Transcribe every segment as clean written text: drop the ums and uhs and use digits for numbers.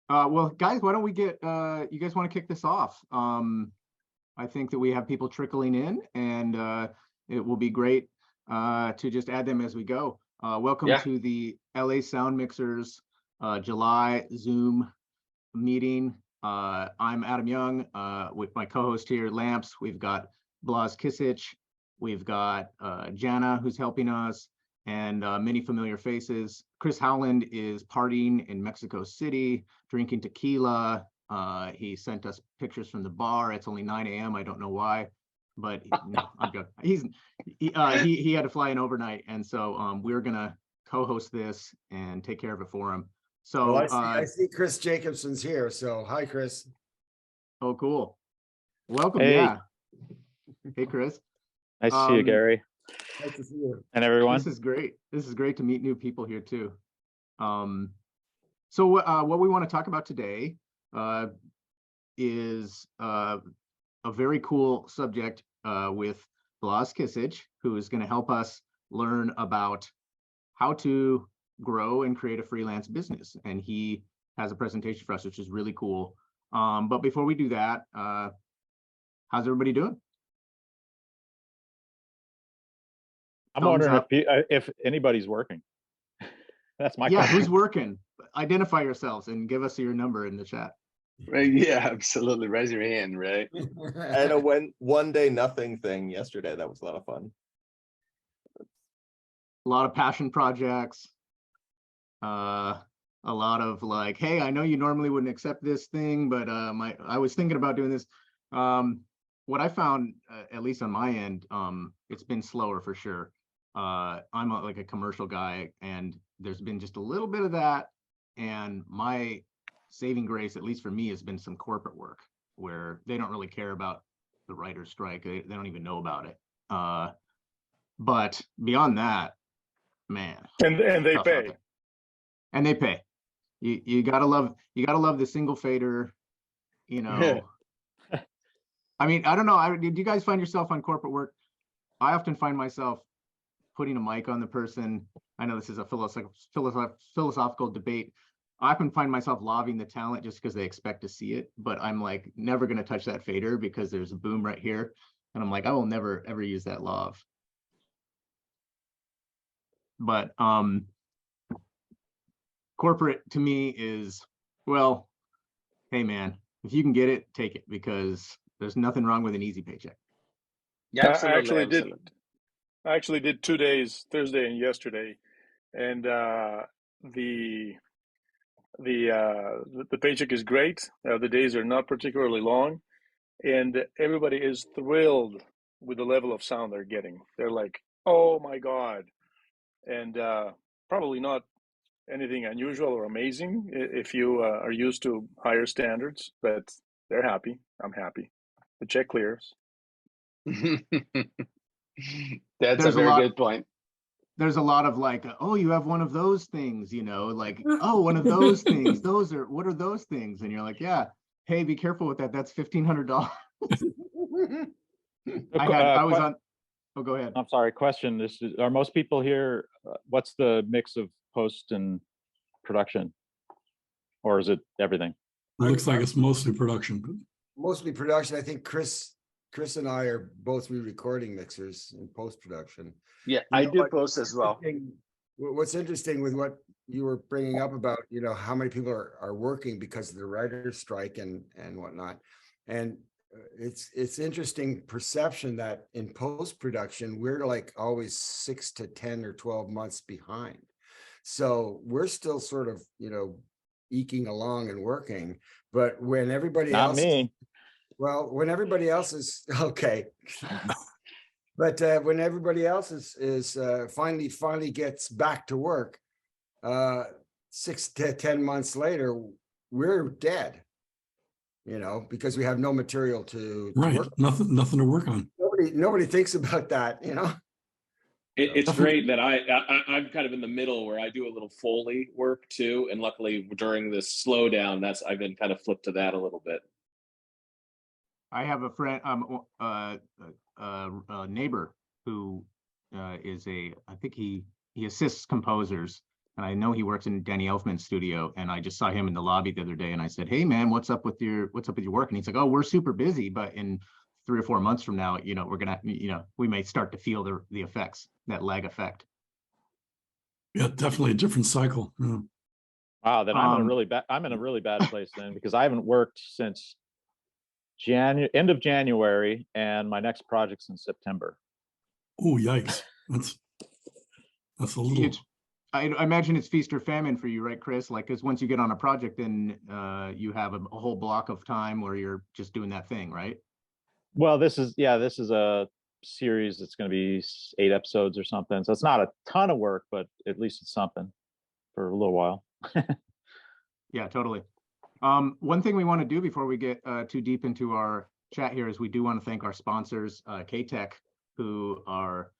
Well, guys, why don't we get you guys want to kick this off? I think that we have people trickling in, and it will be great to just add them as we go. Welcome to the LA Sound Mixers July Zoom meeting. I'm Adam Young with my co-host here, Lamps. We've got Blas Kisic, we've got Jana, who's helping us, and many familiar faces. Chris Howland is partying in Mexico City, drinking tequila. He sent us pictures from the bar. It's only 9 a.m. I don't know why, but no, I'm joking. He had to fly in overnight, and so we're gonna co-host this and take care of it for him. So well, I see Chris Jacobson's here. So hi, Chris. Oh, cool. Welcome. Hey. Yeah. Hey, Chris. Nice to see you, Gary. Nice to see you. And everyone. This is great. This is great to meet new people here too. So what we want to talk about today is a very cool subject with Blas Kisic, who is going to help us learn about how to grow and create a freelance business. And he has a presentation for us, which is really cool. But before we do that, how's everybody doing? I'm wondering if anybody's working. That's my question. Who's working? Identify yourselves and give us your number in the chat. Right, yeah, absolutely. Raise your hand, right? I had a one day nothing thing yesterday. That was a lot of fun. A lot of passion projects. A lot of like, hey, I know you normally wouldn't accept this thing, but I was thinking about doing this. What I found, at least on my end, it's been slower for sure. I'm like a commercial guy, and there's been just a little bit of that. And my saving grace, at least for me, has been some corporate work where they don't really care about the writer's strike. They don't even know about it. But beyond that, man. And they pay. And they pay. You gotta love the single fader, you know. I mean, I don't know. Did you guys find yourself on corporate work? I often find myself putting a mic on the person. I know this is a philosophical debate. I often find myself lobbing the talent just because they expect to see it, but I'm like never going to touch that fader because there's a boom right here. And I'm like, I will never, ever use that lav. But corporate to me is, well, hey man, if you can get it, take it, because there's nothing wrong with an easy paycheck. Yeah, I actually did 2 days, Thursday and yesterday, and the paycheck is great. The days are not particularly long, and everybody is thrilled with the level of sound they're getting. They're like, "Oh my God!" And probably not anything unusual or amazing if you are used to higher standards, but they're happy. I'm happy. The check clears. That's a very good point. There's a lot of like, oh, you have one of those things, you know, like, oh, one of those things. What are those things? And you're like, yeah, hey, be careful with that. That's $1,500. I was on. Oh, go ahead. I'm sorry. Question: are most people here? What's the mix of post and production, or is it everything? It looks like it's mostly production. Mostly production. I think Chris and I are both re-recording mixers in post-production. Yeah, I do post as well. What's interesting with what you were bringing up about, you know, how many people are working because of the writer's strike and whatnot. And it's interesting perception that in post-production, we're like always 6 to 10 or 12 months behind. So we're still sort of, you know, eking along and working, but when everybody else, well, when everybody else is okay, but when everybody else is finally gets back to work, 6 to 10 months later, we're dead, you know, because we have no material to work on. Nothing to work on. Nobody thinks about that, you know. It's great that I'm kind of in the middle where I do a little Foley work too, and luckily during this slowdown, I've been kind of flipped to that a little bit. I have a friend, a neighbor who is I think he assists composers, and I know he works in Danny Elfman's studio, and I just saw him in the lobby the other day, and I said, "Hey man, what's up with your work?" And he's like, "Oh, we're super busy, but in 3 or 4 months from now, we're gonna, we may start to feel the effects, that lag effect." Yeah, definitely a different cycle. Yeah. Wow, then I'm in a really bad place then, because I haven't worked since end of January, and my next project's in September. Oh, yikes. That's a little. I imagine it's feast or famine for you, right, Chris? Like, because once you get on a project, then you have a whole block of time where you're just doing that thing, right? Well, this is a series that's going to be 8 episodes or something. So it's not a ton of work, but at least it's something for a little while. Yeah, totally. One thing we want to do before we get too deep into our chat here is we do want to thank our sponsors, K-Tek, who are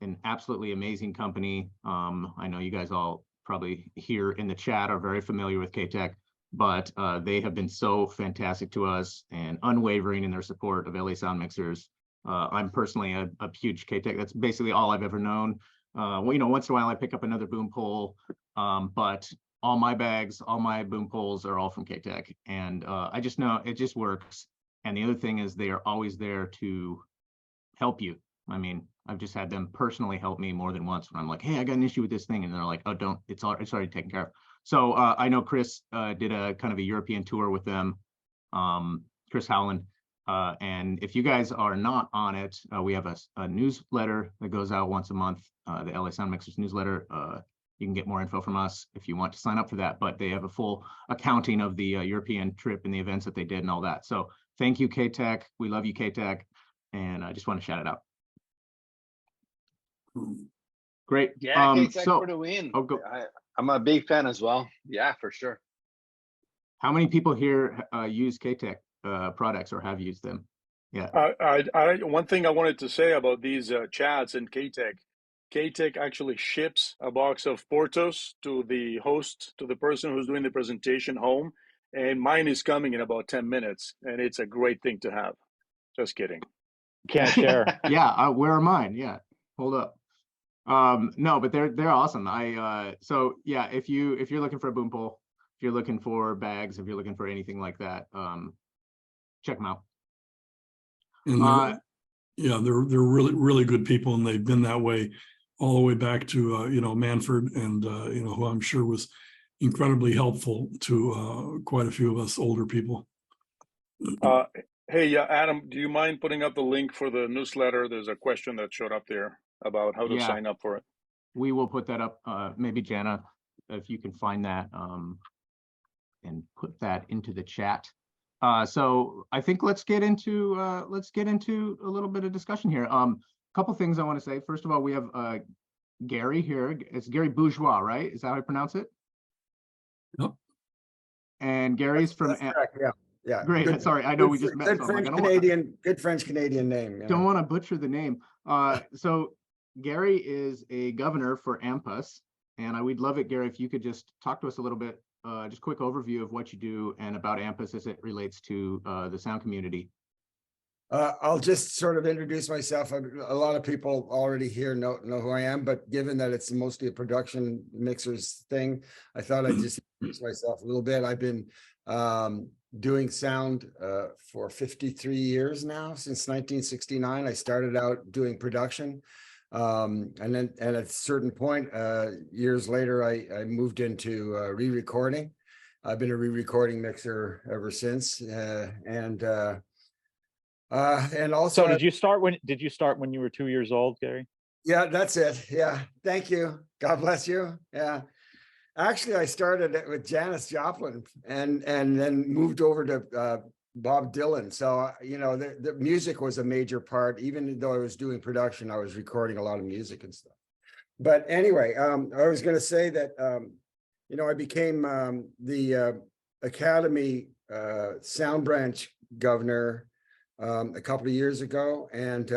an absolutely amazing company. I know you guys all probably here in the chat are very familiar with K-Tek, but they have been so fantastic to us and unwavering in their support of LA Sound Mixers. I'm personally a huge K-Tek. That's basically all I've ever known. Well, once in a while I pick up another boom pole, but all my bags, all my boom poles are all from K-Tek, and I just know it just works. And the other thing is they are always there to help you. I mean, I've just had them personally help me more than once when I'm like, "Hey, I got an issue with this thing," and they're like, "Oh, don't, it's already taken care of." So I know Chris did a kind of a European tour with them, Chris Howland. And if you guys are not on it, we have a newsletter that goes out once a month, the LA Sound Mixers newsletter. You can get more info from us if you want to sign up for that, but they have a full accounting of the European trip and the events that they did and all that. So thank you, K-Tek. We love you, K-Tek. And I just want to shout it out. Great. Yeah, K-Tek so for the win. Oh, go. I'm a big fan as well. Yeah, for sure. How many people here use K-Tek products or have used them? Yeah. One thing I wanted to say about these chats and K-Tek. K-Tek actually ships a box of Portos to the host, to the person who's doing the presentation home, and mine is coming in about 10 minutes, and it's a great thing to have. Just kidding. Can't share. Yeah, where are mine? Yeah, hold up. No, but they're awesome. So yeah, if you're looking for a boom pole, if you're looking for bags, if you're looking for anything like that, check them out. And they're really good people, and they've been that way all the way back to Manford, and who I'm sure was incredibly helpful to quite a few of us older people. Hey, Adam, do you mind putting up the link for the newsletter? There's a question that showed up there about how to sign up for it. We will put that up. Maybe Jana, if you can find that and put that into the chat. So I think let's get into a little bit of discussion here. Couple things I want to say. First of all, we have Gary here. It's Gary Bourgeois, right? Is that how I pronounce it? Yep. And Gary's from. Correct, yeah. Yeah. Great. Good, sorry, I know we just met. Good French Canadian name. Don't want to butcher the name. So Gary is a governor for AMPAS, and we'd love it, Gary, if you could just talk to us a little bit, just quick overview of what you do and about AMPAS as it relates to the sound community. I'll just sort of introduce myself. A lot of people already here know who I am, but given that it's mostly a production mixers thing, I thought I'd just introduce myself a little bit. I've been doing sound for 53 years now, since 1969. I started out doing production. And at a certain point, years later, I moved into re-recording. I've been a re-recording mixer ever since. And also, so did you start when you were 2 years old, Gary? Yeah, that's it. Yeah. Thank you. God bless you. Yeah. Actually, I started with Janis Joplin and then moved over to Bob Dylan. So, the music was a major part. Even though I was doing production, I was recording a lot of music and stuff. But anyway, I was going to say that, I became the Academy Sound Branch governor a couple of years ago. And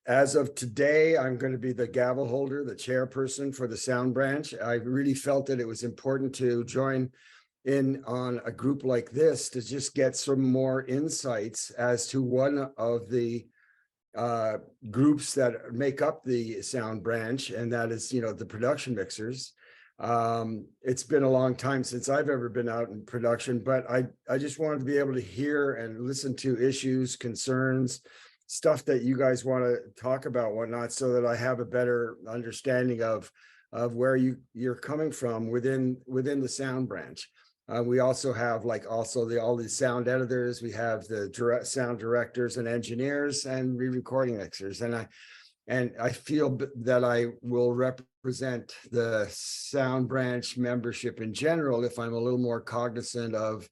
as of today, I'm going to be the gavel holder, the chairperson for the Sound Branch. I really felt that it was important to join in on a group like this to just get some more insights as to one of the groups that make up the sound branch, and that is, the production mixers. It's been a long time since I've ever been out in production, but I just wanted to be able to hear and listen to issues, concerns, stuff that you guys want to talk about, whatnot, so that I have a better understanding of where you're coming from within the sound branch. We also have all the sound editors. We have the sound directors and engineers and re-recording mixers. And I feel that I will represent the sound branch membership in general if I'm a little more cognizant of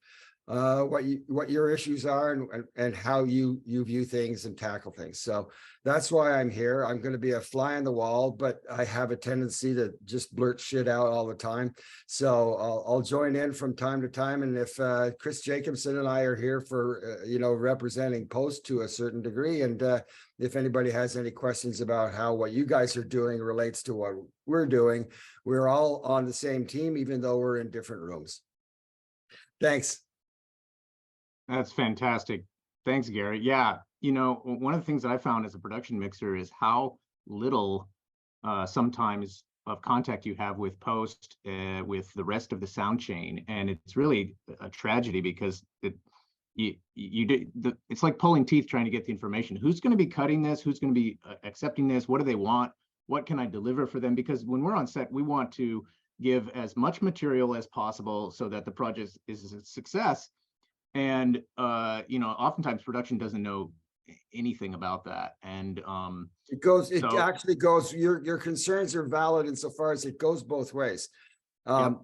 what your issues are and how you view things and tackle things. So that's why I'm here. I'm going to be a fly on the wall, but I have a tendency to just blurt shit out all the time. So I'll join in from time to time. And if Chris Jacobson and I are here for representing Post to a certain degree, and if anybody has any questions about how what you guys are doing relates to what we're doing, we're all on the same team, even though we're in different rooms. Thanks. That's fantastic. Thanks, Gary. Yeah, one of the things that I found as a production mixer is how little sometimes of contact you have with Post, with the rest of the sound chain. And it's really a tragedy because it's like pulling teeth trying to get the information. Who's going to be cutting this? Who's going to be accepting this? What do they want? What can I deliver for them? Because when we're on set, we want to give as much material as possible so that the project is a success. And oftentimes production doesn't know anything about that. And actually goes, your concerns are valid insofar as it goes both ways. I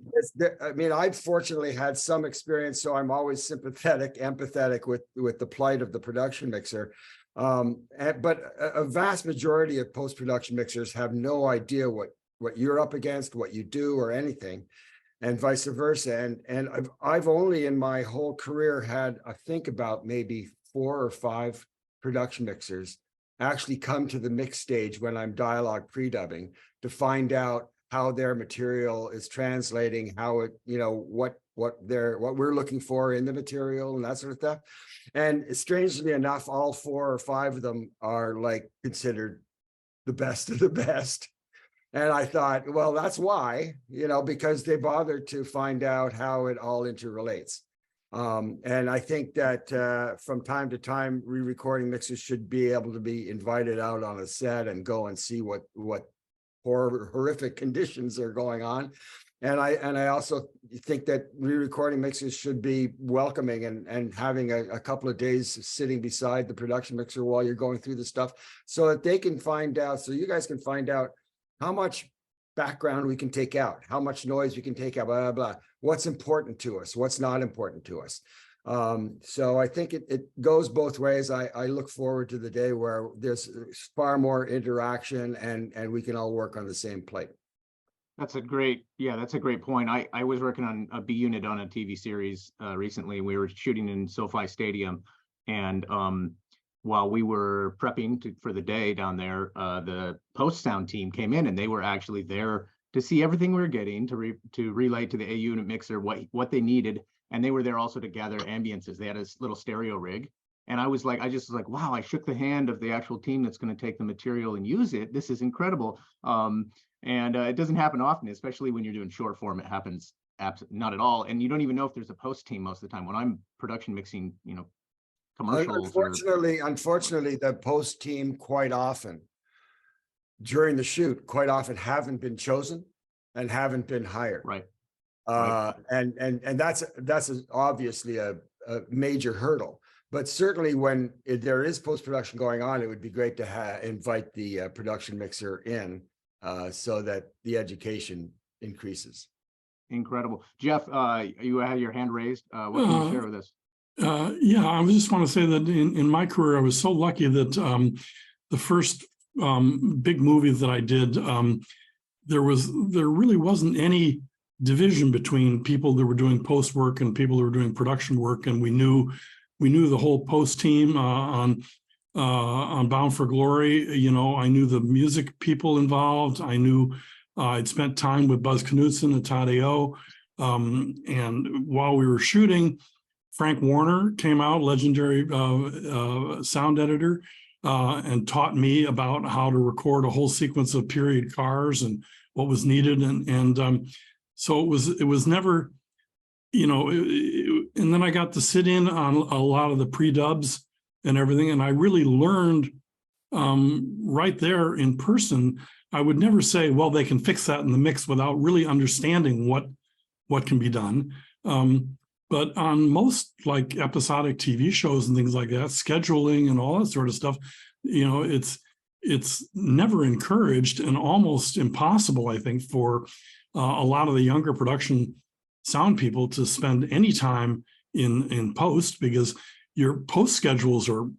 mean, I've fortunately had some experience, so I'm always empathetic with the plight of the production mixer. But a vast majority of post-production mixers have no idea what you're up against, what you do, or anything, and vice versa. And I've only in my whole career had, I think, about maybe 4 or 5 production mixers actually come to the mix stage when I'm dialogue pre-dubbing to find out how their material is translating, how it, what we're looking for in the material and that sort of stuff. And strangely enough, all 4 or 5 of them are considered the best of the best. And I thought, well, that's why, because they bothered to find out how it all interrelates. And I think that from time to time, re-recording mixers should be able to be invited out on a set and go and see what horrific conditions are going on. And I also think that re-recording mixers should be welcoming and having a couple of days sitting beside the production mixer while you're going through the stuff, so that they can find out, so you guys can find out how much background we can take out, how much noise we can take out, blah, blah, blah, what's important to us, what's not important to us. So I think it goes both ways. I look forward to the day where there's far more interaction and we can all work on the same plate. That's a great point. I was working on a B unit on a TV series recently. We were shooting in SoFi Stadium, and while we were prepping for the day down there, the post sound team came in, and they were actually there to see everything we were getting, to relay to the A unit mixer what they needed, and they were there also to gather ambiances. They had a little stereo rig, and I just was like, wow! I shook the hand of the actual team that's going to take the material and use it. This is incredible, and it doesn't happen often, especially when you're doing short form. It happens not at all, and you don't even know if there's a post team most of the time. When I'm production mixing, commercials. Unfortunately, the post team quite often during the shoot haven't been chosen and haven't been hired. Right. And that's obviously a major hurdle. But certainly when there is post-production going on, it would be great to invite the production mixer in so that the education increases. Incredible. Jeff, you had your hand raised. What can you share with us? Yeah, I just want to say that in my career, I was so lucky that the first big movie that I did, there really wasn't any division between people that were doing post work and people that were doing production work, and we knew the whole post team on Bound for Glory. I knew the music people involved. I knew I'd spent time with Buzz Knudsen and Tadeo, and while we were shooting, Frank Warner came out, legendary sound editor, and taught me about how to record a whole sequence of period cars and what was needed. So it was never, and then I got to sit in on a lot of the pre-dubs and everything. And I really learned right there in person. I would never say, well, they can fix that in the mix without really understanding what can be done. But on most like episodic TV shows and things like that, scheduling and all that sort of stuff, it's never encouraged and almost impossible, I think, for a lot of the younger production sound people to spend any time in post, because your post schedules are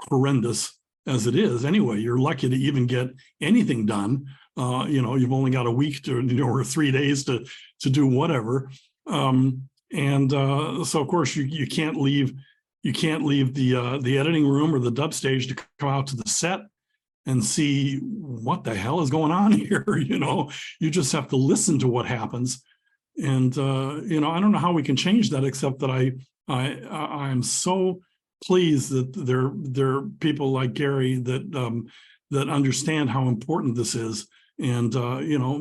horrendous as it is. Anyway, you're lucky to even get anything done. You've only got a week to, or 3 days to do whatever. So of course you can't leave the editing room or the dub stage to come out to the set and see what the hell is going on here. You just have to listen to what happens. And I don't know how we can change that, except that I'm so pleased that there are people like Gary that understand how important this is, and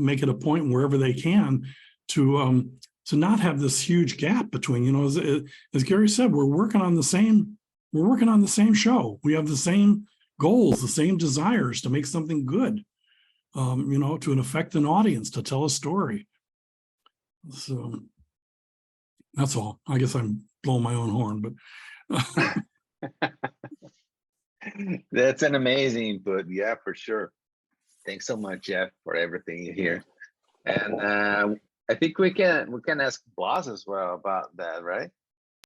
make it a point wherever they can to not have this huge gap between, as Gary said, we're working on the same show. We have the same goals, the same desires to make something good, to affect an audience, to tell a story. So that's all. I guess I'm blowing my own horn, but That's an amazing input. Yeah, for sure. Thanks so much, Jeff, for everything you hear. And I think we can ask Blas as well about that, right?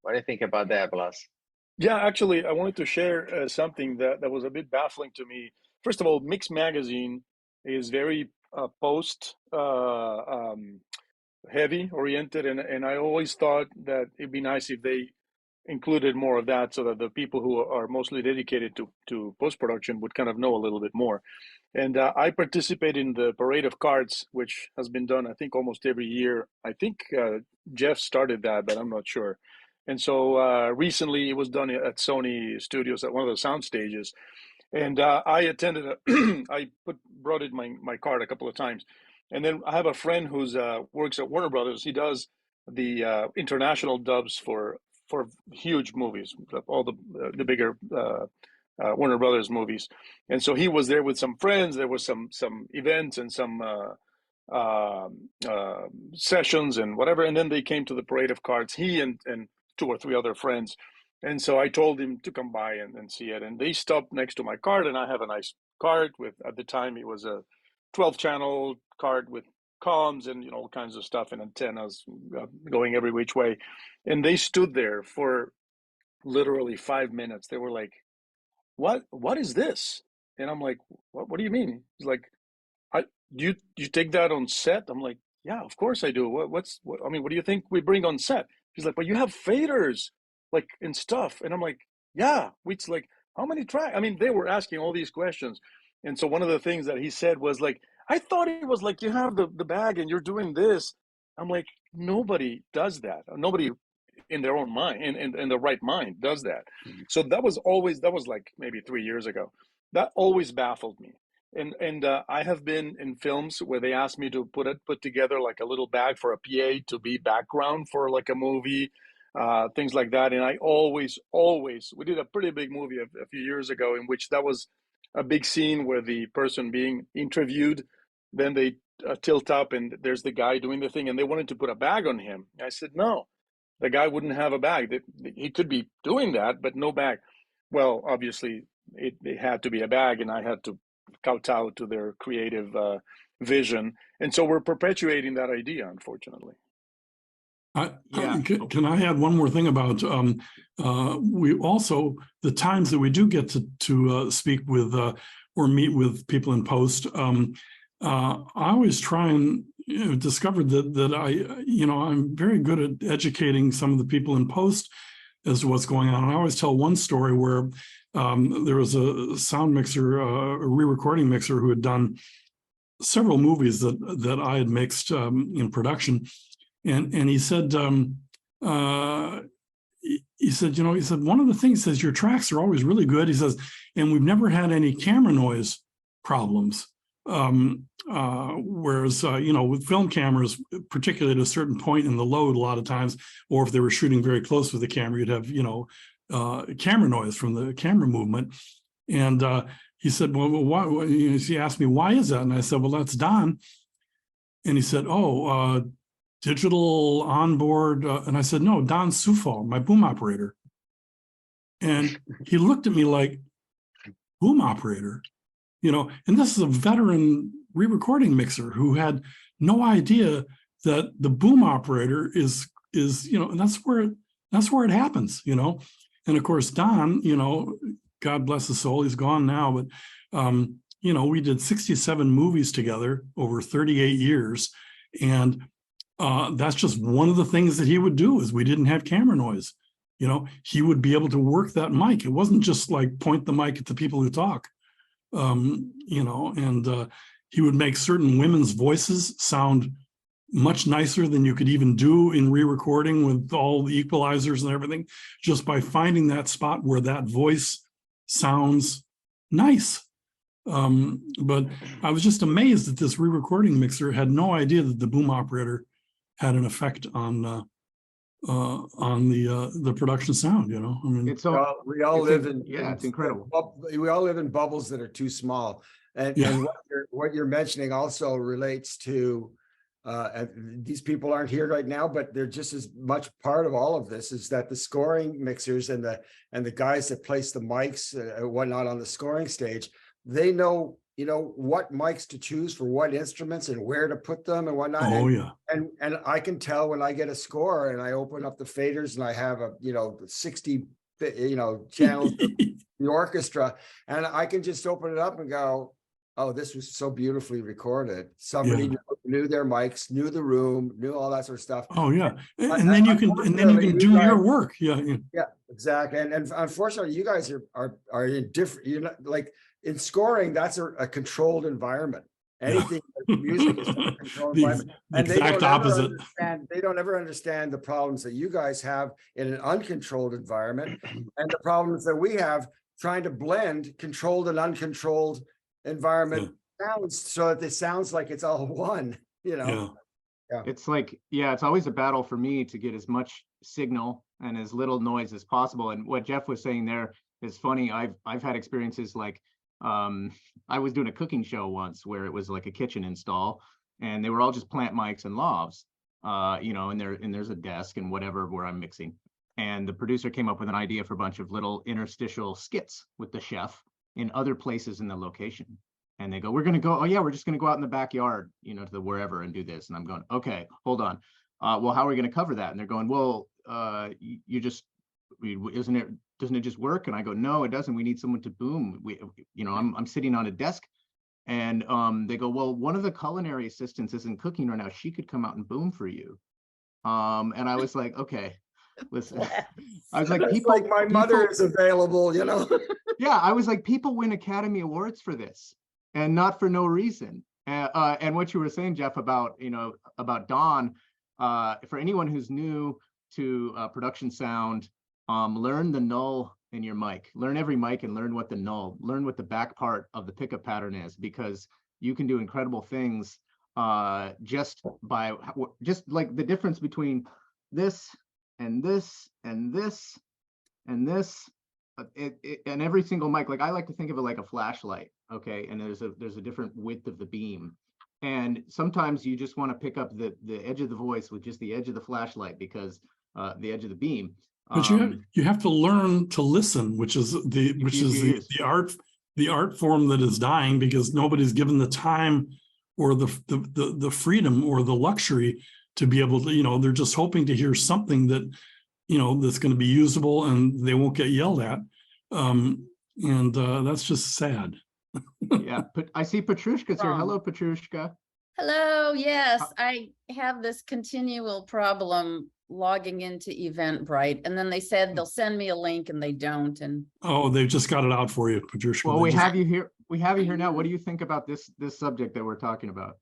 What do you think about that, Blas? Yeah, actually, I wanted to share something that was a bit baffling to me. First of all, Mix Magazine is very post heavy oriented, and I always thought that it'd be nice if they included more of that, so that the people who are mostly dedicated to post-production would kind of know a little bit more. And I participate in the Parade of Cards, which has been done, I think, almost every year. I think Jeff started that, but I'm not sure. And so recently it was done at Sony Studios at one of the sound stages. And I attended, I brought in my card a couple of times. And then I have a friend who's works at Warner Brothers. He does the international dubs for huge movies, all the bigger Warner Brothers movies. And so he was there with some friends. There was some events and some sessions and whatever. And then they came to the Parade of Cards, he and 2 or 3 other friends. And so I told him to come by and see it. And they stopped next to my card, and I have a nice card with, at the time, it was a 12-channel card with comms and all kinds of stuff and antennas going every which way. And they stood there for literally 5 minutes. They were like, what is this? And I'm like, what do you mean? He's like, do you take that on set? I'm like, yeah, of course I do. What do you think we bring on set? He's like, but you have faders like and stuff. And I'm like, yeah, it's like, how many tracks? I mean, they were asking all these questions. And so one of the things that he said was like, I thought it was like, you have the bag and you're doing this. I'm like, nobody does that. Nobody in their own mind, in the right mind, does that. Mm-hmm. So that was like maybe 3 years ago. That always baffled me. And I have been in films where they asked me to put together like a little bag for a PA to be background for like a movie, things like that. And I always, we did a pretty big movie a few years ago in which that was a big scene where the person being interviewed, then they tilt up and there's the guy doing the thing, and they wanted to put a bag on him. I said, no, the guy wouldn't have a bag. He could be doing that, but no bag. Well, obviously it had to be a bag, and I had to kowtow to their creative vision. And so we're perpetuating that idea, unfortunately. Can I add one more thing about we also, the times that we do get to speak with or meet with people in post, I always try and discover that I'm very good at educating some of the people in post as to what's going on. And I always tell one story where there was a sound mixer, a re-recording mixer who had done several movies that I had mixed in production. And he said, he said, you know, he said, one of the things, says, your tracks are always really good. He says, and we've never had any camera noise problems. Whereas, you know, with film cameras, particularly at a certain point in the load, a lot of times, or if they were shooting very close with the camera, you'd have, you know, camera noise from the camera movement. And he said, well, why? He asked me, why is that? And I said, well, that's Don. And he said, oh, digital onboard. And I said, no, Don Sufal, my boom operator. And he looked at me like, boom operator, you know, and this is a veteran re-recording mixer who had no idea that the boom operator is, you know, and that's where it happens, you know. And of course, Don, you know, God bless his soul, he's gone now, but, you know, we did 67 movies together over 38 years. And that's just one of the things that he would do, is we didn't have camera noise. You know, he would be able to work that mic. It wasn't just like point the mic at the people who talk, you know, and he would make certain women's voices sound much nicer than you could even do in re-recording with all the equalizers and everything, just by finding that spot where that voice sounds nice. But I was just amazed that this re-recording mixer had no idea that the boom operator had an effect on the production sound, you know. I mean, It's all, we all live in, it's incredible. We all live in bubbles that are too small. And, Yeah. and what you're mentioning also relates to, these people aren't here right now, but they're just as much part of all of this, is that the scoring mixers and the guys that place the mics and whatnot on the scoring stage, they know, you know, what mics to choose for what instruments and where to put them and whatnot. oh yeah. And I can tell when I get a score and I open up the faders and I have a, you know, 60, you know, channels of the orchestra, and I can just open it up and go, oh, this was so beautifully recorded. Somebody knew their mics, knew the room, knew all that sort of stuff. Oh yeah. And then you can do your work. Yeah. Yeah, exactly. And unfortunately, you guys are in different, you know, like in scoring, that's a controlled environment. Anything like music is a controlled environment. And the exact opposite. They don't ever understand the problems that you guys have in an uncontrolled environment, and the problems that we have trying to blend controlled and uncontrolled environment sounds so that it sounds like it's all one, you know. Yeah. It's like, it's always a battle for me to get as much signal and as little noise as possible. And what Jeff was saying there is funny. I've had experiences like, I was doing a cooking show once where it was like a kitchen install, and they were all just plant mics and lavs, you know, and there's a desk and whatever where I'm mixing. And the producer came up with an idea for a bunch of little interstitial skits with the chef in other places in the location. And they go, we're going to go, we're just going to go out in the backyard, you know, to the wherever and do this. And I'm going, okay, hold on. Well, how are we going to cover that? And they're going, well, doesn't it just work? And I go, no, it doesn't. We need someone to boom. You know, I'm sitting on a desk, and they go, well, one of the culinary assistants isn't cooking right now. She could come out and boom for you. And I was like, okay, listen, I was like, my mother is available, you know. Yeah, I was like, people win Academy Awards for this, and not for no reason. And what you were saying, Jeff, about, you know, about Don, for anyone who's new to production sound, learn the null in your mic. Learn every mic and learn what the back part of the pickup pattern is, because you can do incredible things just like the difference between this and this and this and this. And every single mic, like I like to think of it like a flashlight, okay? And there's a different width of the beam, and sometimes you just want to pick up the edge of the voice with just the edge of the flashlight, because the edge of the beam. But you have to learn to listen, which is the art form that is dying, because nobody's given the time or the freedom or the luxury to be able to, you know, they're just hoping to hear something that, you know, that's going to be usable and they won't get yelled at. And that's just sad. Yeah, but I see Patrushka's here. Hello, Patrushka. Hello, yes, I have this continual problem logging into Eventbrite, and then they said they'll send me a link and they don't. And they've just got it out for you, Patrushka. Well, we have you here now. What do you think about this subject that we're talking about?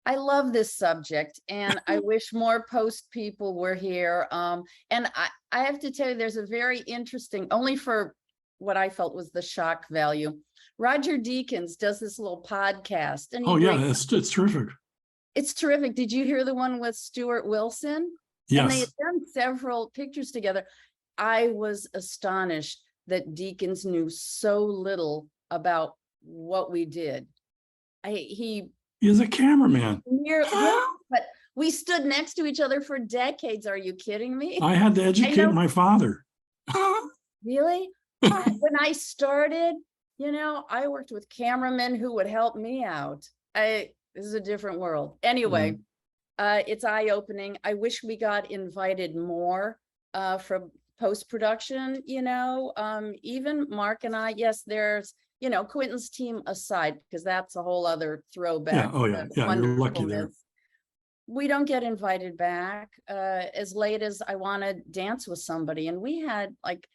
I love this subject, and I wish more post people were here. And I have to tell you, there's a very interesting, only for what I felt was the shock value. Roger Deakins does this little podcast, and Oh yeah, it's terrific. It's terrific. Did you hear the one with Stuart Wilson? And they had Yes. done several pictures together. I was astonished that Deakins knew so little about what we did. He's a cameraman. But we stood next to each other for decades. Are you kidding me? I had to educate my father. Really? When I started, you know, I worked with cameramen who would help me out. This is a different world. Anyway, it's eye-opening. I wish we got invited more from post-production, you know, even Mark and I, yes, there's, you know, Quentin's team aside, because that's a whole other throwback. Yeah. Oh yeah. Yeah. You're lucky there. We don't get invited back as late as I want to dance with somebody. And we had like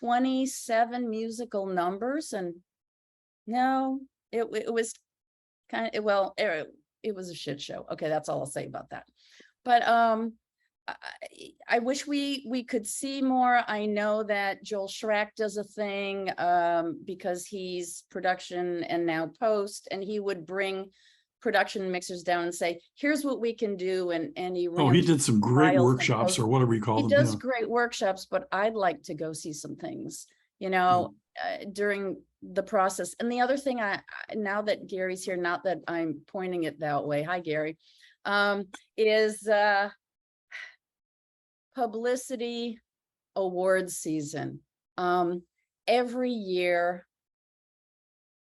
27 musical numbers, and no, it was kind of, well, it was a shit show. Okay, that's all I'll say about that. But I wish we could see more. I know that Joel Schrack does a thing because he's production and now post, and he would bring production mixers down and say, here's what we can do. And he he did some great workshops, or whatever you call them. He does great workshops, but I'd like to go see some things, you know, during the process. And the other thing, now that Gary's here, not that I'm pointing it that way, hi Gary, is publicity awards season. Every year,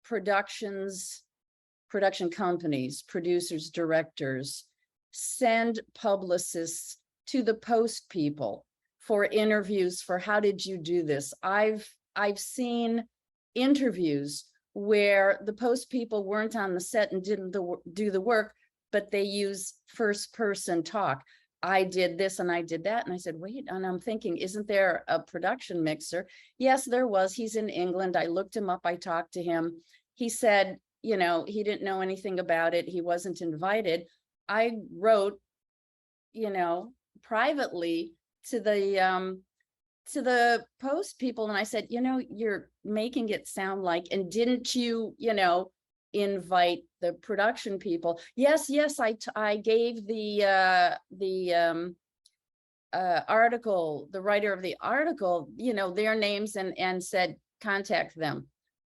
production companies, producers, directors send publicists to the post people for interviews for how did you do this? I've seen interviews where the post people weren't on the set and didn't do the work, but they use first person talk. I did this and I did that. And I said, wait, and I'm thinking, isn't there a production mixer? Yes, there was. He's in England. I looked him up. I talked to him. He said, you know, he didn't know anything about it. He wasn't invited. I wrote, you know, privately to the post people. And I said, you know, you're making it sound like, and didn't you, you know, invite the production people? Yes, I gave the article, the writer of the article, you know, their names and said, contact them.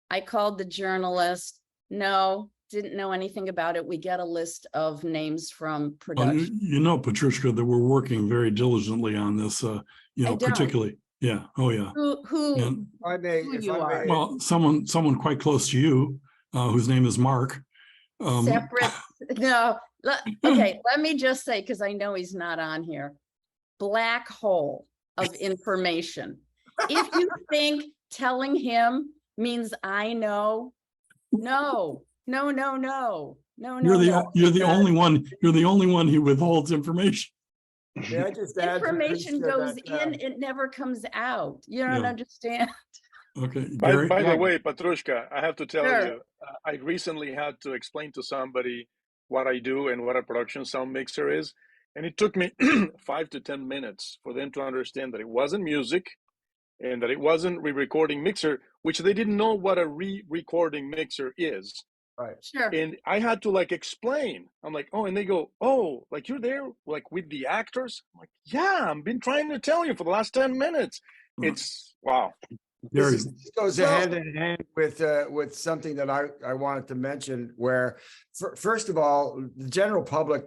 I called the journalist. No, didn't know anything about it. We get a list of names from production. You know, Patrushkha, that we're working very diligently on this, you know, particularly. Yeah. Oh yeah. Who you are. Well, someone quite close to you, whose name is Mark. Separate. No. Okay. Let me just say, because I know he's not on here. Black hole of information. If you think telling him means I know, no. You're the only one. You're the only one who withholds information. May I just add information goes in, it never comes out. You don't understand. Okay. By the way, Patrushkha, I have to tell you, I recently had to explain to somebody what I do and what a production sound mixer is. And it took me 5 to 10 minutes for them to understand that it wasn't music and that it wasn't re-recording mixer, which they didn't know what a re-recording mixer is. Right. Sure. And I had to like explain. I'm like, oh, and they go, oh, like you're there like with the actors? I'm like, yeah, I've been trying to tell you for the last 10 minutes. It's wow. This goes hand in hand with something that I wanted to mention, where first of all, the general public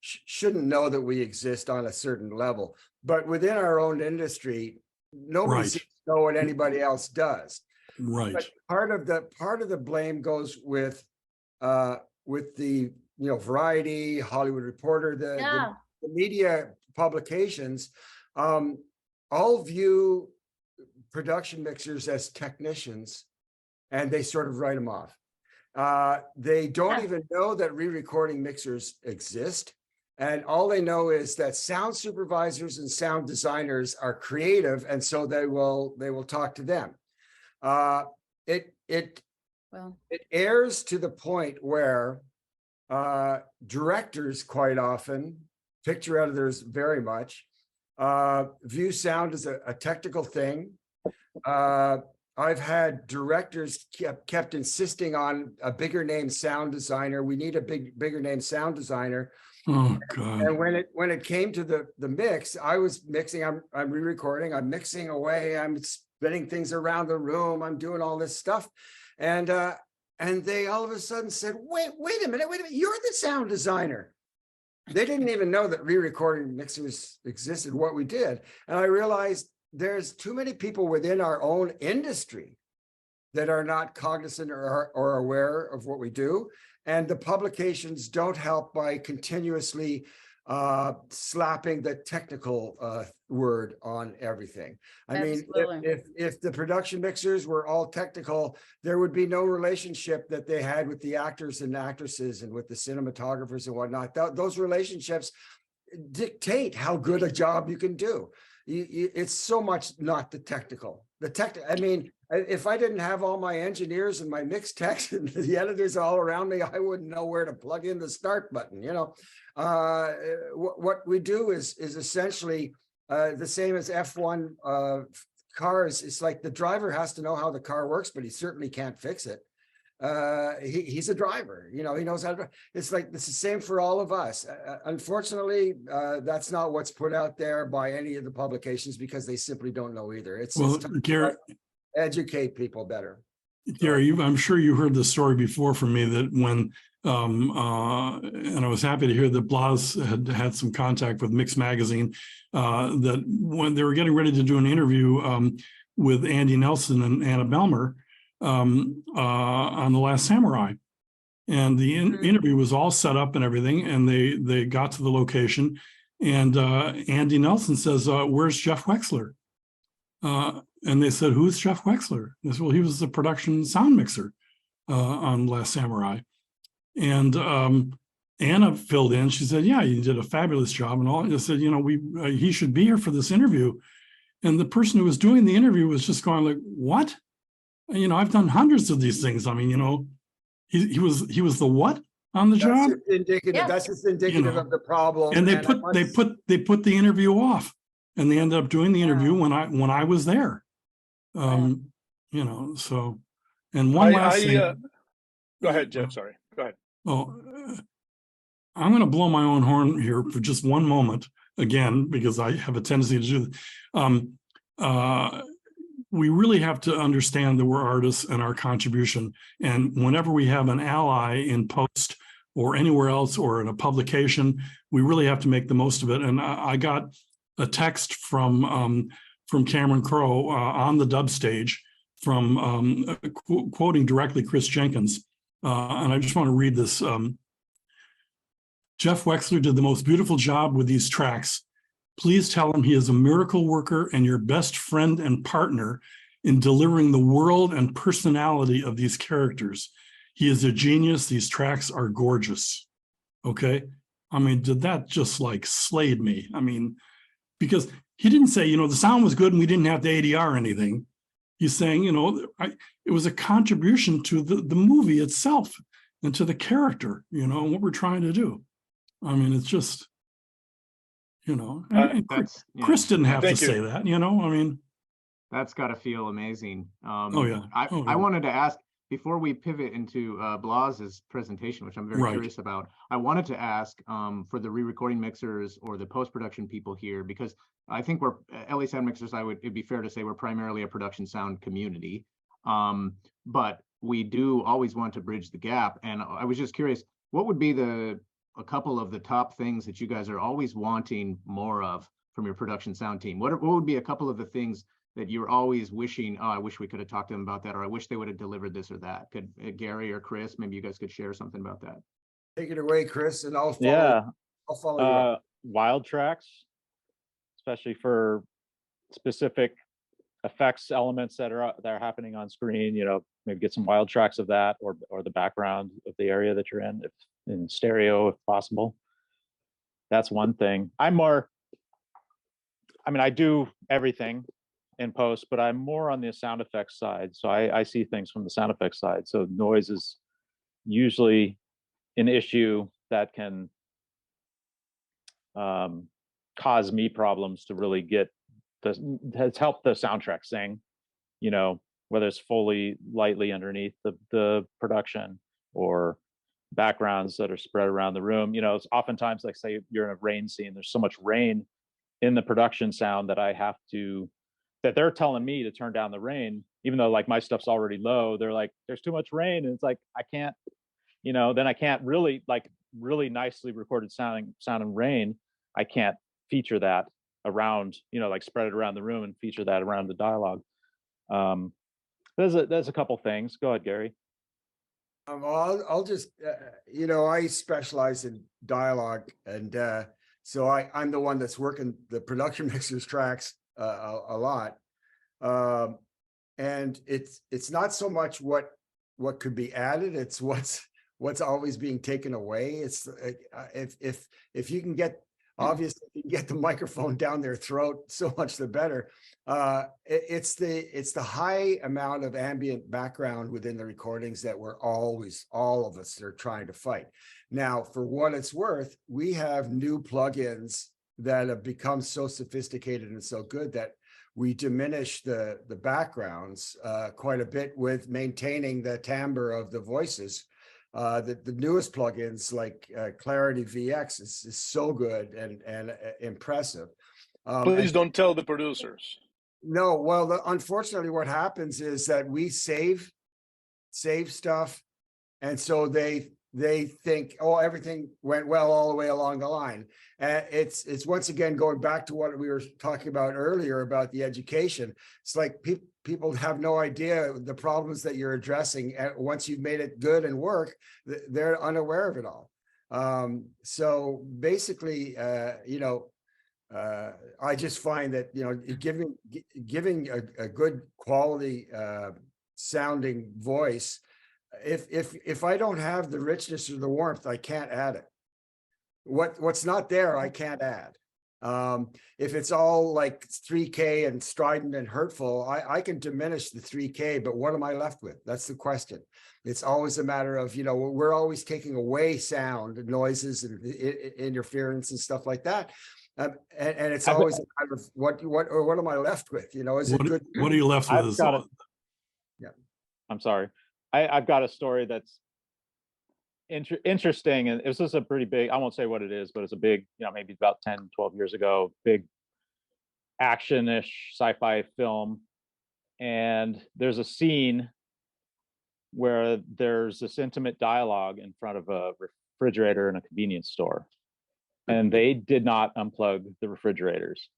shouldn't know that we exist on a certain level, but within our own industry, nobody seems to know what anybody else does. Right. But part of the blame goes with the Variety, Hollywood Reporter, the media publications, all view production mixers as technicians, and they sort of write them off. They don't even know that re-recording mixers exist. And all they know is that sound supervisors and sound designers are creative, and so they will talk to them. It airs to the point where Directors quite often, picture editors very much, view sound as a technical thing. I've had directors kept insisting on a bigger name sound designer. We need a bigger name sound designer. Oh God. And when it came to the mix, I was mixing, I'm re-recording, I'm mixing away, I'm spinning things around the room, I'm doing all this stuff. And they all of a sudden said, wait a minute, you're the sound designer. They didn't even know that re-recording mixers existed, what we did. And I realized there's too many people within our own industry that are not cognizant or aware of what we do. And the publications don't help by continuously slapping the technical word on everything. I mean, if the production mixers were all technical, there would be no relationship that they had with the actors and actresses and with the cinematographers and whatnot. Those relationships dictate how good a job you can do. It's so much not the technical. I mean, if I didn't have all my engineers and my mix techs and the editors all around me, I wouldn't know where to plug in the start button. You know, what we do is essentially the same as F1 cars. It's like the driver has to know how the car works, but he certainly can't fix it. He's a driver, you know, he knows how to. It's like it's the same for all of us. Unfortunately, that's not what's put out there by any of the publications because they simply don't know either. It's Gary, educate people better. Gary, I'm sure you heard the story before from me that when and I was happy to hear that Blas had some contact with Mix Magazine, that when they were getting ready to do an interview with Andy Nelson and Anna Belmer on The Last Samurai, and the interview was all set up and everything, and they got to the location, and Andy Nelson says, "Where's Jeff Wexler?" And they said, "Who's Jeff Wexler?" They said, "Well, he was the production sound mixer on Last Samurai." And Anna filled in. She said, "Yeah, you did a fabulous job," and all. And I said, "You know, he should be here for this interview." And the person who was doing the interview was just going like, "What? You know, I've done hundreds of these things. I mean, you know, he was the what on the job?" Just indicative. That's just indicative of the problem. And they put the interview off, and they ended up doing the interview when I was there. You know, so, and one last thing. Go ahead, Jeff. Sorry. Go ahead. Oh, I'm going to blow my own horn here for just one moment again, because I have a tendency to do that. We really have to understand that we're artists and our contribution. And whenever we have an ally in post or anywhere else or in a publication, we really have to make the most of it. And I got a text from Cameron Crowe on the dub stage from quoting directly Chris Jenkins. And I just want to read this. "Jeff Wexler did the most beautiful job with these tracks. Please tell him he is a miracle worker and your best friend and partner in delivering the world and personality of these characters. He is a genius. These tracks are gorgeous." Okay. I mean, did that just like slayed me? I mean, because he didn't say, you know, the sound was good and we didn't have to ADR anything. He's saying, you know, it was a contribution to the movie itself and to the character, you know, and what we're trying to do. I mean, it's just, you know, Chris didn't have to say that, you know, I mean. That's got to feel amazing. Oh, yeah. I wanted to ask, before we pivot into Blas's presentation, which I'm very curious about, I wanted to ask for the re-recording mixers or the post-production people here, because I think we're, LA Sound Mixers, it'd be fair to say we're primarily a production sound community, but we do always want to bridge the gap. And I was just curious, what would be a couple of the top things that you guys are always wanting more of from your production sound team? What would be a couple of the things that you're always wishing, oh, I wish we could have talked to them about that, or I wish they would have delivered this or that? Could Gary or Chris, maybe you guys could share something about that? Take it away, Chris, and I'll follow. I'll follow you up. Wild tracks, especially for specific effects elements that are happening on screen. You know, maybe get some wild tracks of that, or the background of the area that you're in, if in stereo, if possible. That's one thing. I do everything in post, but I'm more on the sound effects side. So I see things from the sound effects side. So noise is usually an issue that can cause me problems to really get has helped the soundtrack sing, you know, whether it's fully lightly underneath the production or backgrounds that are spread around the room. You know, it's oftentimes, like say you're in a rain scene, there's so much rain in the production sound that that they're telling me to turn down the rain, even though like my stuff's already low. They're like, there's too much rain. And it's like, I can't, you know, then I can't really nicely recorded sounding rain. I can't feature that around, you know, like spread it around the room and feature that around the dialogue. There's a couple things. Go ahead, Gary. I'll just, you know, I specialize in dialogue, and so I'm the one that's working the production mixers tracks a lot, and it's not so much what could be added; it's what's always being taken away. It's if you can get, obviously, if you can get the microphone down their throat, so much the better. It's the high amount of ambient background within the recordings that we're always, all of us are trying to fight. Now, for what it's worth, we have new plugins that have become so sophisticated and so good that we diminish the backgrounds quite a bit with maintaining the timbre of the voices. The newest plugins like Clarity VX is so good and impressive. Please don't tell the producers. No, well, unfortunately, what happens is that we save stuff, and so they think, oh, everything went well all the way along the line. And it's once again going back to what we were talking about earlier about the education. It's like people have no idea the problems that you're addressing. And once you've made it good and work, they're unaware of it all. So basically, you know, I just find that, you know, giving a good quality sounding voice, if I don't have the richness or the warmth, I can't add it. What's not there, I can't add. If it's all like 3K and strident and hurtful, I can diminish the 3K, but what am I left with? That's the question. It's always a matter of, you know, we're always taking away sound and noises and interference and stuff like that. And it's always a matter of what am I left with? You know, is it good? What are you left with? Yeah. I'm sorry. I've got a story that's interesting, and this is a pretty big, I won't say what it is, but it's a big, you know, maybe about 10, 12 years ago, big action-ish sci-fi film. And there's a scene where there's this intimate dialogue in front of a refrigerator in a convenience store. And they did not unplug the refrigerators.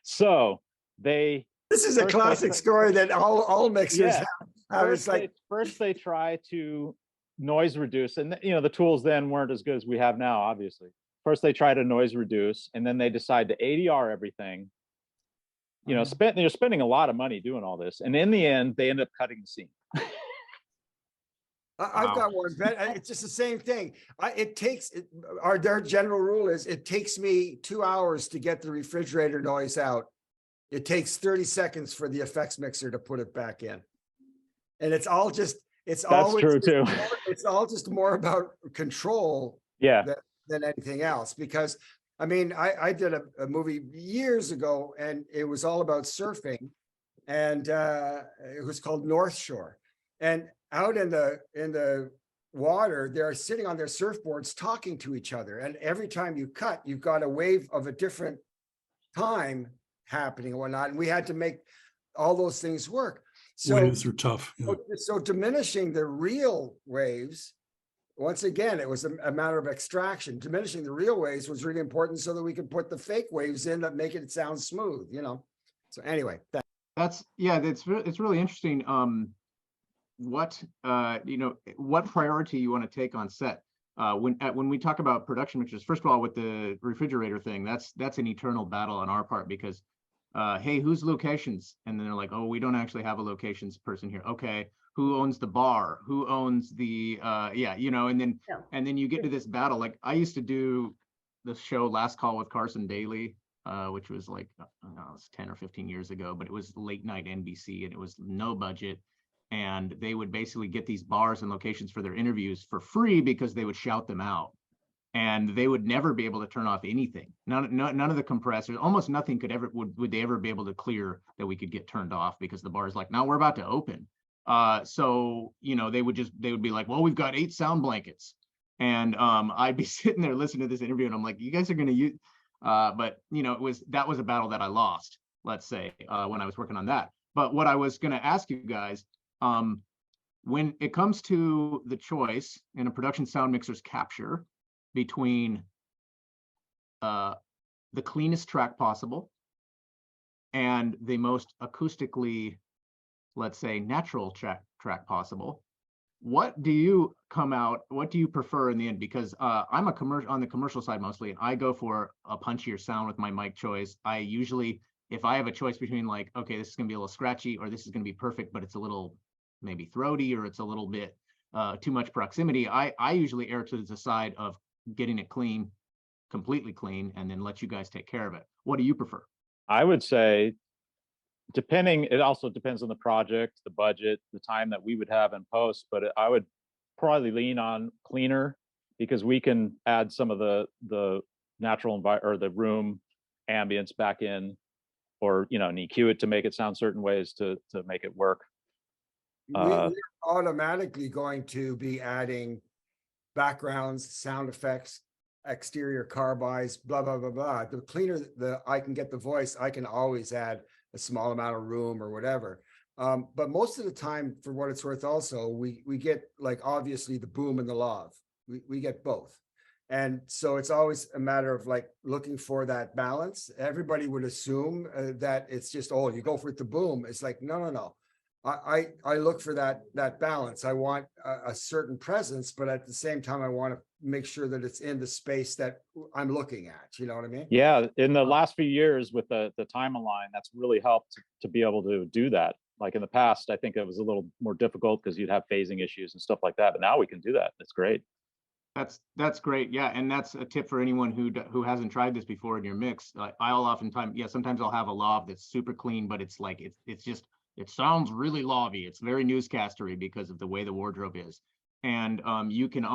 So this is a classic story that all mixers have. First they try to noise reduce, and you know, the tools then weren't as good as we have now, obviously. First they try to noise reduce, and then they decide to ADR everything. You know, they're spending a lot of money doing all this, and in the end they end up cutting the scene. I've got one, but it's just the same thing. Their general rule is it takes me 2 hours to get the refrigerator noise out. It takes 30 seconds for the effects mixer to put it back in. And it's all just, it's all just more about control than anything else. Because I mean, I did a movie years ago, and it was all about surfing, and it was called North Shore. And out in the water, they're sitting on their surfboards talking to each other. And every time you cut, you've got a wave of a different time happening and whatnot. And we had to make all those things work. So waves are tough. Yeah. So diminishing the real waves, once again, it was a matter of extraction. Diminishing the real waves was really important so that we could put the fake waves in that make it sound smooth, you know? So anyway, it's really interesting. What priority you want to take on set when we talk about production mixers. First of all, with the refrigerator thing, that's an eternal battle on our part, because hey, whose locations? And then they're like, oh, we don't actually have a locations person here. Okay, who owns the bar? Who owns the and then you get to this battle. Like I used to do the show Last Call with Carson Daly, which was like, I don't know, it was 10 or 15 years ago, but it was late night NBC, and it was no budget. and they would basically get these bars and locations for their interviews for free because they would shout them out. And they would never be able to turn off anything. None of the compressors, almost nothing would they ever be able to clear that we could get turned off, because the bar is like, now we're about to open. So, you know, they would be like, well, we've got 8 sound blankets. And I'd be sitting there listening to this interview and I'm like, you guys are going to use, but you know, that was a battle that I lost, let's say, when I was working on that. But what I was going to ask you guys, when it comes to the choice in a production sound mixer's capture between the cleanest track possible and the most acoustically, let's say, natural track possible, what do you prefer in the end? Because I'm on the commercial side mostly, and I go for a punchier sound with my mic choice. I usually, if I have a choice between like, okay, this is gonna be a little scratchy, or this is gonna be perfect, but it's a little maybe throaty, or it's a little bit too much proximity, I usually err to the side of getting it clean, completely clean, and then let you guys take care of it. What do you prefer? I would say, it also depends on the project, the budget, the time that we would have in post, but I would probably lean on cleaner, because we can add some of the natural environment or the room ambience back in, or, you know, and EQ it to make it sound certain ways to make it work. We're automatically going to be adding backgrounds, sound effects, exterior carbis, blah, blah, blah, blah. The cleaner I can get the voice, I can always add a small amount of room or whatever. But most of the time, for what it's worth, also, we get, like, obviously the boom and the lav. We get both. And so it's always a matter of like looking for that balance. Everybody would assume that it's just, oh, you go for the boom. It's like, no. I look for that balance. I want a certain presence, but at the same time, I want to make sure that it's in the space that I'm looking at. You know what I mean? Yeah, in the last few years with the timeline, that's really helped to be able to do that. Like in the past, I think it was a little more difficult because you'd have phasing issues and stuff like that. But now we can do that. It's great. That's great. Yeah, and that's a tip for anyone who hasn't tried this before in your mix. I'll oftentimes, sometimes I'll have a lav that's super clean, but it's like it's just, it sounds really lavy. It's very newscastery because of the way the wardrobe is. And you can,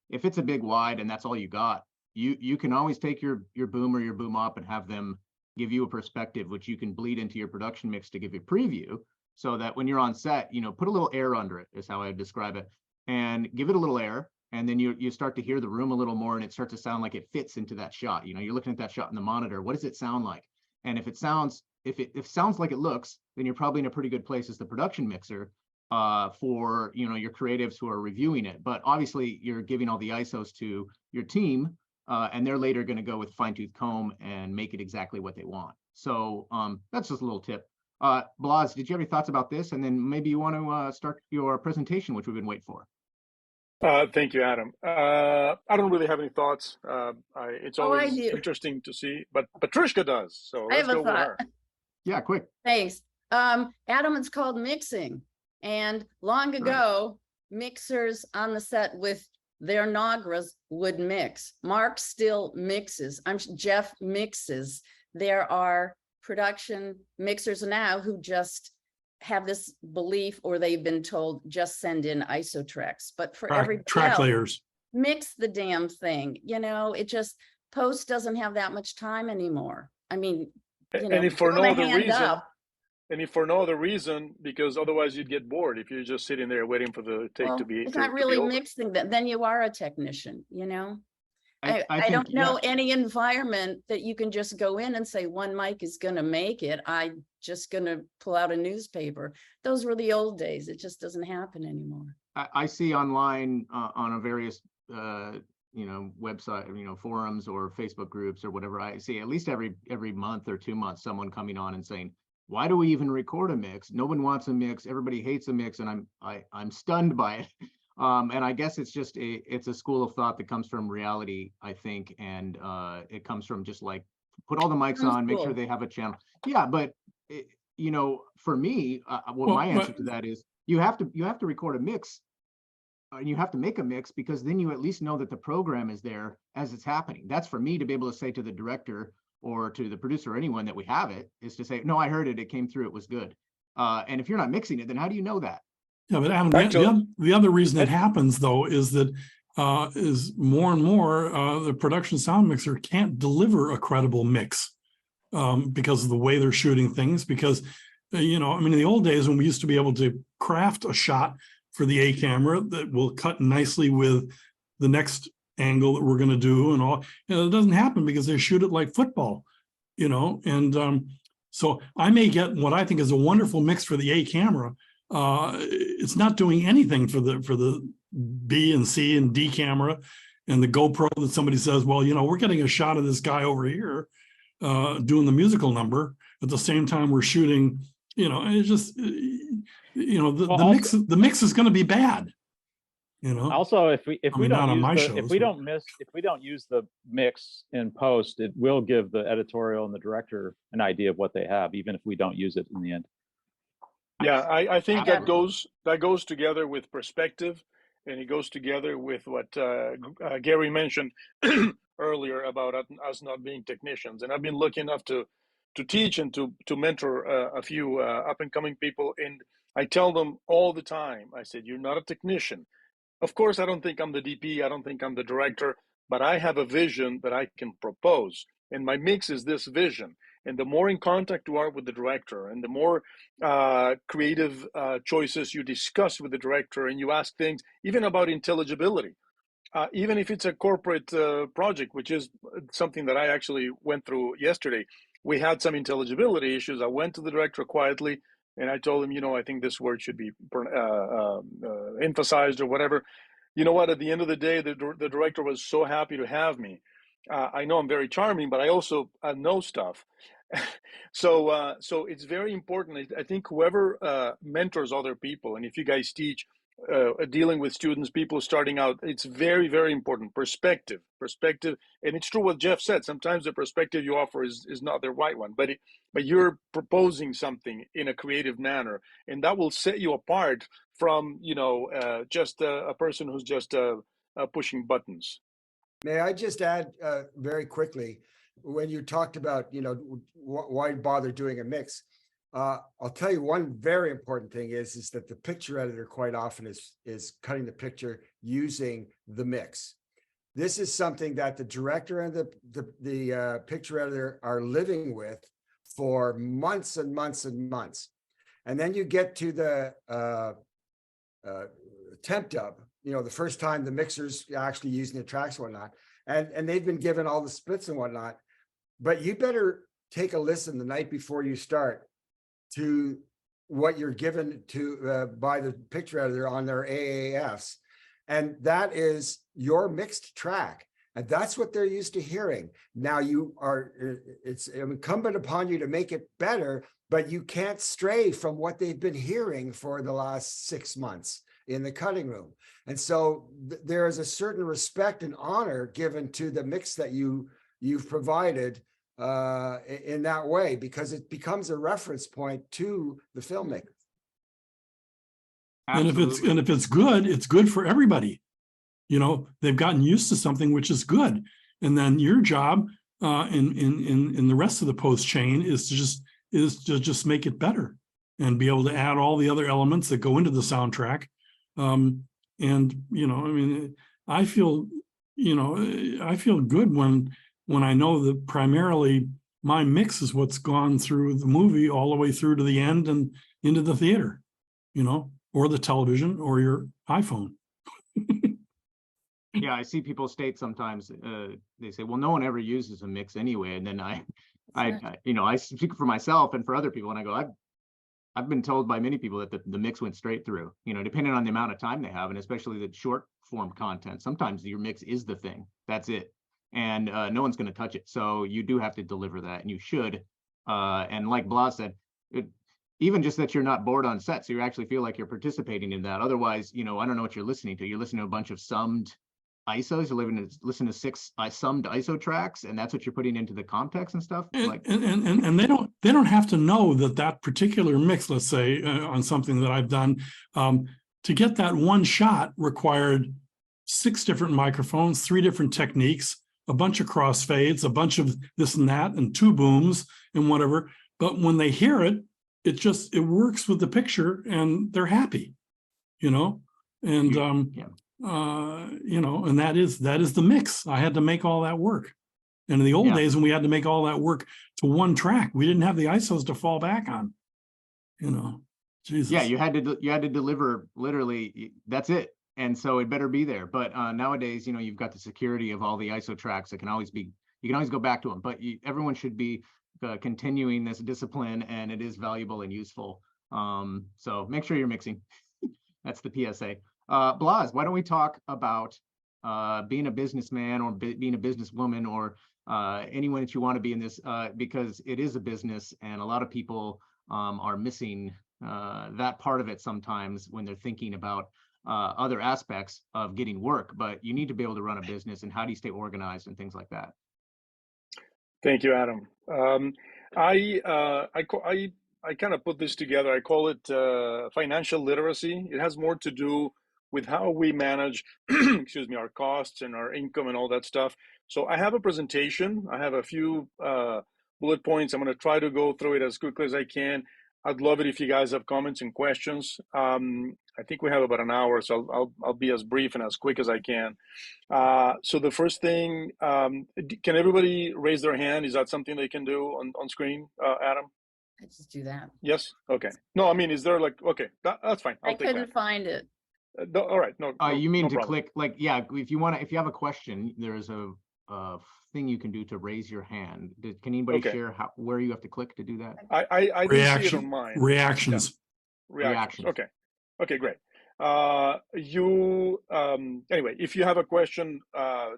if it's a big wide and that's all you got, you can always take your boom or your boom op and have them give you a perspective, which you can bleed into your production mix to give you a preview, so that when you're on set, you know, put a little air under it is how I would describe it, and give it a little air. And then you start to hear the room a little more, and it starts to sound like it fits into that shot. You know, you're looking at that shot in the monitor. What does it sound like? And if it sounds like it looks, then you're probably in a pretty good place as the production mixer for, you know, your creatives who are reviewing it. But obviously you're giving all the ISOs to your team, and they're later going to go with fine-tooth comb and make it exactly what they want. So that's just a little tip. Blas, did you have any thoughts about this? And then maybe you want to start your presentation, which we've been waiting for. Thank you, Adam. I don't really have any thoughts. It's always interesting to see, but Patrushkha does. So let's go with her. Yeah, quick. Thanks. Adam, it's called mixing. And long ago, mixers on the set with their Nagras would mix. Mark still mixes. Jeff mixes. There are production mixers now who just have this belief, or they've been told, just send in ISO tracks. But for every track layers, mix the damn thing. You know, it just, post doesn't have that much time anymore. I mean, you know, and if for no other reason, because otherwise you'd get bored if you're just sitting there waiting for the take to be. It's not really mixing. Then you are a technician. You know. I don't know any environment that you can just go in and say one mic is going to make it. I'm just going to pull out a newspaper. Those were the old days. It just doesn't happen anymore. I see online on a various, you know, website, you know, forums or Facebook groups or whatever. I see at least every month or 2 months, someone coming on and saying, why do we even record a mix? No one wants a mix. Everybody hates a mix. And I'm stunned by it. And I guess it's just it's a school of thought that comes from reality, I think, and it comes from just like put all the mics on, make sure they have a channel. Yeah, but you know, for me, my answer to that is you have to record a mix, and you have to make a mix, because then you at least know that the program is there as it's happening. That's for me to be able to say to the director or to the producer or anyone that we have it, is to say, no, I heard it, it came through, it was good. And if you're not mixing it, then how do you know that? Yeah, but Adam, Back to- the other reason it happens though is that is more and more the production sound mixer can't deliver a credible mix because of the way they're shooting things. Because you know, I mean, in the old days when we used to be able to craft a shot for the A camera that will cut nicely with the next angle that we're going to do and all, you know, it doesn't happen because they shoot it like football, you know. And so I may get what I think is a wonderful mix for the A camera. It's not doing anything for the B and C and D camera and the GoPro that somebody says, well, you know, we're getting a shot of this guy over here doing the musical number at the same time we're shooting, you know. It's just, you know, the mix is going to be bad, you know. Also, if we don't use the mix in post, it will give the editorial and the director an idea of what they have, even if we don't use it in the end. Yeah, I think that goes together with perspective, and it goes together with what Gary mentioned earlier about us not being technicians. And I've been lucky enough to teach and to mentor a few up and coming people, and I tell them all the time, I said, you're not a technician. Of course, I don't think I'm the DP, I don't think I'm the director, but I have a vision that I can propose, and my mix is this vision. And the more in contact you are with the director, and the more creative choices you discuss with the director, and you ask things even about intelligibility, even if it's a corporate project, which is something that I actually went through yesterday. We had some intelligibility issues. I went to the director quietly and I told him, you know, I think this word should be emphasized or whatever. You know what? At the end of the day, the director was so happy to have me. I know I'm very charming, but I also know stuff. So it's very important. I think whoever mentors other people, and if you guys teach dealing with students, people starting out, it's very, very important. Perspective. And it's true what Jeff said. Sometimes the perspective you offer is not the right one, but you're proposing something in a creative manner, and that will set you apart from, you know, just a person who's just pushing buttons. May I just add very quickly, when you talked about, you know, why bother doing a mix? I'll tell you one very important thing is that the picture editor quite often is cutting the picture using the mix. This is something that the director and the picture editor are living with for months and months and months. And then you get to the temp dub, you know, the first time the mixer's actually using the tracks and whatnot, and they've been given all the splits and whatnot, but you better take a listen the night before you start to what you're given to by the picture editor on their AAFs. And that is your mixed track. And that's what they're used to hearing. Now it's incumbent upon you to make it better, but you can't stray from what they've been hearing for the last 6 months in the cutting room. And so there is a certain respect and honor given to the mix that you've provided in that way, because it becomes a reference point to the filmmaker. And if it's good, it's good for everybody. You know, they've gotten used to something which is good, and then your job in the rest of the post chain is to just make it better and be able to add all the other elements that go into the soundtrack. And you know, I mean, I feel good when I know that primarily my mix is what's gone through the movie all the way through to the end and into the theater, you know, or the television or your iPhone. Yeah, I see people state sometimes, they say, well, no one ever uses a mix anyway. And then I speak for myself and for other people, and I go, I've been told by many people that the mix went straight through, you know, depending on the amount of time they have, and especially the short form content. Sometimes your mix is the thing. That's it. And no one's going to touch it. So you do have to deliver that, and you should. And like Blas said, even just that you're not bored on set, so you actually feel like you're participating in that. Otherwise, you know, I don't know what you're listening to. You're listening to a bunch of summed ISOs. You're listening to 6 summed ISO tracks, and that's what you're putting into the context and stuff. And they don't have to know that particular mix, let's say on something that I've done, to get that one shot required 6 different microphones, 3 different techniques, a bunch of crossfades, a bunch of this and that, and 2 booms and whatever. But when they hear it, it works with the picture and they're happy. you know, and, you know, and that is the mix. I had to make all that work. And in the old days when we had to make all that work to one track, we didn't have the ISOs to fall back on, you know, Jesus. Yeah, you had to deliver literally, that's it. And so it better be there. But nowadays, you know, you've got the security of all the ISO tracks that can always be, you can always go back to them, but everyone should be continuing this discipline, and it is valuable and useful. So make sure you're mixing. That's the PSA. Blas, why don't we talk about being a businessman or being a businesswoman or anyone that you want to be in this, because it is a business, and a lot of people are missing that part of it sometimes when they're thinking about other aspects of getting work. But you need to be able to run a business, and how do you stay organized and things like that. Thank you, Adam. I kind of put this together. I call it financial literacy. It has more to do with how we manage, excuse me, our costs and our income and all that stuff. So I have a presentation. I have a few bullet points. I'm going to try to go through it as quickly as I can. I'd love it if you guys have comments and questions. I think we have about an hour, so I'll be as brief and as quick as I can. So the first thing, can everybody raise their hand? Is that something they can do on screen, Adam? I just do that. Yes. Okay. No, I mean, is there like, okay, that's fine. I couldn't find it. All right. No. You mean no to problem. click, like, yeah, if you have a question, there's a thing you can do to raise your hand. Can anybody share where you have to click to do that? I didn't see it on mine. Reactions. Yeah. Reactions. Okay. Okay, great. Anyway, if you have a question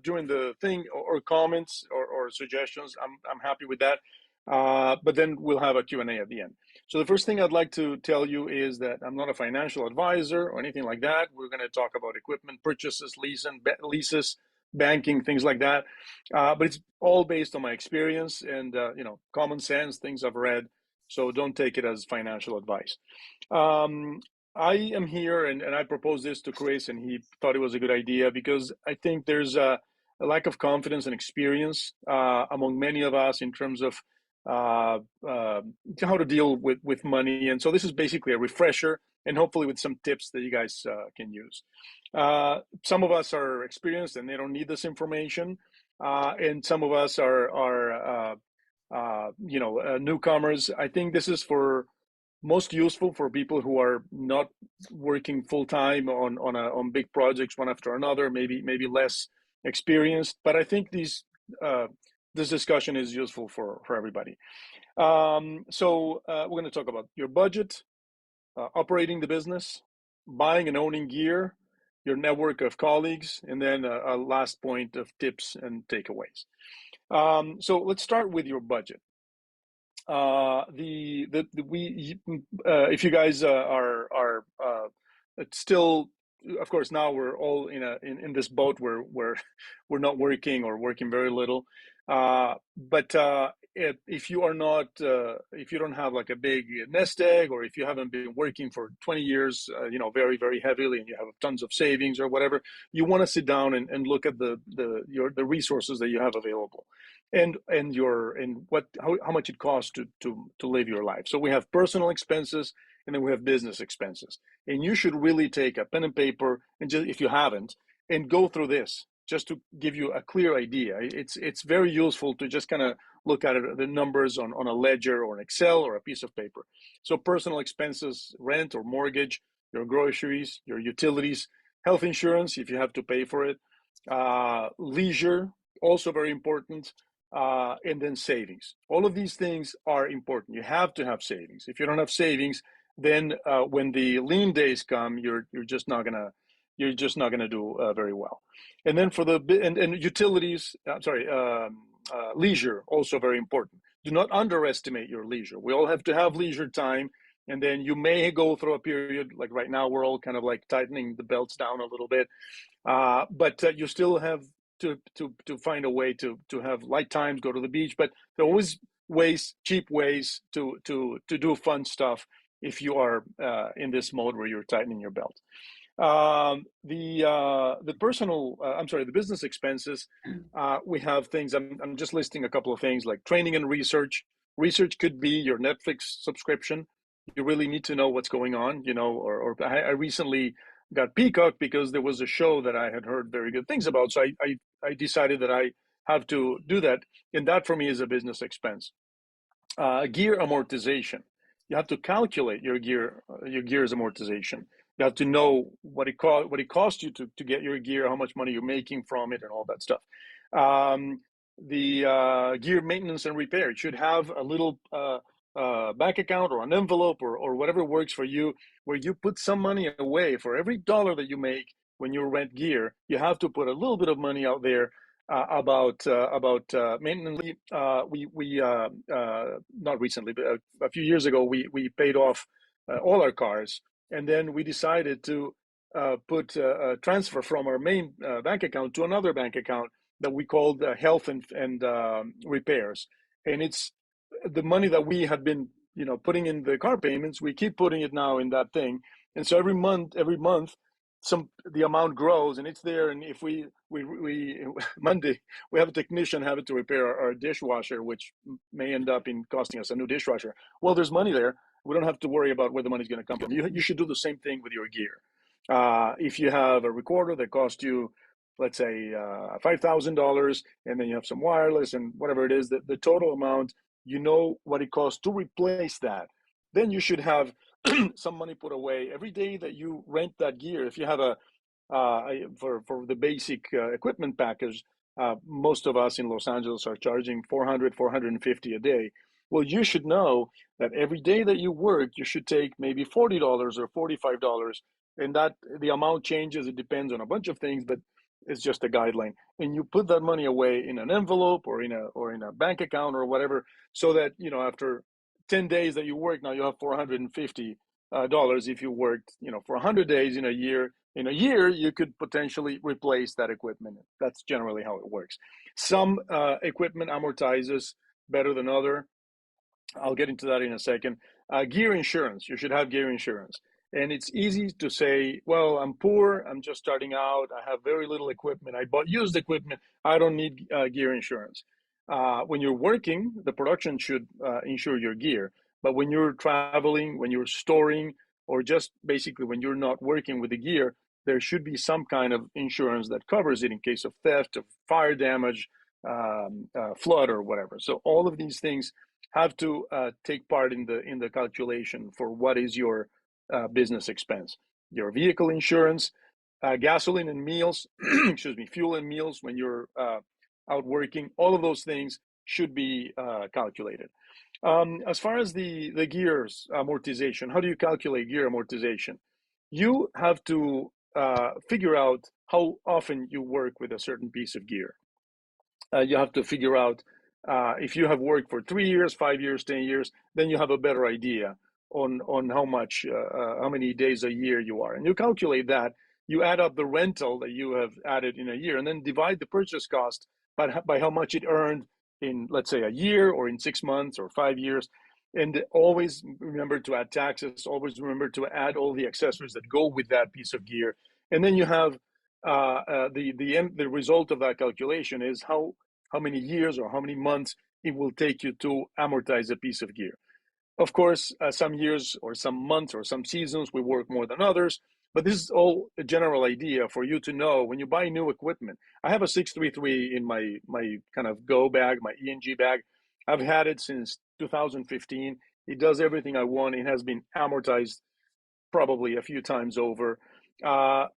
during the thing or comments or suggestions, I'm happy with that. But then we'll have a Q&A at the end. So the first thing I'd like to tell you is that I'm not a financial advisor or anything like that. We're going to talk about equipment purchases, leases, banking, things like that. But it's all based on my experience and you know, common sense, things I've read. So don't take it as financial advice. I am here, and I proposed this to Chris, and he thought it was a good idea because I think there's a lack of confidence and experience among many of us in terms of how to deal with money. And so this is basically a refresher, and hopefully with some tips that you guys can use. Some of us are experienced and they don't need this information, and some of us are you know, newcomers. I think this is most useful for people who are not working full time on big projects one after another, maybe less experienced. But I think this discussion is useful for everybody. So we're going to talk about your budget, operating the business, buying and owning gear, your network of colleagues, and then a last point of tips and takeaways. So let's start with your budget. If you guys are still, of course, now we're all in this boat where we're not working or working very little. But if you are not, if you don't have like a big nest egg, or if you haven't been working for 20 years, you know, very, very heavily, and you have tons of savings or whatever, you want to sit down and look at the resources that you have available, and how much it costs to live your life. So we have personal expenses, and then we have business expenses, and you should really take a pen and paper and just, if you haven't, and go through this just to give you a clear idea. It's very useful to just kind of look at the numbers on a ledger or an Excel or a piece of paper. So personal expenses, rent or mortgage, your groceries, your utilities, health insurance if you have to pay for it, leisure, also very important, and then savings. All of these things are important. You have to have savings. If you don't have savings, then when the lean days come, you're just not gonna do very well. And then for and utilities, leisure, also very important. Do not underestimate your leisure. We all have to have leisure time, and then you may go through a period like right now. We're all kind of like tightening the belts down a little bit, but you still have to find a way to have light times, go to the beach. But there are always cheap ways to do fun stuff if you are in this mode where you're tightening your belt. The business expenses, we have things, I'm just listing a couple of things like training and research. Research could be your Netflix subscription. You really need to know what's going on, you know, or I recently got peacocked because there was a show that I had heard very good things about. So I decided that I have to do that. And that for me is a business expense. Gear amortization. You have to calculate your gear's amortization. You have to know what it cost you to get your gear, how much money you're making from it, and all that stuff. The gear maintenance and repair. It should have a little bank account or an envelope or whatever works for you, where you put some money away for every dollar that you make when you rent gear. You have to put a little bit of money out there about maintenance. We not recently, but a few years ago, we paid off all our cars, and then we decided to put a transfer from our main bank account to another bank account that we called health and repairs. And it's the money that we had been, putting in the car payments. We keep putting it now in that thing, and so every month, the amount grows, and it's there. And if we Monday we have a technician having to repair our dishwasher, which may end up in costing us a new dishwasher. Well, there's money there. We don't have to worry about where the money's going to come from. You should do the same thing with your gear. If you have a recorder that costs you, let's say, $5,000, and then you have some wireless and whatever it is, the total amount, what it costs to replace that, then you should have some money put away every day that you rent that gear. If you have for the basic equipment package, most of us in Los Angeles are charging $400, $450 a day. Well, you should know that every day that you work, you should take maybe $40 or $45, and that the amount changes. It depends on a bunch of things, but it's just a guideline. And you put that money away in an envelope or in a bank account or whatever, so that after 10 days that you work, now you have $450. If you worked for 100 days in a year, you could potentially replace that equipment. That's generally how it works. Some equipment amortizes better than other. I'll get into that in a second. Gear insurance. You should have gear insurance. And it's easy to say, well, I'm poor, I'm just starting out, I have very little equipment, I bought used equipment, I don't need gear insurance. When you're working, the production should insure your gear. But when you're traveling, when you're storing, or just basically when you're not working with the gear, there should be some kind of insurance that covers it in case of theft, of fire damage, flood, or whatever. So all of these things have to take part in the calculation for what is your business expense. Your vehicle insurance, gasoline and meals, fuel and meals when you're out working, all of those things should be calculated. As far as the gears amortization, how do you calculate gear amortization? You have to figure out how often you work with a certain piece of gear. You have to figure out if you have worked for 3 years, 5 years, 10 years, then you have a better idea on how many days a year you are. And you calculate that, you add up the rental that you have added in a year, and then divide the purchase cost by how much it earned in, let's say, a year or in 6 months or 5 years. And always remember to add taxes, always remember to add all the accessories that go with that piece of gear. And then you have the result of that calculation is how many years or how many months it will take you to amortize a piece of gear. Of course, some years or some months or some seasons we work more than others, but this is all a general idea for you to know when you buy new equipment. I have a 633 in my kind of go bag, my ENG bag. I've had it since 2015. It does everything I want. It has been amortized probably a few times over. I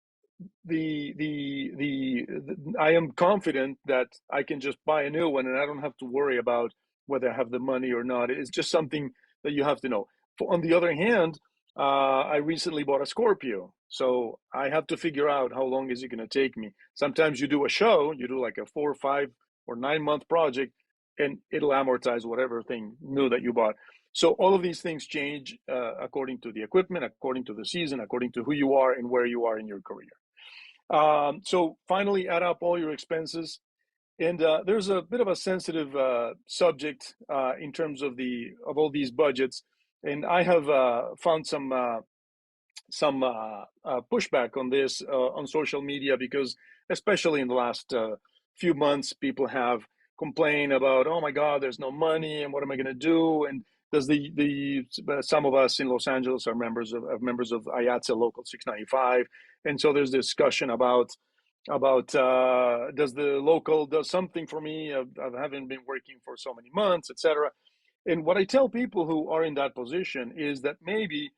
am confident that I can just buy a new one and I don't have to worry about whether I have the money or not. It's just something that you have to know. On the other hand, I recently bought a Scorpio, so I have to figure out how long is it going to take me. Sometimes you do a show, you do like a 4 or 5 or 9 month project, and it'll amortize whatever thing new that you bought. So all of these things change according to the equipment, according to the season, according to who you are and where you are in your career. So finally, add up all your expenses. And there's a bit of a sensitive subject in terms of all these budgets, and I have found some pushback on this on social media, because especially in the last few months, people have complained about, oh my God, there's no money, and what am I going to do? And some of us in Los Angeles are members of IATSE Local 695, and so there's discussion about does the local does something for me? I haven't been working for so many months, etc. And what I tell people who are in that position is that maybe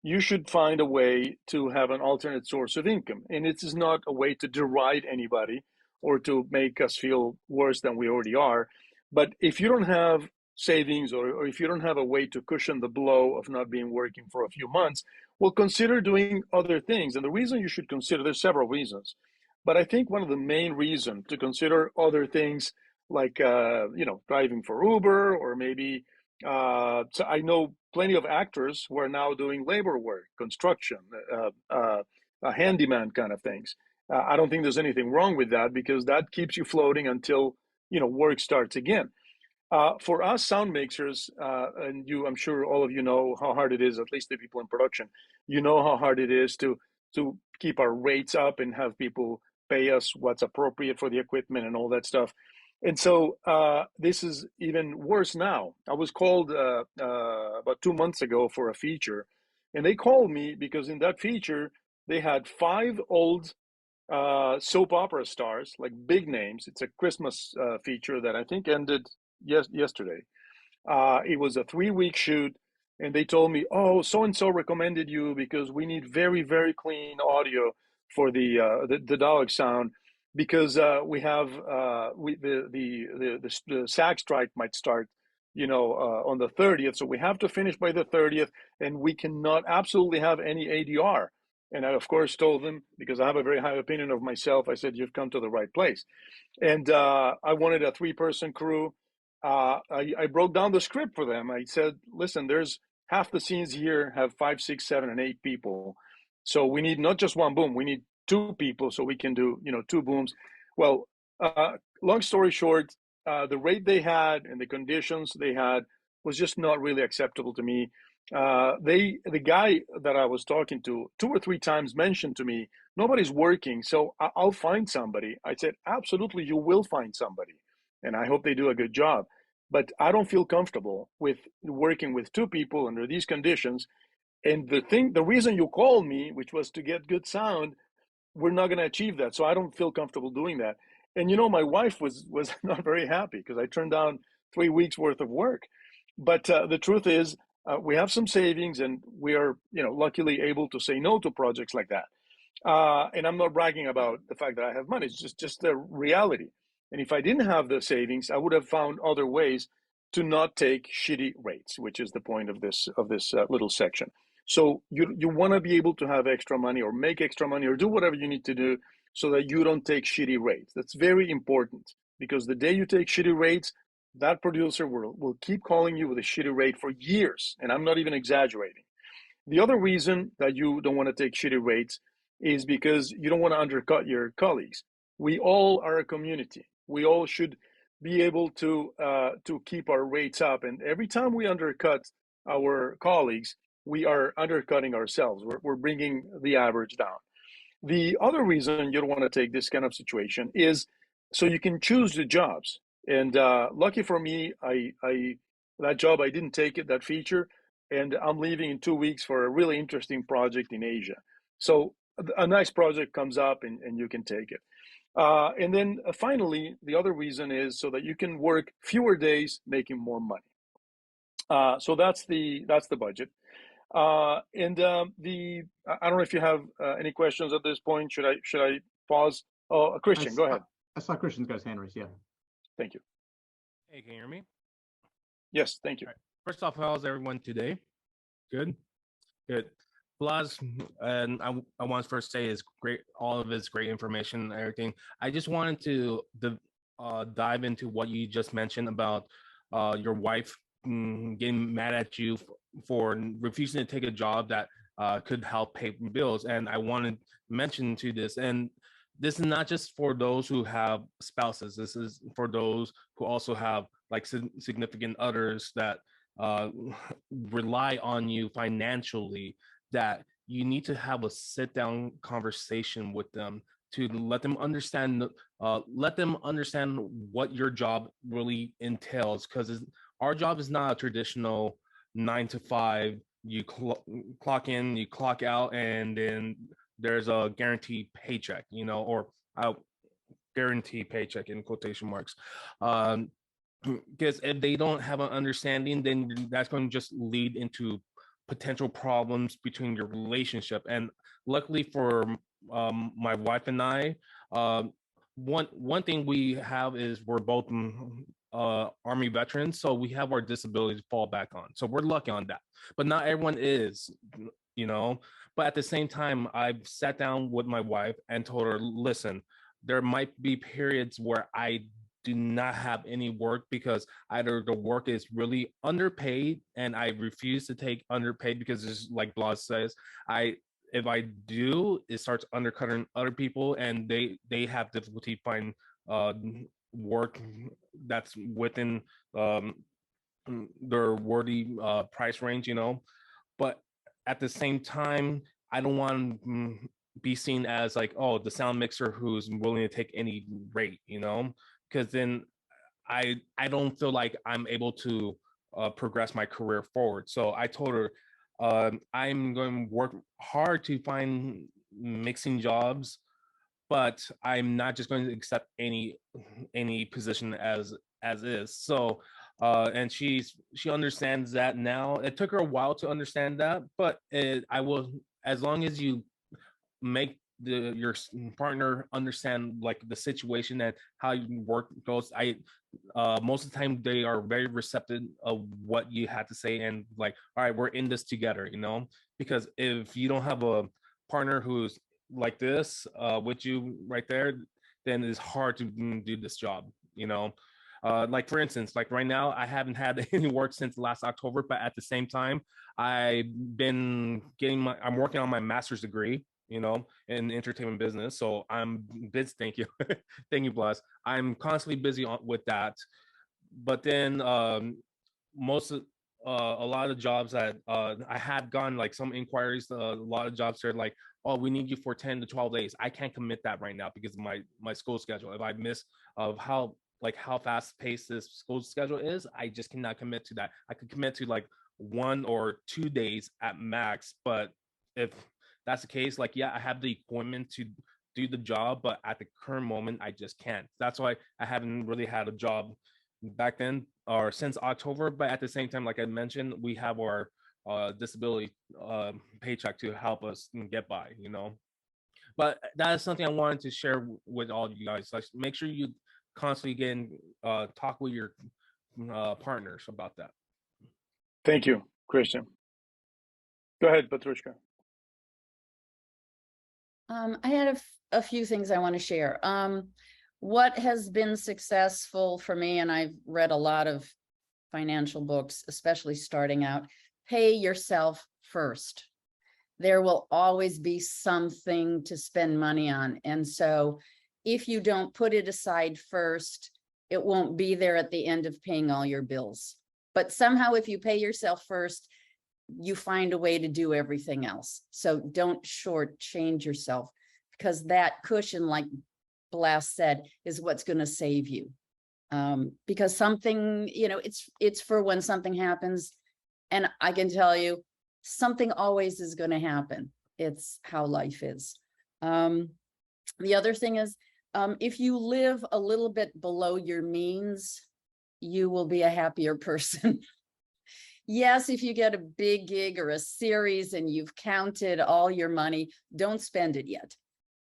you should find a way to have an alternate source of income. And it is not a way to deride anybody or to make us feel worse than we already are. But if you don't have savings or if you don't have a way to cushion the blow of not being working for a few months, well, consider doing other things. And the reason you should consider, there's several reasons. But I think one of the main reasons to consider other things like, driving for Uber or maybe, so I know plenty of actors who are now doing labor work, construction, handyman kind of things. I don't think there's anything wrong with that because that keeps you floating until, work starts again. For us sound mixers, and I'm sure all of you know how hard it is, at least the people in production, how hard it is to keep our rates up and have people pay us what's appropriate for the equipment and all that stuff. And so this is even worse now. I was called about 2 months ago for a feature, and they called me because in that feature, they had 5 old soap opera stars, like big names. It's a Christmas feature that I think ended yesterday. It was a 3-week shoot, and they told me, "Oh, so and so recommended you because we need very, very clean audio for the dog sound because we have the SAG strike might start, on the 30th, so we have to finish by the 30th, and we cannot absolutely have any ADR." And I, of course, told them, because I have a very high opinion of myself, I said, "You've come to the right place." And I wanted a 3-person crew. I broke down the script for them. I said, "Listen, there's half the scenes here have 5, 6, 7, and 8 people. So we need not just one boom, we need 2 people so we can do, 2 booms." Well, long story short, the rate they had and the conditions they had was just not really acceptable to me. The guy that I was talking to 2 or 3 times mentioned to me, "Nobody's working, so I'll find somebody." I said, "Absolutely, you will find somebody. And I hope they do a good job. But I don't feel comfortable with working with 2 people under these conditions. And the reason you called me, which was to get good sound, we're not going to achieve that. So I don't feel comfortable doing that." And my wife was not very happy because I turned down 3 weeks worth of work. But the truth is, we have some savings, and we are, luckily able to say no to projects like that. And I'm not bragging about the fact that I have money. It's just the reality. And if I didn't have the savings, I would have found other ways to not take shitty rates, which is the point of this little section. So you want to be able to have extra money or make extra money or do whatever you need to do so that you don't take shitty rates. That's very important, because the day you take shitty rates, that producer will keep calling you with a shitty rate for years. And I'm not even exaggerating. The other reason that you don't want to take shitty rates is because you don't want to undercut your colleagues. We all are a community. We all should be able to keep our rates up. And every time we undercut our colleagues, we are undercutting ourselves. We're bringing the average down. The other reason you don't want to take this kind of situation is so you can choose the jobs. And lucky for me, that job, I didn't take it, that feature, and I'm leaving in 2 weeks for a really interesting project in Asia. So a nice project comes up and you can take it. And then finally, the other reason is so that you can work fewer days, making more money. So that's the budget. I don't know if you have any questions at this point. Should I pause? Oh, Christian, go ahead. I saw Christian's got his hand raised. Yeah. Thank you. Hey, can you hear me? Yes, thank you. Right. First off, how's everyone today? Good. Blas, and I want to first say is great. All of his great information and everything. I just wanted to dive into what you just mentioned about your wife getting mad at you for refusing to take a job that could help pay bills. And I wanted to mention to this, and this is not just for those who have spouses. This is for those who also have like significant others that rely on you financially, that you need to have a sit-down conversation with them to let them understand what your job really entails, because our job is not a traditional 9 to 5, you clock in, you clock out, and then there's a guaranteed paycheck, you know, or guaranteed paycheck in quotation marks. Because if they don't have an understanding, then that's going to just lead into potential problems between your relationship. And luckily for my wife and I, one thing we have is we're both Army veterans, so we have our disability to fall back on. So we're lucky on that. But not everyone is, you know. But at the same time, I've sat down with my wife and told her, listen, there might be periods where I do not have any work because either the work is really underpaid and I refuse to take underpaid because it's like Blas says, if I do, it starts undercutting other people and they have difficulty finding work that's within their worthy price range, you know. But at the same time, I don't want to be seen as like, oh, the sound mixer who's willing to take any rate, you know, because then I don't feel like I'm able to progress my career forward. So I told her I'm going to work hard to find mixing jobs, but I'm not just going to accept any position as is. So and she understands that now. It took her a while to understand that, but I will, as long as you make your partner understand like the situation and how your work goes, most of the time they are very receptive of what you had to say and like, all right, we're in this together, you know. Because if you don't have a partner who's like this with you right there, then it's hard to do this job, you know. Like for instance, like right now, I haven't had any work since last October, but at the same time, I'm working on my master's degree, you know, in entertainment business. So I'm busy. Thank you, thank you, Blas. I'm constantly busy with that. But then a lot of the jobs that I had gotten like some inquiries, a lot of jobs are like, oh, we need you for 10 to 12 days. I can't commit that right now because of my school schedule. If I miss of how fast paced this school schedule is, I just cannot commit to that. I could commit to like 1 or 2 days at max. But if that's the case, like, yeah, I have the equipment to do the job, but at the current moment, I just can't. That's why I haven't really had a job back then or since October. But at the same time, like I mentioned, we have our disability paycheck to help us get by, you know. But that is something I wanted to share with all you guys. Like, make sure you constantly talk with your partners about that. Thank you, Christian. Go ahead, Patrushkha. I had a few things I want to share. What has been successful for me, and I've read a lot of financial books, especially starting out, pay yourself first. There will always be something to spend money on. And so if you don't put it aside first, it won't be there at the end of paying all your bills. But somehow if you pay yourself first, you find a way to do everything else. So don't shortchange yourself, because that cushion, like Blas said, is what's going to save you. Because something, you know, it's for when something happens. And I can tell you, something always is going to happen. It's how life is. The other thing is, if you live a little bit below your means, you will be a happier person. Yes, if you get a big gig or a series and you've counted all your money, don't spend it yet.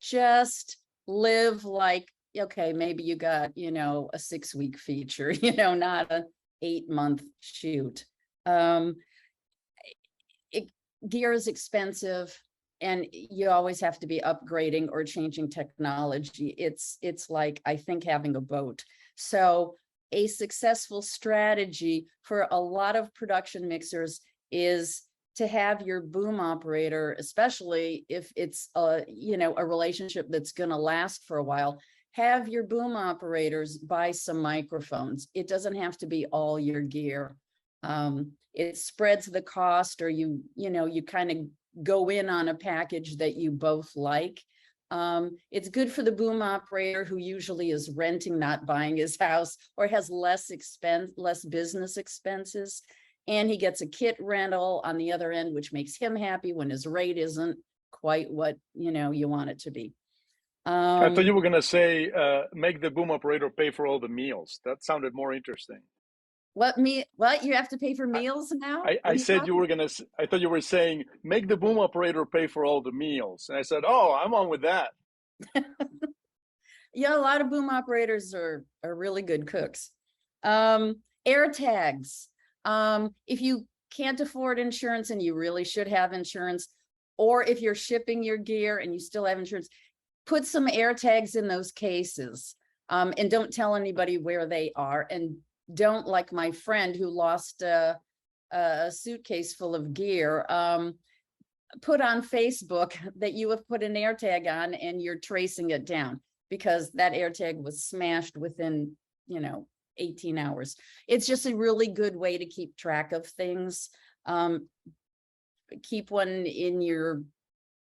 Just live like, okay, maybe you got, you know, a 6-week feature, you know, not an 8-month shoot. Gear is expensive, and you always have to be upgrading or changing technology. It's like, I think, having a boat. So a successful strategy for a lot of production mixers is to have your boom operator, especially if it's a relationship that's going to last for a while, have your boom operators buy some microphones. It doesn't have to be all your gear. It spreads the cost, or you kind of go in on a package that you both like. It's good for the boom operator, who usually is renting, not buying his house, or has less business expenses. And he gets a kit rental on the other end, which makes him happy when his rate isn't quite what, you want it to be. I thought you were going to say, make the boom operator pay for all the meals. That sounded more interesting. What you have to pay for meals now? I said you were going to, I thought you were saying, make the boom operator pay for all the meals. And I said, oh, I'm on with that. Yeah, a lot of boom operators are really good cooks. Air tags. If you can't afford insurance and you really should have insurance, or if you're shipping your gear and you still have insurance, put some air tags in those cases, and don't tell anybody where they are. And don't, like my friend who lost a suitcase full of gear, put on Facebook that you have put an air tag on and you're tracing it down, because that air tag was smashed within, 18 hours. It's just a really good way to keep track of things. Keep one in your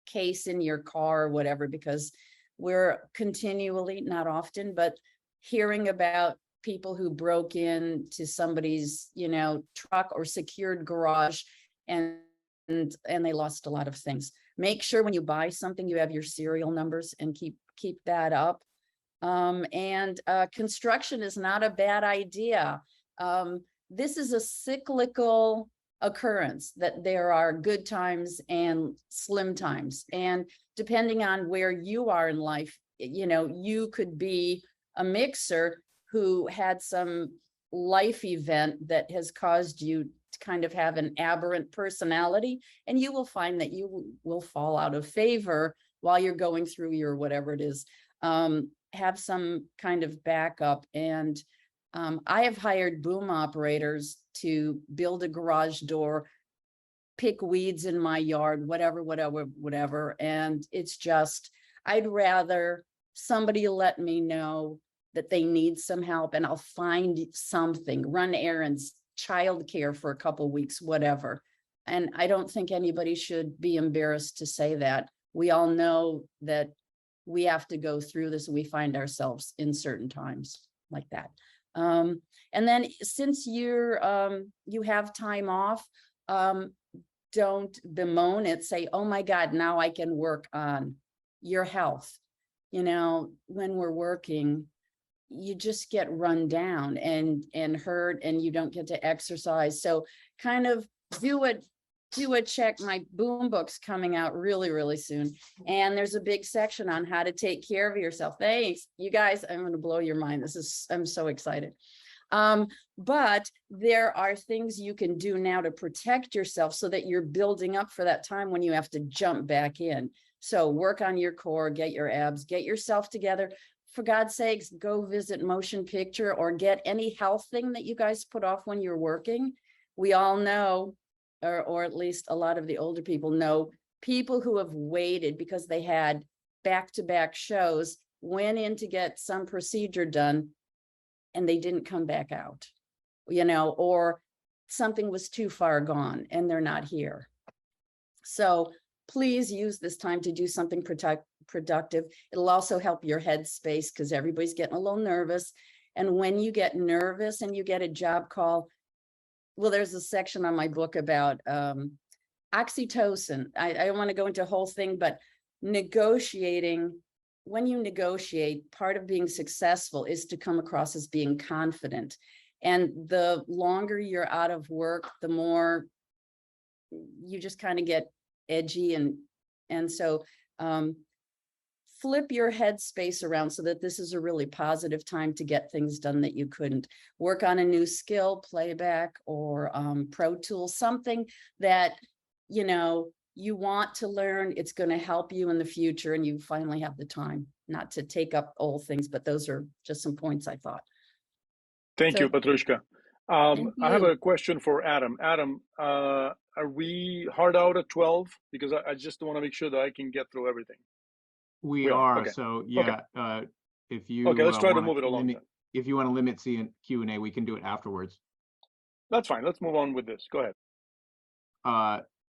case in your car or whatever, because we're continually, not often, but hearing about people who broke into somebody's, truck or secured garage and they lost a lot of things. Make sure when you buy something, you have your serial numbers and keep that up. Construction is not a bad idea. This is a cyclical occurrence, that there are good times and slim times. And depending on where you are in life, you could be a mixer who had some life event that has caused you to kind of have an aberrant personality, and you will find that you will fall out of favor while you're going through your whatever it is. Have some kind of backup. And I have hired boom operators to build a garage door, pick weeds in my yard, whatever. And it's just, I'd rather somebody let me know that they need some help, and I'll find something, run errands, childcare for a couple of weeks, whatever. And I don't think anybody should be embarrassed to say that. We all know that we have to go through this, and we find ourselves in certain times like that. And then since you have time off, don't bemoan it. Say, oh my God, now I can work on your health. When we're working, you just get run down and hurt, and you don't get to exercise. So kind of do a check. My boom book's coming out really soon, and there's a big section on how to take care of yourself. Thanks, you guys. I'm going to blow your mind. I'm so excited. But there are things you can do now to protect yourself so that you're building up for that time when you have to jump back in. So work on your core, get your abs, get yourself together. For God's sakes, go visit motion picture or get any health thing that you guys put off when you're working. We all know, or at least a lot of the older people know, people who have waited because they had back-to-back shows, went in to get some procedure done, and they didn't come back out, or something was too far gone and they're not here. So please use this time to do something productive. It'll also help your headspace, because everybody's getting a little nervous. And when you get nervous and you get a job call, well, there's a section on my book about oxytocin. I don't want to go into a whole thing, but negotiating, when you negotiate, part of being successful is to come across as being confident. And the longer you're out of work, the more you just kind of get edgy. And so flip your headspace around so that this is a really positive time to get things done that you couldn't. Work on a new skill, playback or Pro Tools, something that, you want to learn. It's going to help you in the future, and you finally have the time, not to take up old things, but those are just some points I thought. Thank you, Patrushkha. I have a question for Adam. Adam, are we hard out at 12? Because I just want to make sure that I can get through everything. We are. Okay. So yeah, okay. If you let's try to move it along. If you want to limit Q&A, we can do it afterwards. That's fine. Let's move on with this. Go ahead.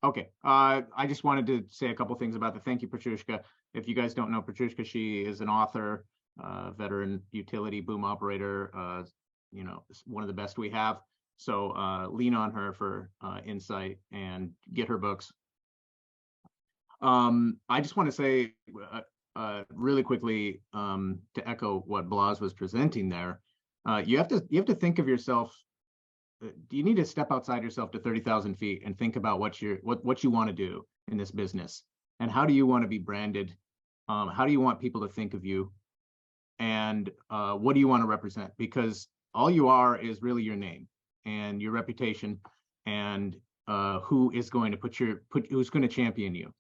Okay. I just wanted to say a couple things about the thank you, Patrushkha. If you guys don't know Patrushkha, she is an author, veteran utility boom operator, one of the best we have. So lean on her for insight and get her books. I just want to say really quickly to echo what Blas was presenting there. You have to think of yourself. You need to step outside yourself to 30,000 feet and think about what you want to do in this business, and how do you want to be branded? How do you want people to think of you? And what do you want to represent? Because all you are is really your name and your reputation, and who is going to who's going to champion you.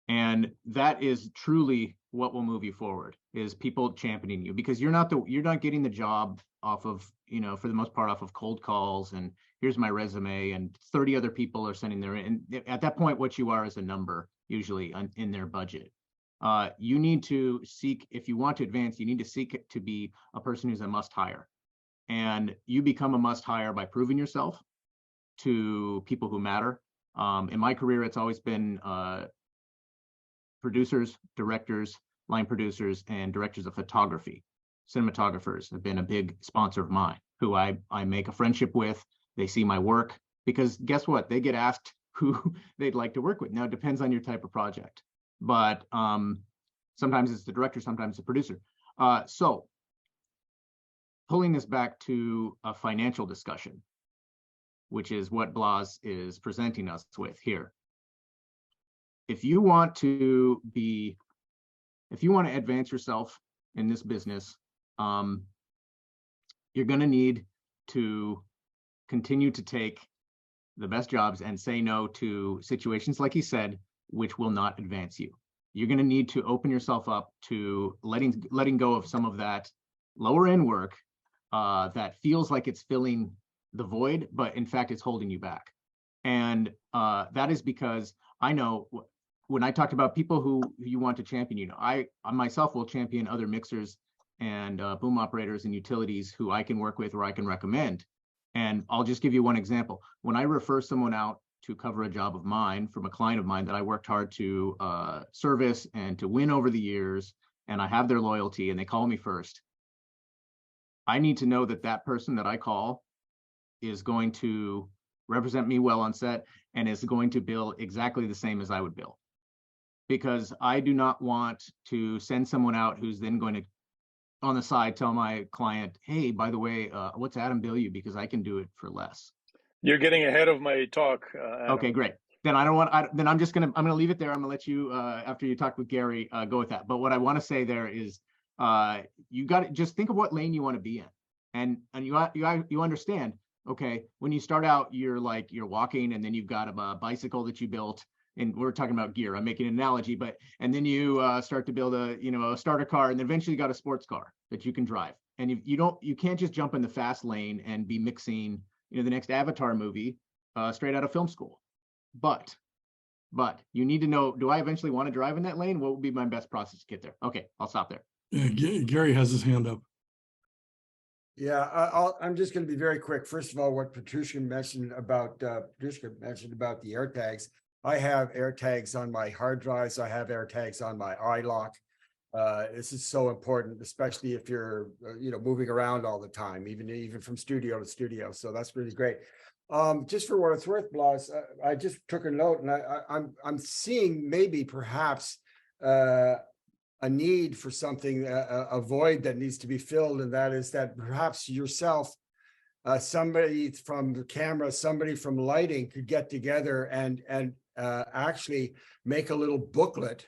And that is truly what will move you forward, is people championing you, because you're not getting the job off of, for the most part, off of cold calls and here's my resume and 30 other people are sending their, and at that point, what you are is a number usually in their budget. You need to seek, if you want to advance, you need to seek it to be a person who's a must hire. And you become a must hire by proving yourself to people who matter. In my career, it's always been producers, directors, line producers, and directors of photography. Cinematographers have been a big sponsor of mine, who I make a friendship with. They see my work, because guess what? They get asked who they'd like to work with. Now, it depends on your type of project, but sometimes it's the director, sometimes the producer. So pulling this back to a financial discussion, which is what Blas is presenting us with here. If you want to advance yourself in this business, you're going to need to continue to take the best jobs and say no to situations, like he said, which will not advance you. You're going to need to open yourself up to letting go of some of that lower end work that feels like it's filling the void, but in fact, it's holding you back. And that is because I know when I talked about people who you want to champion, I myself will champion other mixers and boom operators and utilities who I can work with or I can recommend. And I'll just give you one example. When I refer someone out to cover a job of mine from a client of mine that I worked hard to service and to win over the years, and I have their loyalty and they call me first, I need to know that that person that I call is going to represent me well on set and is going to bill exactly the same as I would bill. Because I do not want to send someone out who's then going to, on the side, tell my client, hey, by the way, what's Adam bill you? Because I can do it for less. You're getting ahead of my talk. Adam. Okay, great. Then then I'm gonna leave it there. I'm gonna let you, after you talk with Gary, go with that. But what I want to say there is, you got to just think of what lane you want to be in, and you understand. Okay, when you start out, you're walking, and then you've got a bicycle that you built. And we're talking about gear. I'm making an analogy, and then you start to build a starter car, and then eventually you got a sports car that you can drive. And you can't just jump in the fast lane and be mixing, the next Avatar movie straight out of film school. But you need to know, do I eventually want to drive in that lane? What would be my best process to get there? Okay, I'll stop there. Yeah, Gary has his hand up. Yeah, I'm just going to be very quick. First of all, what Patrushkha mentioned about the AirTags. I have AirTags on my hard drives. I have AirTags on my iLock. This is so important, especially if you're, moving around all the time, even from studio to studio. So that's really great. Just for what it's worth, Blas, I just took a note, and I'm seeing maybe perhaps a need for something, a void that needs to be filled, and that is that perhaps yourself, somebody from the camera, somebody from lighting could get together and actually make a little booklet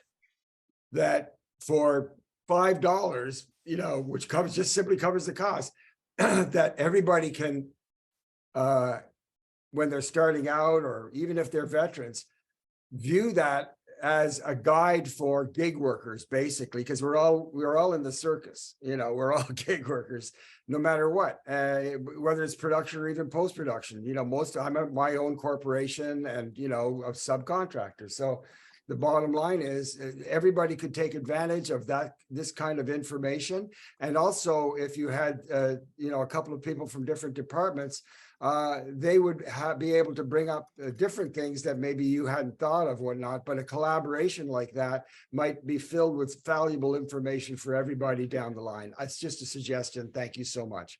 that for $5, which simply covers the cost, that everybody can, when they're starting out, or even if they're veterans, view that as a guide for gig workers, basically, because we're all in the circus, we're all gig workers, no matter what, whether it's production or even post-production. I'm at my own corporation and, a subcontractor. So the bottom line is everybody could take advantage of this kind of information. And also, if you had, a couple of people from different departments, they would be able to bring up different things that maybe you hadn't thought of, whatnot. But a collaboration like that might be filled with valuable information for everybody down the line. It's just a suggestion. Thank you so much.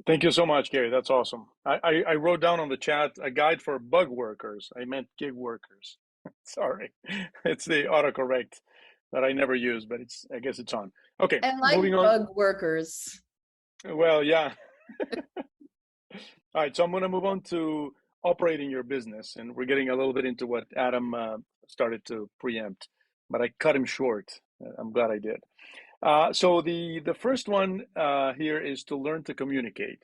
Thank you so much, Gary. That's awesome. I wrote down on the chat a guide for bug workers. I meant gig workers. Sorry, it's the autocorrect that I never use, but I guess it's on. Okay, And like moving on. bug workers. Well, yeah. All right, so I'm going to move on to operating your business, and we're getting a little bit into what Adam started to preempt, but I cut him short. I'm glad I did. So the first one here is to learn to communicate.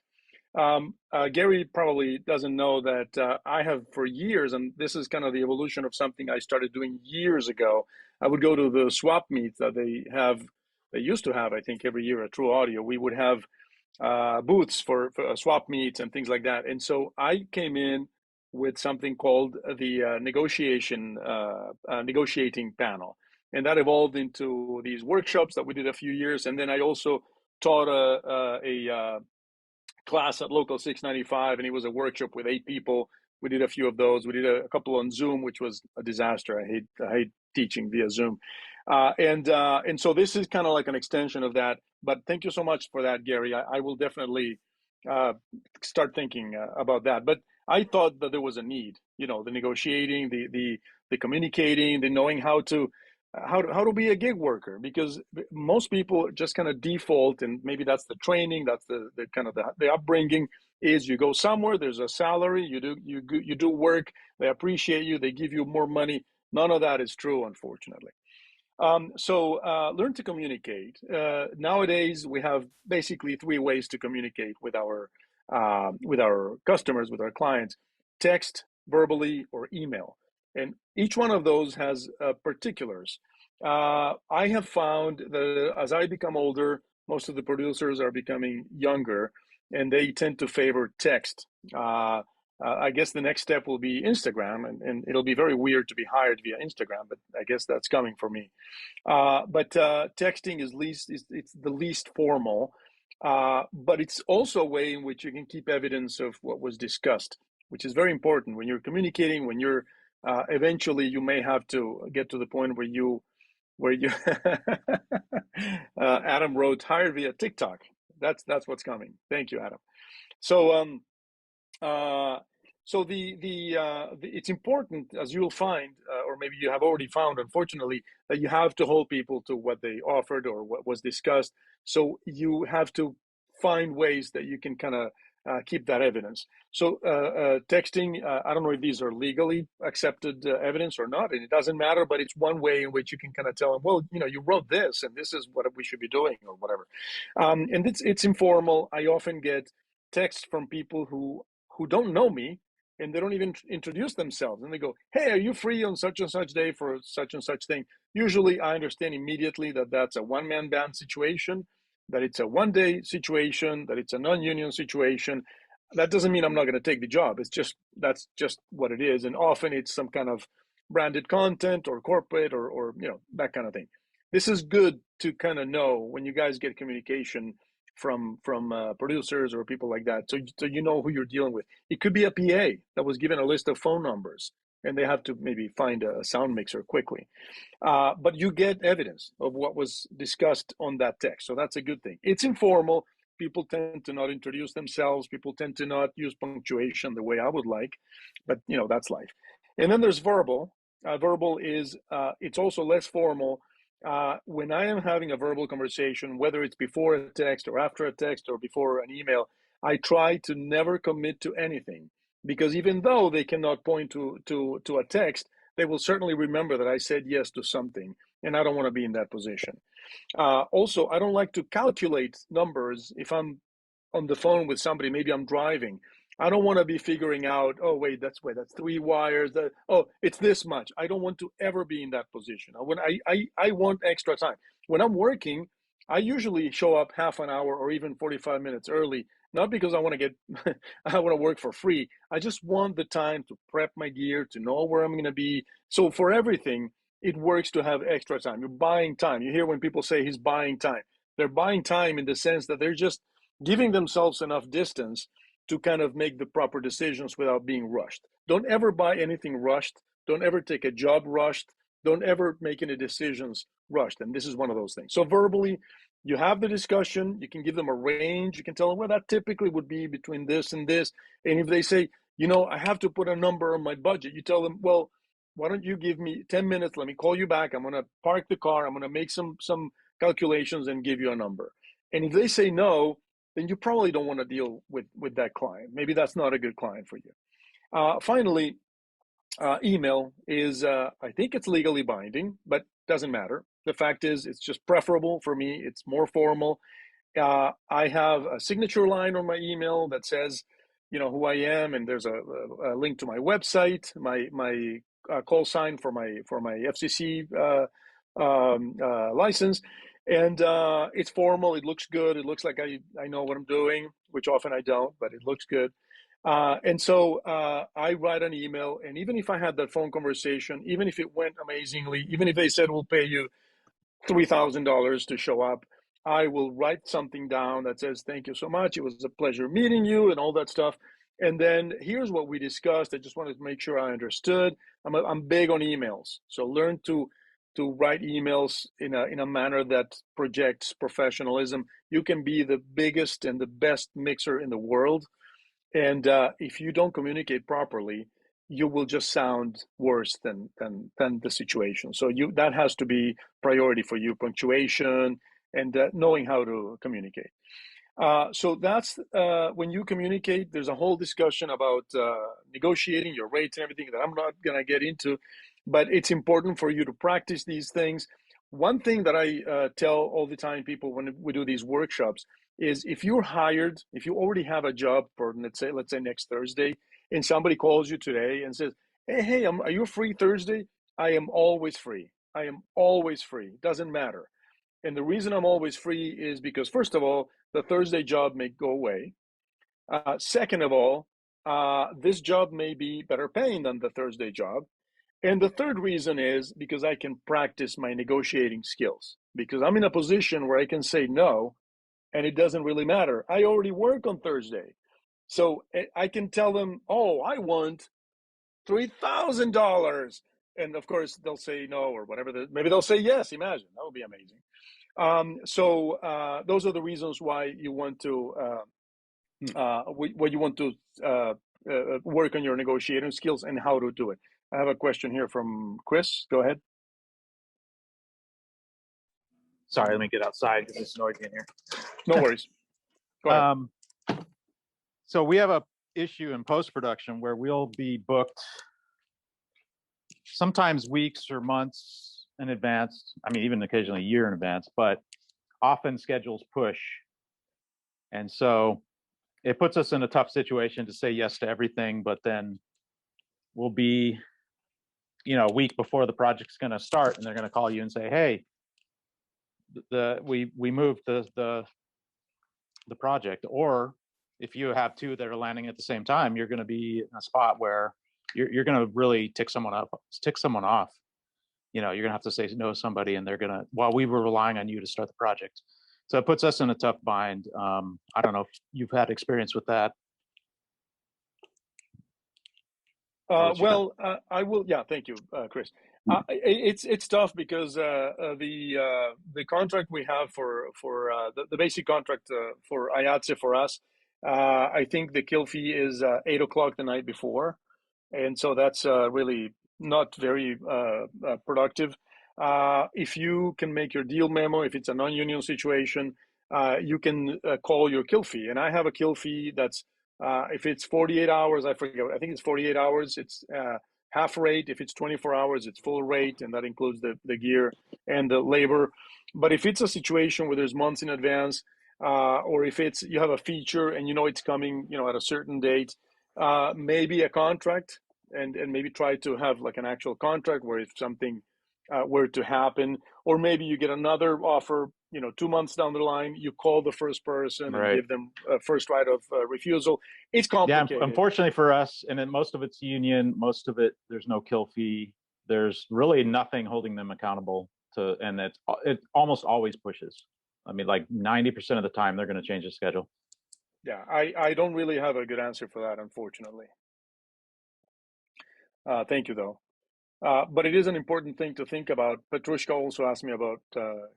Gary probably doesn't know that I have for years, and this is kind of the evolution of something I started doing years ago. I would go to the swap meets that they used to have, I think, every year at True Audio. We would have booths for swap meets and things like that. And so I came in with something called the negotiating panel. And that evolved into these workshops that we did a few years. And then I also taught a class at Local 695, and it was a workshop with 8 people. We did a few of those. We did a couple on Zoom, which was a disaster. I hate teaching via Zoom. And so this is kind of like an extension of that. But thank you so much for that, Gary. I will definitely start thinking about that. But I thought that there was a need, the negotiating, the communicating, the knowing how to be a gig worker, because most people just kind of default, and maybe that's the training, that's the kind of the upbringing, is you go somewhere, there's a salary, you do work, they appreciate you, they give you more money. None of that is true, unfortunately. So learn to communicate. Nowadays, we have basically 3 ways to communicate with our customers, with our clients: text, verbally, or email. And each one of those has particulars. I have found that as I become older, most of the producers are becoming younger, and they tend to favor text. I guess the next step will be Instagram, and it'll be very weird to be hired via Instagram, but I guess that's coming for me. But texting is it's the least formal, but it's also a way in which you can keep evidence of what was discussed, which is very important when you're communicating. When you're eventually, you may have to get to the point where you Adam wrote hired via TikTok. That's what's coming. Thank you, Adam. So so it's important, as you'll find, or maybe you have already found, unfortunately, that you have to hold people to what they offered or what was discussed. So you have to find ways that you can kind of keep that evidence. So texting, I don't know if these are legally accepted evidence or not, and it doesn't matter, but it's one way in which you can kind of tell them, well, you wrote this, and this is what we should be doing, or whatever. And it's informal. I often get texts from people who don't know me, and they don't even introduce themselves, and they go, hey, are you free on such and such day for such and such thing? Usually I understand immediately that that's a one-man band situation, that it's a one-day situation, that it's a non-union situation. That doesn't mean I'm not going to take the job. That's just what it is. And often it's some kind of branded content or corporate or that kind of thing. This is good to kind of know when you guys get communication from producers or people like that, so you know who you're dealing with. It could be a PA that was given a list of phone numbers, and they have to maybe find a sound mixer quickly. But you get evidence of what was discussed on that text, so that's a good thing. It's informal. People tend to not introduce themselves. People tend to not use punctuation the way I would like, but that's life. And then there's verbal. Verbal is it's also less formal. When I am having a verbal conversation, whether it's before a text or after a text or before an email, I try to never commit to anything, because even though they cannot point to a text, they will certainly remember that I said yes to something, and I don't want to be in that position. Also, I don't like to calculate numbers if I'm on the phone with somebody. Maybe I'm driving. I don't want to be figuring out, oh, wait, that's 3 wires. It's this much. I don't want to ever be in that position. I want extra time. When I'm working, I usually show up half an hour or even 45 minutes early, not because I want to work for free. I just want the time to prep my gear, to know where I'm going to be. So for everything, it works to have extra time. You're buying time. You hear when people say he's buying time. They're buying time in the sense that they're just giving themselves enough distance to kind of make the proper decisions without being rushed. Don't ever buy anything rushed. Don't ever take a job rushed. Don't ever make any decisions rushed. And this is one of those things. So verbally, You have the discussion, you can give them a range, you can tell them, well, that typically would be between this and this. And if they say, you know, I have to put a number on my budget, you tell them, well, why don't you give me 10 minutes, let me call you back, I'm going to park the car, I'm going to make some calculations and give you a number. And if they say no, then you probably don't want to deal with that client. Maybe that's not a good client for you. Finally, email is, I think it's legally binding, but doesn't matter. The fact is, it's just preferable for me. It's more formal. I have a signature line on my email that says, you know, who I am, and there's a link to my website, my call sign for my FCC license, and it's formal. It looks good. It looks like I know what I'm doing, which often I don't, but it looks good. And so I write an email, and even if I had that phone conversation, even if it went amazingly, even if they said we'll pay you $3,000 to show up, I will write something down that says, thank you so much. It was a pleasure meeting you and all that stuff. And then here's what we discussed. I just wanted to make sure I understood. I'm big on emails. So learn to write emails in a manner that projects professionalism. You can be the biggest and the best mixer in the world. And if you don't communicate properly, you will just sound worse than the situation. So that has to be priority for you: punctuation and knowing how to communicate. So that's when you communicate. There's a whole discussion about negotiating your rates and everything that I'm not going to get into, but it's important for you to practice these things. One thing that I tell all the time people when we do these workshops is, if you're hired, if you already have a job for, let's say next Thursday, and somebody calls you today and says, hey, are you free Thursday? I am always free. I am always free. Doesn't matter. And the reason I'm always free is because, first of all, the Thursday job may go away. Second of all, this job may be better paying than the Thursday job. And the third reason is because I can practice my negotiating skills, because I'm in a position where I can say no, and it doesn't really matter. I already work on Thursday. So I can tell them, oh, I want $3,000. And of course, they'll say no or whatever. Maybe they'll say yes. Imagine, that would be amazing. So those are the reasons why you want to, work on your negotiating skills and how to do it. I have a question here from Chris. Go ahead. Sorry, let me get outside because it's noisy in here. No worries. Go ahead. So we have a issue in post-production where we'll be booked sometimes weeks or months in advance. I mean, even occasionally a year in advance, but often schedules push. And so it puts us in a tough situation to say yes to everything, but then we'll be, a week before the project's going to start, and they're going to call you and say, hey, we moved the project. Or if you have two that are landing at the same time, you're going to be in a spot where you're going to really tick someone off. You're going to have to say no to somebody, and they're going to, while we were relying on you to start the project. So it puts us in a tough bind. I don't know if you've had experience with that. I will. Yeah, thank you, Chris. It's tough because the contract we have for the basic contract for IATSE for us, I think the kill fee is 8 o'clock the night before, and so that's really not very productive. If you can make your deal memo, if it's a non-union situation, you can call your kill fee, and I have a kill fee that's if it's 48 hours, I forget. I think it's 48 hours. It's half rate. If it's 24 hours, it's full rate, and that includes the gear and the labor. But if it's a situation where there's months in advance, or if it's you have a feature and it's coming, at a certain date, maybe a contract, and maybe try to have like an actual contract where if something were to happen, or maybe you get another offer, 2 months down the line, you call the first person and give them a first right of refusal. It's complicated. Yeah, unfortunately for us, and then most of it's union, most of it, there's no kill fee. There's really nothing holding them accountable to, and it almost always pushes. I mean, like 90% of the time, they're going to change the schedule. Yeah, I don't really have a good answer for that, unfortunately. Thank you, though. But it is an important thing to think about. Patrushkha also asked me about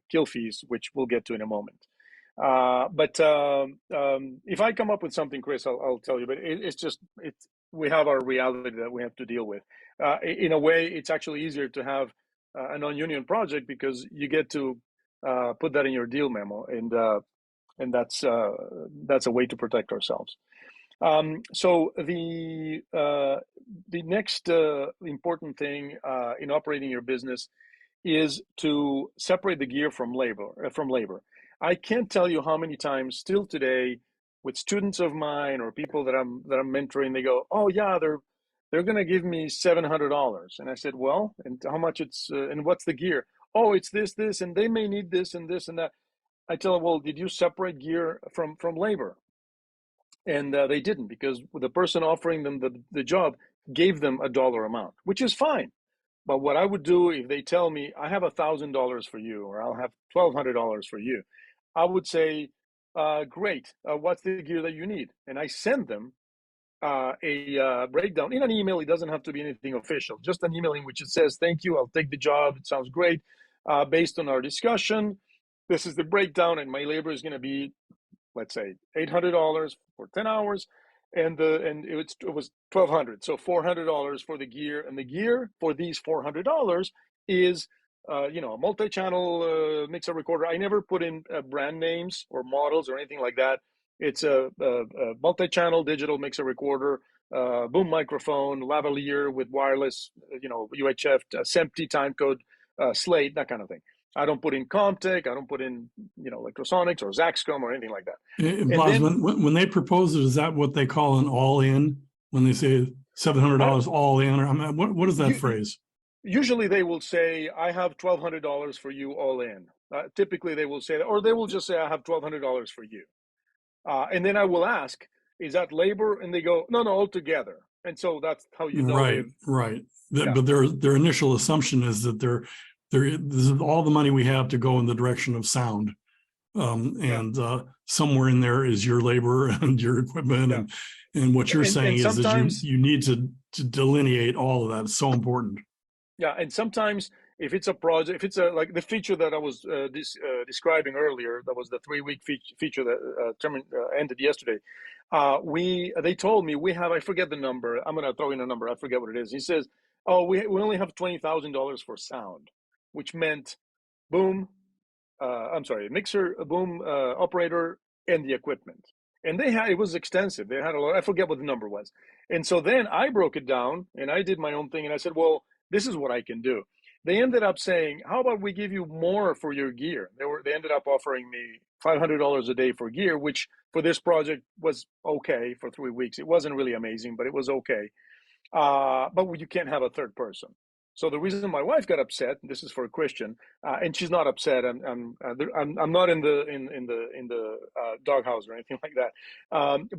kill fees, which we'll get to in a moment. If I come up with something, Chris, I'll tell you. But we have our reality that we have to deal with. In a way, it's actually easier to have a non-union project because you get to put that in your deal memo, and that's a way to protect ourselves. So the next important thing in operating your business is to separate the gear from labor. I can't tell you how many times still today with students of mine or people that I'm mentoring, they go, "Oh yeah, they're going to give me $700," and I said, "Well, and how much it's and what's the gear?" "Oh, it's this, and they may need this and this and that." I tell them, "Well, did you separate gear from labor?" And they didn't, because the person offering them the job gave them a dollar amount, which is fine. But what I would do if they tell me, "I have $1,000 for you," or "I'll have $1,200 for you," I would say, "Great, what's the gear that you need?" And I send them a breakdown in an email. It doesn't have to be anything official, just an email in which it says, "Thank you, I'll take the job. It sounds great. Based on our discussion, this is the breakdown, and my labor is going to be, let's say, $800 for 10 hours. And it was $1,200, so $400 for the gear. And the gear for these $400 is, a multi-channel mixer recorder. I never put in brand names or models or anything like that. It's a multi-channel digital mixer recorder, boom microphone, lavalier with wireless, UHF, SMPTE timecode, slate, that kind of thing. I don't put in Comtech. I don't put in, Electrosonics or Zaxcom or anything like that. Blas, when they propose it, is that what they call an all-in? When they say $700 all in, or what is that phrase? Usually they will say, "I have $1,200 for you all in." Typically they will say that, or they will just say, "I have $1,200 for you." And then I will ask, "Is that labor?" And they go, "No, all together." And so that's how you know. Right. But their initial assumption is that this is all the money we have to go in the direction of sound. Somewhere in there is your labor and your equipment. And what you're saying is that you need to delineate all of that. It's so important. Yeah. And sometimes if it's a project, if it's like the feature that I was describing earlier, that was the 3-week feature that ended yesterday. They told me I forget the number. I'm going to throw in a number. I forget what it is. He says, "Oh, we only have $20,000 for sound," which meant mixer, boom, operator, and the equipment. And it was extensive. They had a lot. I forget what the number was. And so then I broke it down and I did my own thing. And I said, "Well, this is what I can do." They ended up saying, "How about we give you more for your gear?" They ended up offering me $500 a day for gear, which for this project was okay for 3 weeks. It wasn't really amazing, but it was okay. But you can't have a third person. So the reason my wife got upset, and this is for a Christian, and she's not upset. I'm not in the doghouse or anything like that.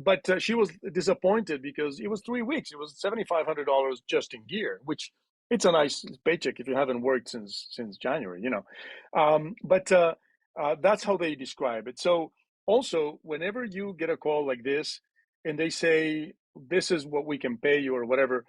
But she was disappointed because it was 3 weeks. It was $7,500 just in gear, which it's a nice paycheck if you haven't worked since January, But that's how they describe it. So also, whenever you get a call like this, and they say, "This is what we can pay you," or whatever,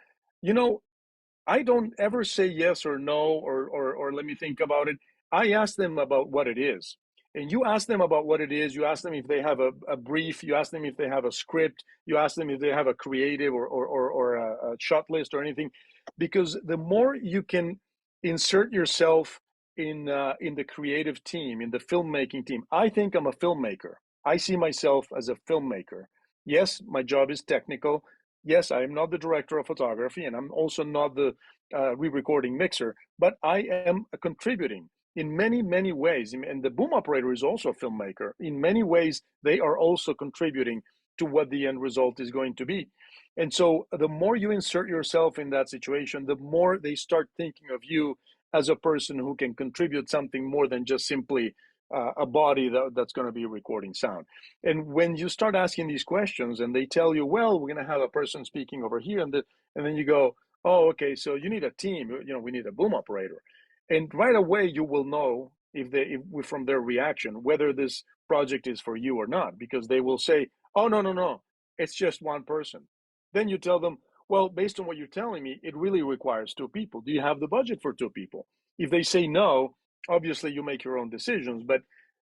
I don't ever say yes or no, or let me think about it. I ask them about what it is. And you ask them about what it is. You ask them if they have a brief. You ask them if they have a script. You ask them if they have a creative or a shot list or anything. Because the more you can insert yourself in the creative team, in the filmmaking team. I think I'm a filmmaker. I see myself as a filmmaker. Yes, my job is technical. Yes, I am not the director of photography, and I'm also not the re-recording mixer, but I am contributing in many, many ways. And the boom operator is also a filmmaker. In many ways, they are also contributing to what the end result is going to be. And so the more you insert yourself in that situation, the more they start thinking of you as a person who can contribute something more than just simply a body that's going to be recording sound. And when you start asking these questions and they tell you, "Well, we're going to have a person speaking over here," and then you go, "Oh, okay, so you need a team, we need a boom operator." And right away you will know if from their reaction whether this project is for you or not, because they will say, "Oh, no, it's just one person." Then you tell them, well, based on what you're telling me, it really requires 2 people. Do you have the budget for 2 people? If they say no, obviously you make your own decisions. But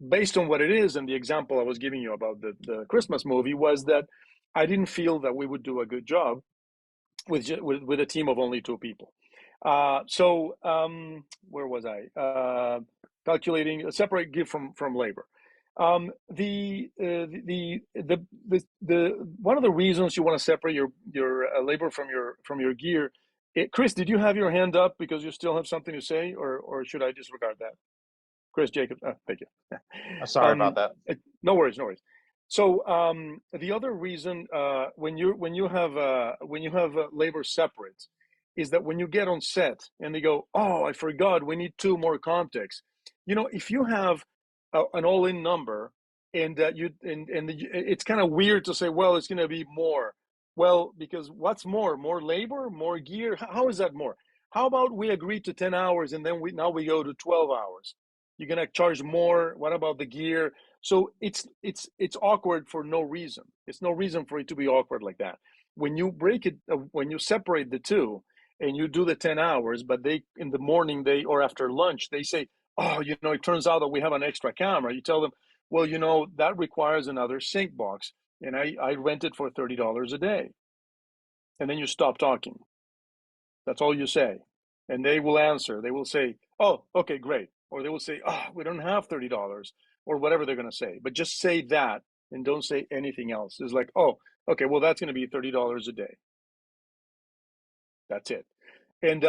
based on what it is, and the example I was giving you about the Christmas movie was that I didn't feel that we would do a good job with a team of only 2 people. Where was I? Calculating a separate gift from labor. One of the reasons you want to separate your labor from your gear. Chris, did you have your hand up because you still have something to say, or should I disregard that? Chris Jacobs, thank you. Sorry about that. No worries, no worries. So the other reason when you have labor separate is that when you get on set and they go, oh, I forgot, we need 2 more context. You know, if you have an all-in number and it's kind of weird to say, well, it's going to be more. Well, because what's more? More labor, more gear? How is that more? How about we agree to 10 hours and then now we go to 12 hours? You're going to charge more. What about the gear? So it's awkward for no reason. It's no reason for it to be awkward like that. When you break it, when you separate the 2 and you do the 10 hours, but they in the morning or after lunch, they say, oh, you know, it turns out that we have an extra camera. You tell them, well, you know, that requires another sync box. And I rent it for $30 a day. And then you stop talking. That's all you say. And they will answer. They will say, oh, okay, great. Or they will say, oh, we don't have $30 or whatever they're going to say. But just say that and don't say anything else. It's like, oh, okay, well, that's going to be $30 a day. That's it. And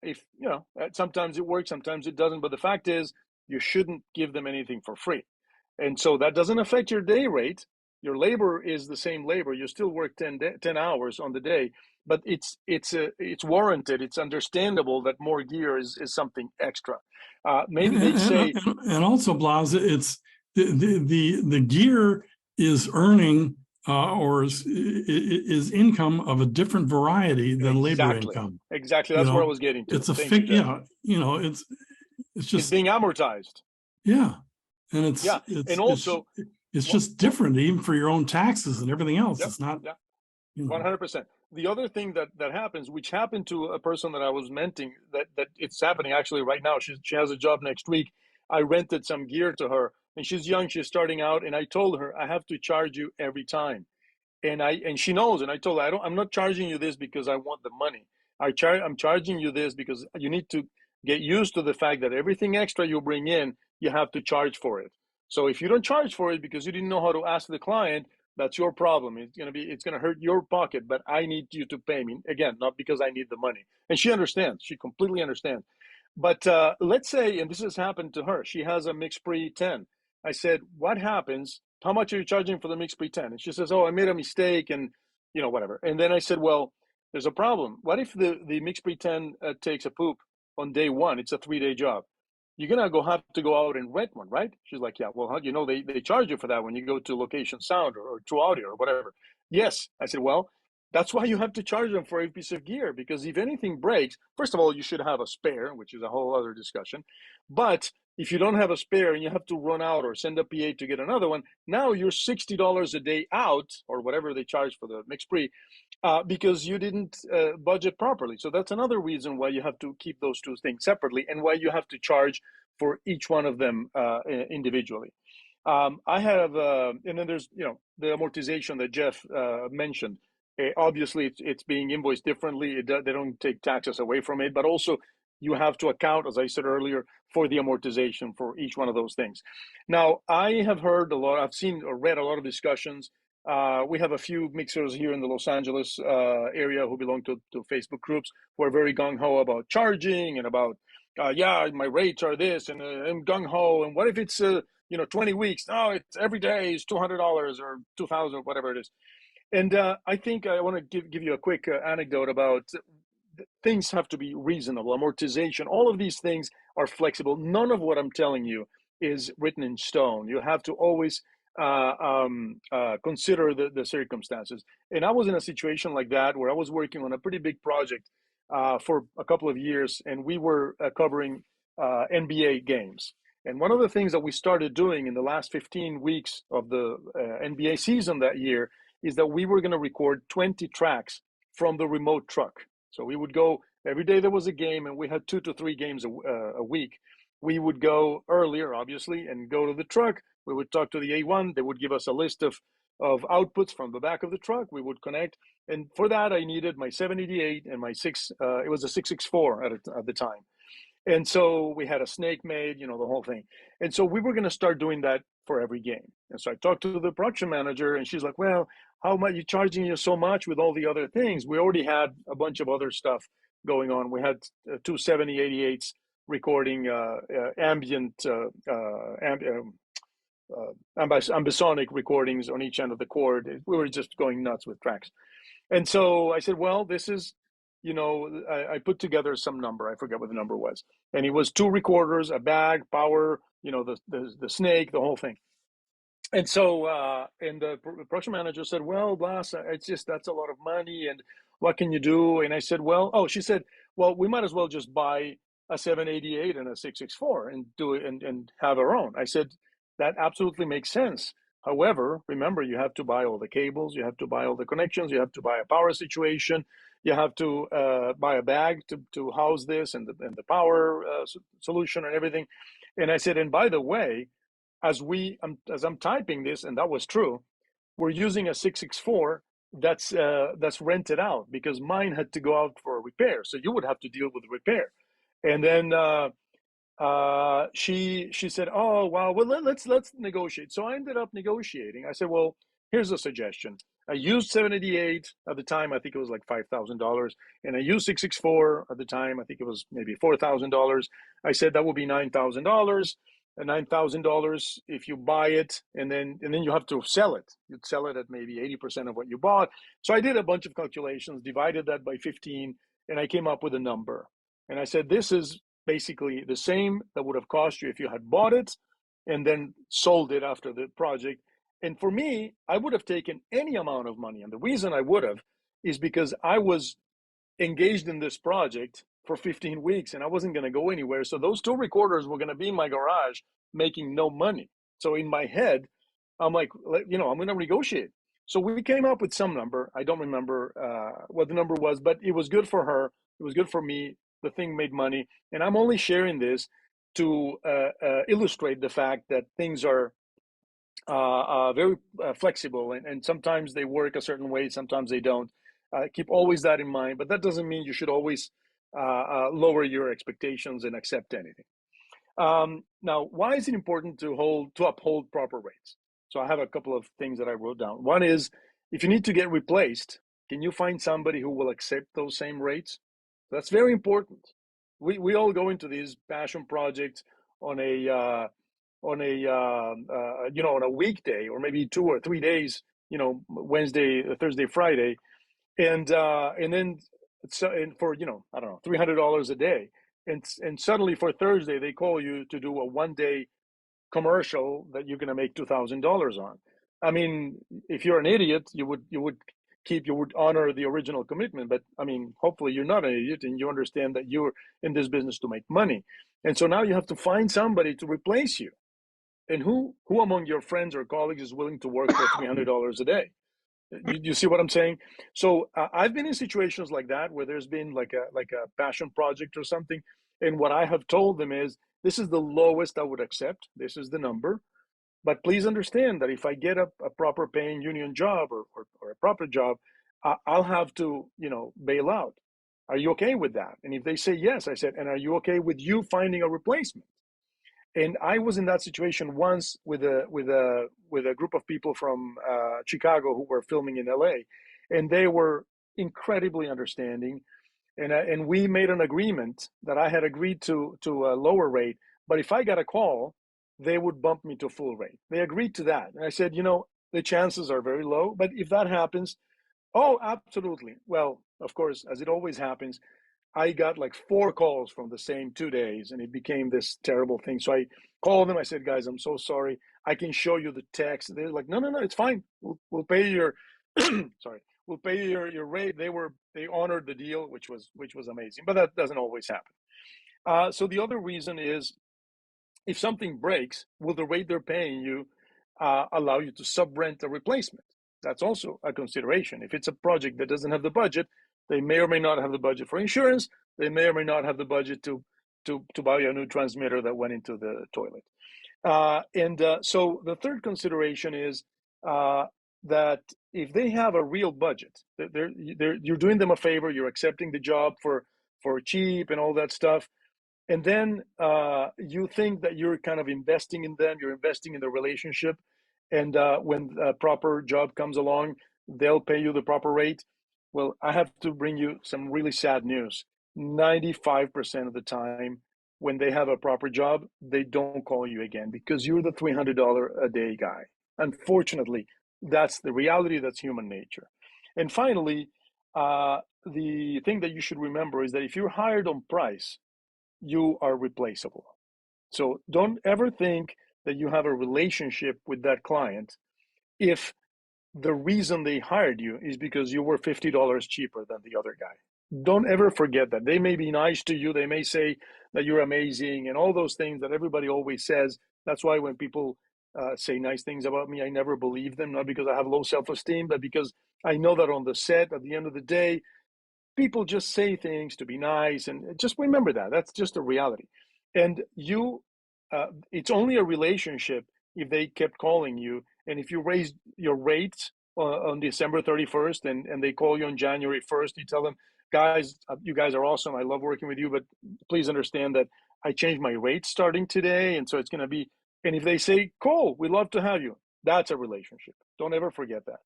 if, you know, sometimes it works, sometimes it doesn't. But the fact is, you shouldn't give them anything for free. And so that doesn't affect your day rate. Your labor is the same labor. You still work 10 hours on the day, but it's warranted. It's understandable that more gear is something extra. Maybe they say, and also, Blas, it's the gear is earning or is income of a different variety than labor income. Exactly, that's where I was getting to. It's a fixed, you know, it's just it's being amortized. Yeah, and it's just different even for your own taxes and everything else. It's not. 100%. The other thing that happens, which happened to a person that I was mentoring, that it's happening actually right now. She has a job next week. I rented some gear to her, and she's young. She's starting out, and I told her I have to charge you every time, and she knows. And I told her I'm not charging you this because I want the money. I'm charging you this because you need to get used to the fact that everything extra you bring in, you have to charge for it. So if you don't charge for it because you didn't know how to ask the client, that's your problem. It's gonna hurt your pocket, but I need you to pay me. Again, not because I need the money. And she understands. She completely understands. But let's say, and this has happened to her, she has a MixPre 10. I said, what happens? How much are you charging for the MixPre 10? And she says, oh, I made a mistake and, you know, whatever. And then I said, well, there's a problem. What if the MixPre 10 takes a poop on day 1? It's a 3-day job. You're going to have to go out and rent one, right? She's like, yeah, well, you know, they charge you for that when you go to Location Sound or True Audio or whatever. Yes. I said, well, that's why you have to charge them for a piece of gear, because if anything breaks, first of all, you should have a spare, which is a whole other discussion. But if you don't have a spare and you have to run out or send a PA to get another one, now you're $60 a day out, or whatever they charge for the MixPre, because you didn't budget properly. So that's another reason why you have to keep those 2 things separately, and why you have to charge for each one of them individually. I have, and then there's, you know, the amortization that Jeff mentioned. Obviously, it's being invoiced differently. They don't take taxes away from it, but also you have to account, as I said earlier, for the amortization for each one of those things. Now, I have heard a lot, I've seen or read a lot of discussions. We have a few mixers here in the Los Angeles area who belong to Facebook groups who are very gung-ho about charging and about, yeah, my rates are this, and I'm gung-ho, and what if it's, 20 weeks? No, it's every day is $200 or $2,000, whatever it is. And I think I want to give you a quick anecdote about things have to be reasonable, amortization. All of these things are flexible. None of what I'm telling you is written in stone. You have to always consider the circumstances. And I was in a situation like that where I was working on a pretty big project for a couple of years, and we were covering NBA games. And one of the things that we started doing in the last 15 weeks of the NBA season that year is that we were going to record 20 tracks from the remote truck. So we would go every day. There was a game, and we had 2 to 3 games a week. We would go earlier, obviously, and go to the truck. We would talk to the A1. They would give us a list of outputs from the back of the truck. We would connect, and for that I needed my 788 and my it was a 664 at the time. And so we had a snake made, the whole thing. And so we were going to start doing that for every game. And so I talked to the production manager, and she's like, well, how much are you charging you so much with all the other things? We already had a bunch of other stuff going on. We had 2 7088s recording ambient, ambisonic recordings on each end of the cord. We were just going nuts with tracks. And so I said, well, this is, I put together some number. I forget what the number was. And it was 2 recorders, a bag, power, the snake, the whole thing. And so, and the production manager said, well, Blas, that's a lot of money. And what can you do? And I said, she said, well, we might as well just buy a 788 and a 664 and do it and have our own. I said, that absolutely makes sense. However, remember, you have to buy all the cables, you have to buy all the connections, you have to buy a power situation, you have to buy a bag to house this and the power solution and everything. And I said, and by the way, as I'm typing this, and that was true, we're using a 664 that's rented out because mine had to go out for a repair. So you would have to deal with the repair. And then she said, oh, wow, well, let's negotiate. So I ended up negotiating. I said, well, here's a suggestion. I used 788 at the time. I think it was like $5,000. And I used 664 at the time. I think it was maybe $4,000. I said that would be $9,000. And $9,000 if you buy it, and then you have to sell it. You'd sell it at maybe 80% of what you bought. So I did a bunch of calculations, divided that by 15, and I came up with a number. And I said, this is basically the same that would have cost you if you had bought it and then sold it after the project. And for me, I would have taken any amount of money. And the reason I would have is because I was engaged in this project for 15 weeks and I wasn't going to go anywhere. So those 2 recorders were going to be in my garage making no money. So in my head, I'm like, I'm going to negotiate. So we came up with some number. I don't remember what the number was, but it was good for her. It was good for me. The thing made money. And I'm only sharing this to illustrate the fact that things are very flexible, and sometimes they work a certain way, sometimes they don't. Keep always that in mind, but that doesn't mean you should always lower your expectations and accept anything. Now, why is it important to uphold proper rates? So I have a couple of things that I wrote down. One is, if you need to get replaced, can you find somebody who will accept those same rates? That's very important. We all go into these passion projects on a weekday, or maybe 2 or 3 days, Wednesday, Thursday, Friday, and then for I don't know, $300 a day, and suddenly for Thursday they call you to do a 1-day commercial that you're going to make $2,000 on. I mean, if you're an idiot, you would honor the original commitment. But I mean, hopefully you're not an idiot and you understand that you're in this business to make money. And so now you have to find somebody to replace you. And who among your friends or colleagues is willing to work for $300 a day? You see what I'm saying? So I've been in situations like that where there's been like a passion project or something. And what I have told them is, this is the lowest I would accept. This is the number. But please understand that if I get a proper paying union job or a proper job, I'll have to, bail out. Are you okay with that? And if they say yes, I said, and are you okay with you finding a replacement? And I was in that situation once with a group of people from Chicago who were filming in LA, and they were incredibly understanding. And we made an agreement that I had agreed to a lower rate, but if I got a call, they would bump me to full rate. They agreed to that. And I said, the chances are very low, but if that happens, oh, absolutely. Well, of course, as it always happens, I got like 4 calls from the same 2 days, and it became this terrible thing. So I called them. I said, guys, I'm so sorry. I can show you the text. They're like, no, it's fine. We'll pay your, sorry, we'll pay your rate. They honored the deal, which was amazing, but that doesn't always happen. So the other reason is, if something breaks, will the rate they're paying you allow you to sub-rent a replacement? That's also a consideration. If it's a project that doesn't have the budget, They may or may not have the budget for insurance. They may or may not have the budget to buy a new transmitter that went into the toilet. So the third consideration is that if they have a real budget, you're doing them a favor. You're accepting the job for cheap and all that stuff. And then you think that you're kind of investing in them, you're investing in the relationship. And when a proper job comes along, they'll pay you the proper rate. Well, I have to bring you some really sad news. 95% of the time, when they have a proper job, they don't call you again because you're the $300 a day guy. Unfortunately, that's the reality, that's human nature. And finally, the thing that you should remember is that if you're hired on price, you are replaceable. So don't ever think that you have a relationship with that client if the reason they hired you is because you were $50 cheaper than the other guy. Don't ever forget that. They may be nice to you. They may say that you're amazing and all those things that everybody always says. That's why when people say nice things about me, I never believe them, not because I have low self-esteem, but because I know that on the set, at the end of the day, people just say things to be nice. And just remember that. That's just a reality. And it's only a relationship if they kept calling you. And if you raise your rates on December 31st and they call you on January 1st, you tell them, guys, you guys are awesome. I love working with you, but please understand that I changed my rates starting today. And so it's going to be, and if they say, cool, we'd love to have you, that's a relationship. Don't ever forget that.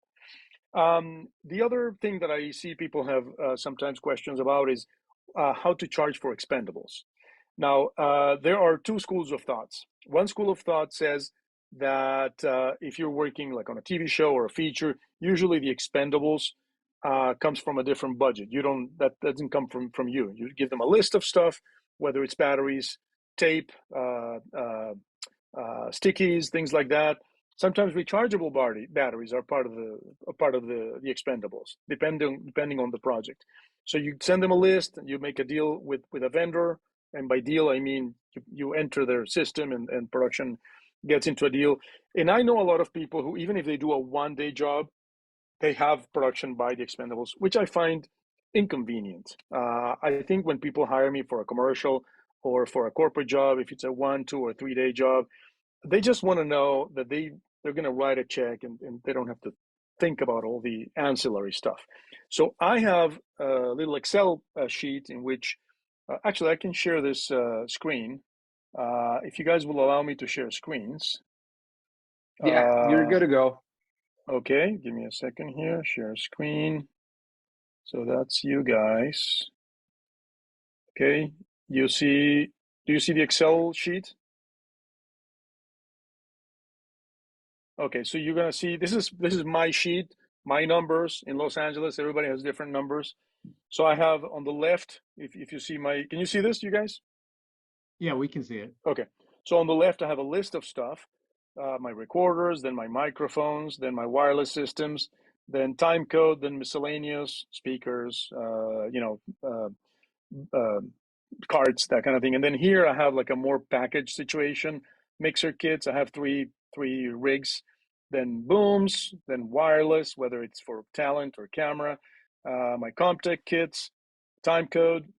The other thing that I see people have sometimes questions about is how to charge for expendables. Now, there are two schools of thoughts. One school of thought says that if you're working like on a TV show or a feature, usually the expendables comes from a different budget. That doesn't come from you. You give them a list of stuff, whether it's batteries, tape, stickies, things like that. Sometimes rechargeable batteries are part of the expendables, depending on the project. So you send them a list, and you make a deal with a vendor, and by deal I mean you enter their system and production gets into a deal. And I know a lot of people who, even if they do a one-day job, they have production by the expendables, which I find inconvenient. I think when people hire me for a commercial or for a corporate job, if it's a 1, 2, or 3 day job, they just want to know that they're going to write a check and they don't have to think about all the ancillary stuff. So I have a little Excel sheet in which, actually I can share this screen. If you guys will allow me to share screens. Yeah, you're good to go. Okay, give me a second here, share screen. So that's you guys. Okay, do you see the Excel sheet? Okay, so you're gonna see, this is my sheet, my numbers in Los Angeles. Everybody has different numbers. So I have on the left, if you see can you see this, you guys? Yeah, we can see it. Okay, so on the left, I have a list of stuff, my recorders, then my microphones, then my wireless systems, then time code, then miscellaneous, speakers, cards, that kind of thing. And then here I have like a more packaged situation, mixer kits. I have three rigs, then booms, then wireless, whether it's for talent or camera, my K-Tek kits, time code,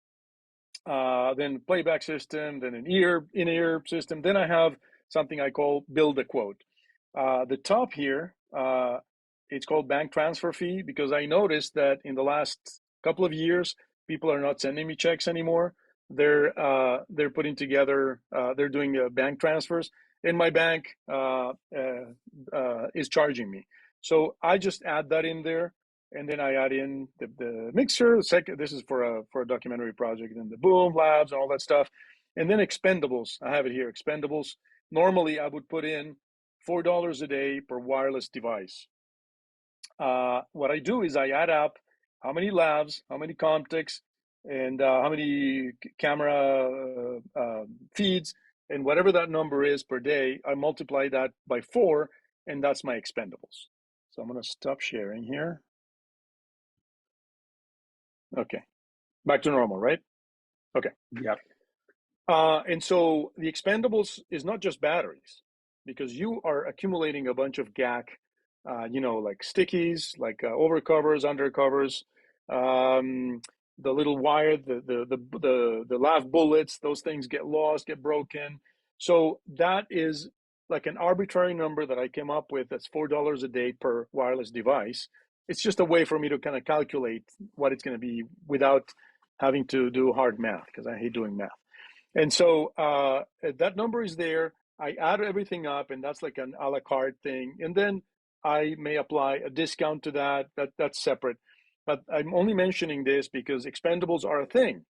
then playback system, then an in-ear system. Then I have something I call build a quote. The top here, it's called bank transfer fee, because I noticed that in the last couple of years, people are not sending me checks anymore. They're putting together, they're doing bank transfers, and my bank is charging me. So I just add that in there, and then I add in the mixer. This is for a documentary project, and the boom labs and all that stuff, and then expendables. I have it here, expendables. Normally, I would put in $4 a day per wireless device. What I do is I add up how many labs, how many K-Teks, and how many camera feeds, and whatever that number is per day, I multiply that by 4, and that's my expendables. So I'm going to stop sharing here. Okay, back to normal, right? Okay. Yep. And so the expendables is not just batteries, because you are accumulating a bunch of GAC, like stickies, like overcovers, undercovers, The little wire, the live bullets, those things get lost, get broken. So that is like an arbitrary number that I came up with. That's $4 a day per wireless device. It's just a way for me to kind of calculate what it's going to be without having to do hard math, because I hate doing math. And so that number is there. I add everything up, and that's like an a la carte thing. And then I may apply a discount to that. That's separate. But I'm only mentioning this because expendables are a thing.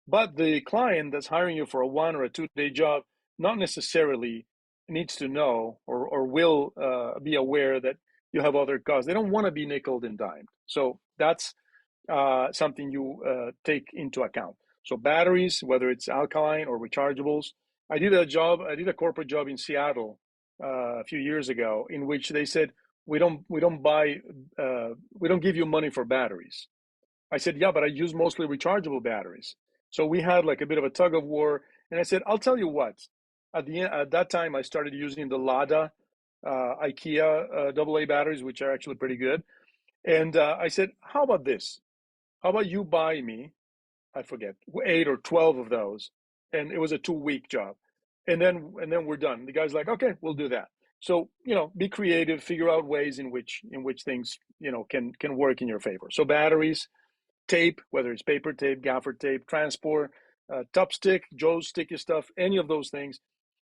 But the client that's hiring you for a 1 or a 2 day job not necessarily needs to know or will be aware that you have other costs. They don't want to be nickeled and dimed. So that's something you take into account. So batteries, whether it's alkaline or rechargeables. I did a corporate job in Seattle a few years ago in which they said, we don't give you money for batteries. I said, yeah, but I use mostly rechargeable batteries. So we had like a bit of a tug of war. And I said, I'll tell you what, at that time, I started using the Lada IKEA AA batteries, which are actually pretty good. And I said, how about this? How about you buy me, I forget, 8 or 12 of those. And it was a 2-week job. And then we're done. The guy's like, okay, we'll do that. So, be creative, figure out ways in which things, can work in your favor. So batteries, tape, whether it's paper tape, gaffer tape, transport, top stick, Joe's sticky stuff, any of those things,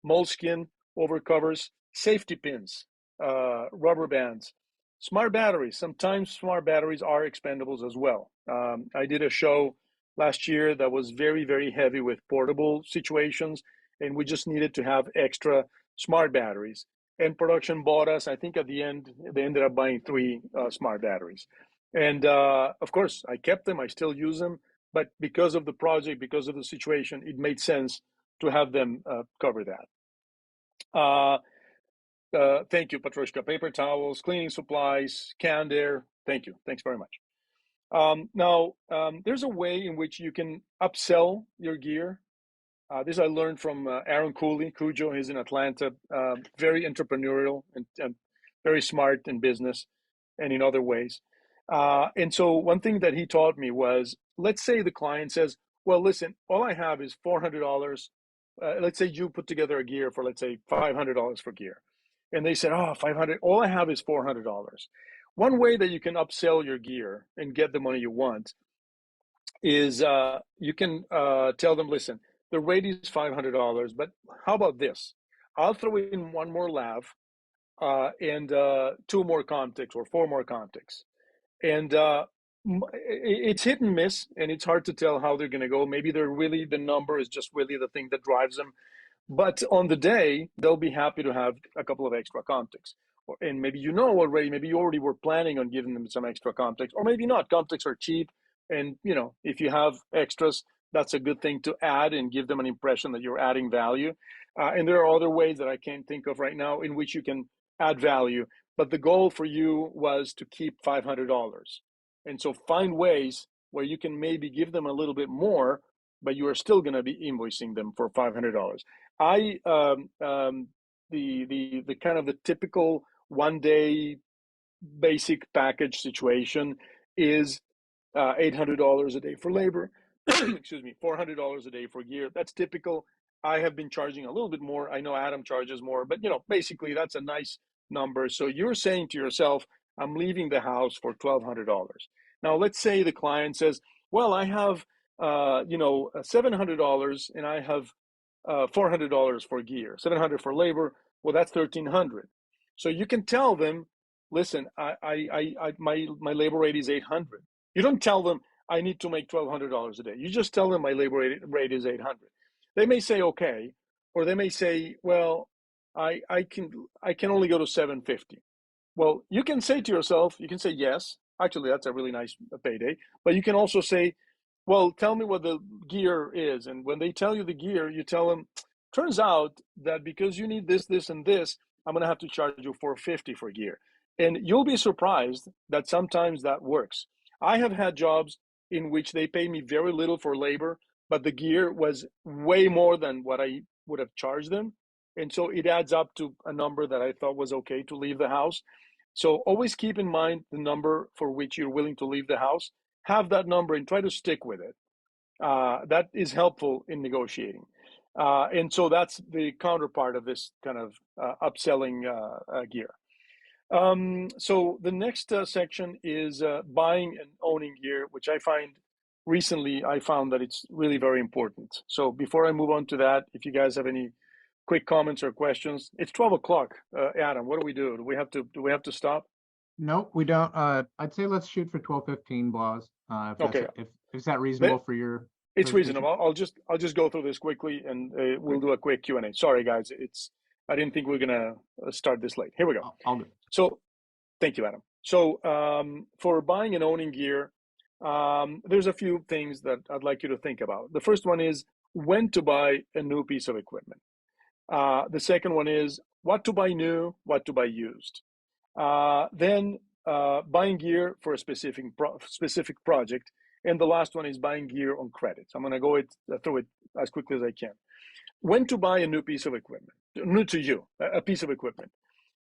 moleskin over covers, safety pins, rubber bands, smart batteries. Sometimes smart batteries are expendables as well. I did a show last year that was very, very heavy with portable situations, and we just needed to have extra smart batteries. And production bought us, I think at the end, they ended up buying 3 smart batteries. And of course, I kept them, I still use them, but because of the project, because of the situation, it made sense to have them cover that. Thank you, Patrushkha. Paper towels, cleaning supplies, canned air. Thank you. Thanks very much. Now, there's a way in which you can upsell your gear. This I learned from Aaron Cooley, Cujo. He's in Atlanta, very entrepreneurial and very smart in business and in other ways. And so one thing that he taught me was, let's say the client says, well, listen, all I have is $400. Let's say you put together a gear for, let's say, $500 for gear. And they said, oh, $500, all I have is $400. One way that you can upsell your gear and get the money you want is you can tell them, listen, the rate is $500, but how about this? I'll throw in 1 more lav and 2 more Comtex or 4 more Comtex. And it's hit and miss, and it's hard to tell how they're going to go. Maybe the number is just really the thing that drives them. But on the day, they'll be happy to have a couple of extra Comtex. And maybe already, maybe you already were planning on giving them some extra Comtex, or maybe not. Comtex are cheap. And, if you have extras, that's a good thing to add and give them an impression that you're adding value. And there are other ways that I can't think of right now in which you can add value. But the goal for you was to keep $500. And so find ways where you can maybe give them a little bit more, but you are still going to be invoicing them for $500. The kind of the typical 1 day basic package situation is $800 a day for labor, excuse me, $400 a day for gear. That's typical. I have been charging a little bit more. I know Adam charges more, but basically that's a nice number. So you're saying to yourself, I'm leaving the house for $1,200. Now, let's say the client says, well, I have, $700 and I have $400 for gear, $700 for labor. Well, that's $1,300. So you can tell them, listen, my labor rate is $800. You don't tell them I need to make $1,200 a day. You just tell them my labor rate is $800. They may say okay, or they may say, well, I can only go to $750. Well, you can say to yourself, you can say yes. Actually, that's a really nice payday. But you can also say, well, tell me what the gear is. And when they tell you the gear, you tell them, turns out that because you need this, this, and this, I'm going to have to charge you $450 for gear. And you'll be surprised that sometimes that works. I have had jobs in which they pay me very little for labor, but the gear was way more than what I would have charged them. And so it adds up to a number that I thought was okay to leave the house. So always keep in mind the number for which you're willing to leave the house. have that number and try to stick with it. That is helpful in negotiating. And so that's the counterpart of this kind of upselling gear. So the next section is buying and owning gear, which I found that it's really very important. So before I move on to that, if you guys have any quick comments or questions, it's 12 o'clock. Adam, what do we do? Do we have to stop? No, we don't. I'd say let's shoot for 12:15, Blas. Okay. If is that reasonable for your? It's reasonable. I'll just go through this quickly, and we'll do a quick Q&A. Sorry, guys. I didn't think we were gonna start this late. Here we go. All good. So, thank you, Adam. So, for buying and owning gear, there's a few things that I'd like you to think about. The first one is when to buy a new piece of equipment. The second one is what to buy new, what to buy used. Then buying gear for a specific project. And the last one is buying gear on credit. I'm going to go through it as quickly as I can. When to buy a new piece of equipment, new to you, a piece of equipment.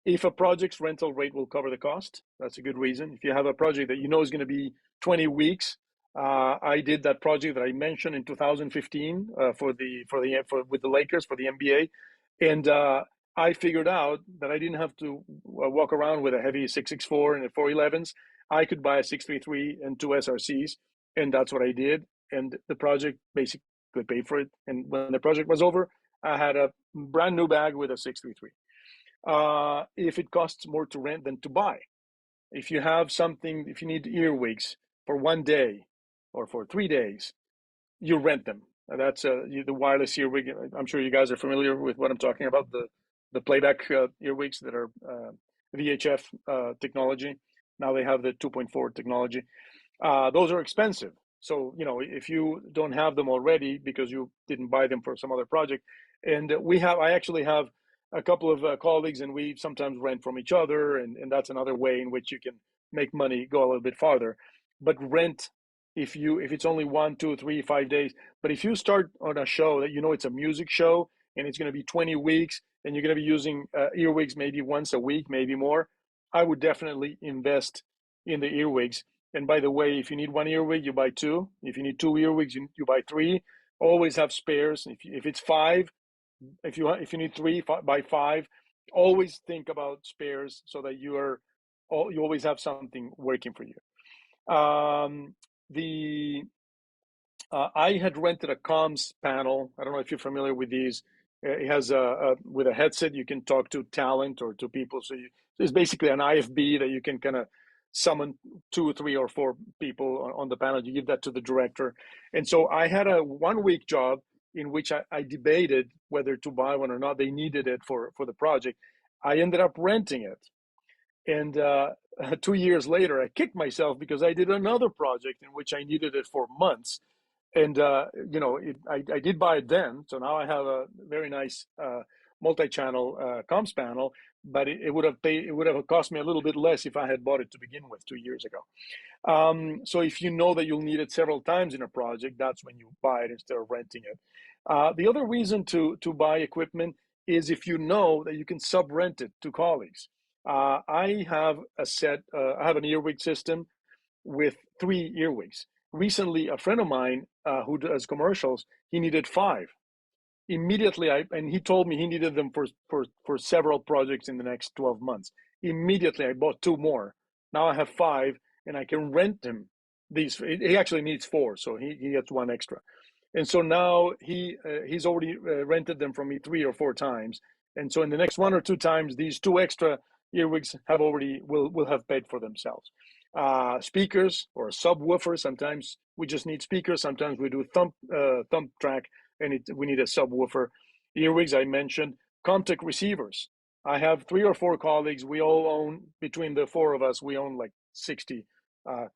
If a project's rental rate will cover the cost, that's a good reason. If you have a project that you know is going to be 20 weeks, I did that project that I mentioned in 2015 with the Lakers for the NBA, and I figured out that I didn't have to walk around with a heavy 664 and a 411s. I could buy a 633 and two SRCs, and that's what I did. And the project basically paid for it. And when the project was over, I had a brand new bag with a 633. If it costs more to rent than to buy, if you need earwigs for 1 day or for 3 days, you rent them. That's the wireless earwig. I'm sure you guys are familiar with what I'm talking about, the playback earwigs that are VHF technology. Now they have the 2.4 technology. Those are expensive. So, if you don't have them already because you didn't buy them for some other project, and I actually have a couple of colleagues, and we sometimes rent from each other, and that's another way in which you can make money go a little bit farther. But rent, if it's only 1, 2, 3, 5 days, but if you start on a show that it's a music show and it's going to be 20 weeks and you're going to be using earwigs maybe once a week, maybe more, I would definitely invest in the earwigs. And by the way, if you need 1 earwig, you buy 2. If you need 2 earwigs, you buy 3. Always have spares. If it's 5, if you need 3, buy 5. Always think about spares so that you always have something working for you. I had rented a comms panel. I don't know if you're familiar with these. It has with a headset you can talk to talent or to people. So it's basically an IFB that you can kind of summon 2, 3, or 4 people on the panel. You give that to the director. And so I had a 1-week job in which I debated whether to buy one or not. They needed it for the project. I ended up renting it. And 2 years later, I kicked myself because I did another project in which I needed it for months. And, I did buy it then. So now I have a very nice multi-channel comms panel, but it would have cost me a little bit less if I had bought it to begin with 2 years ago. So if you know that you'll need it several times in a project, that's when you buy it instead of renting it. The other reason to buy equipment is if you know that you can sub-rent it to colleagues. I have an earwig system with 3 earwigs. Recently, a friend of mine who does commercials, he needed 5. Immediately, and he told me he needed them for several projects in the next 12 months. Immediately, I bought 2 more. Now I have 5, and I can rent him these. He actually needs 4, so he gets 1 extra. And so now he's already rented them from me 3 or 4 times. And so in the next 1 or 2 times, these 2 extra earwigs will have paid for themselves. Speakers or a subwoofer. Sometimes we just need speakers. Sometimes we do thumb track, and we need a subwoofer. Earwigs, I mentioned. Comtech receivers. I have 3 or 4 colleagues. We all own, between the 4 of us, we own like 60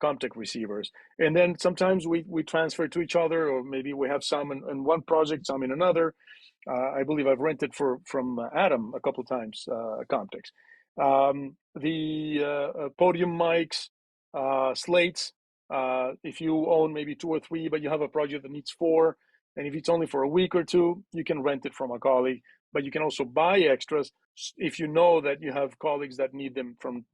Comtech receivers. And then sometimes we transfer to each other, or maybe we have some in one project, some in another. I believe I've rented from Adam a couple times, Comtechs. The podium mics, slates. If you own maybe 2 or 3, but you have a project that needs 4, and if it's only for a week or 2, you can rent it from a colleague. But you can also buy extras if you know that you have colleagues that need them from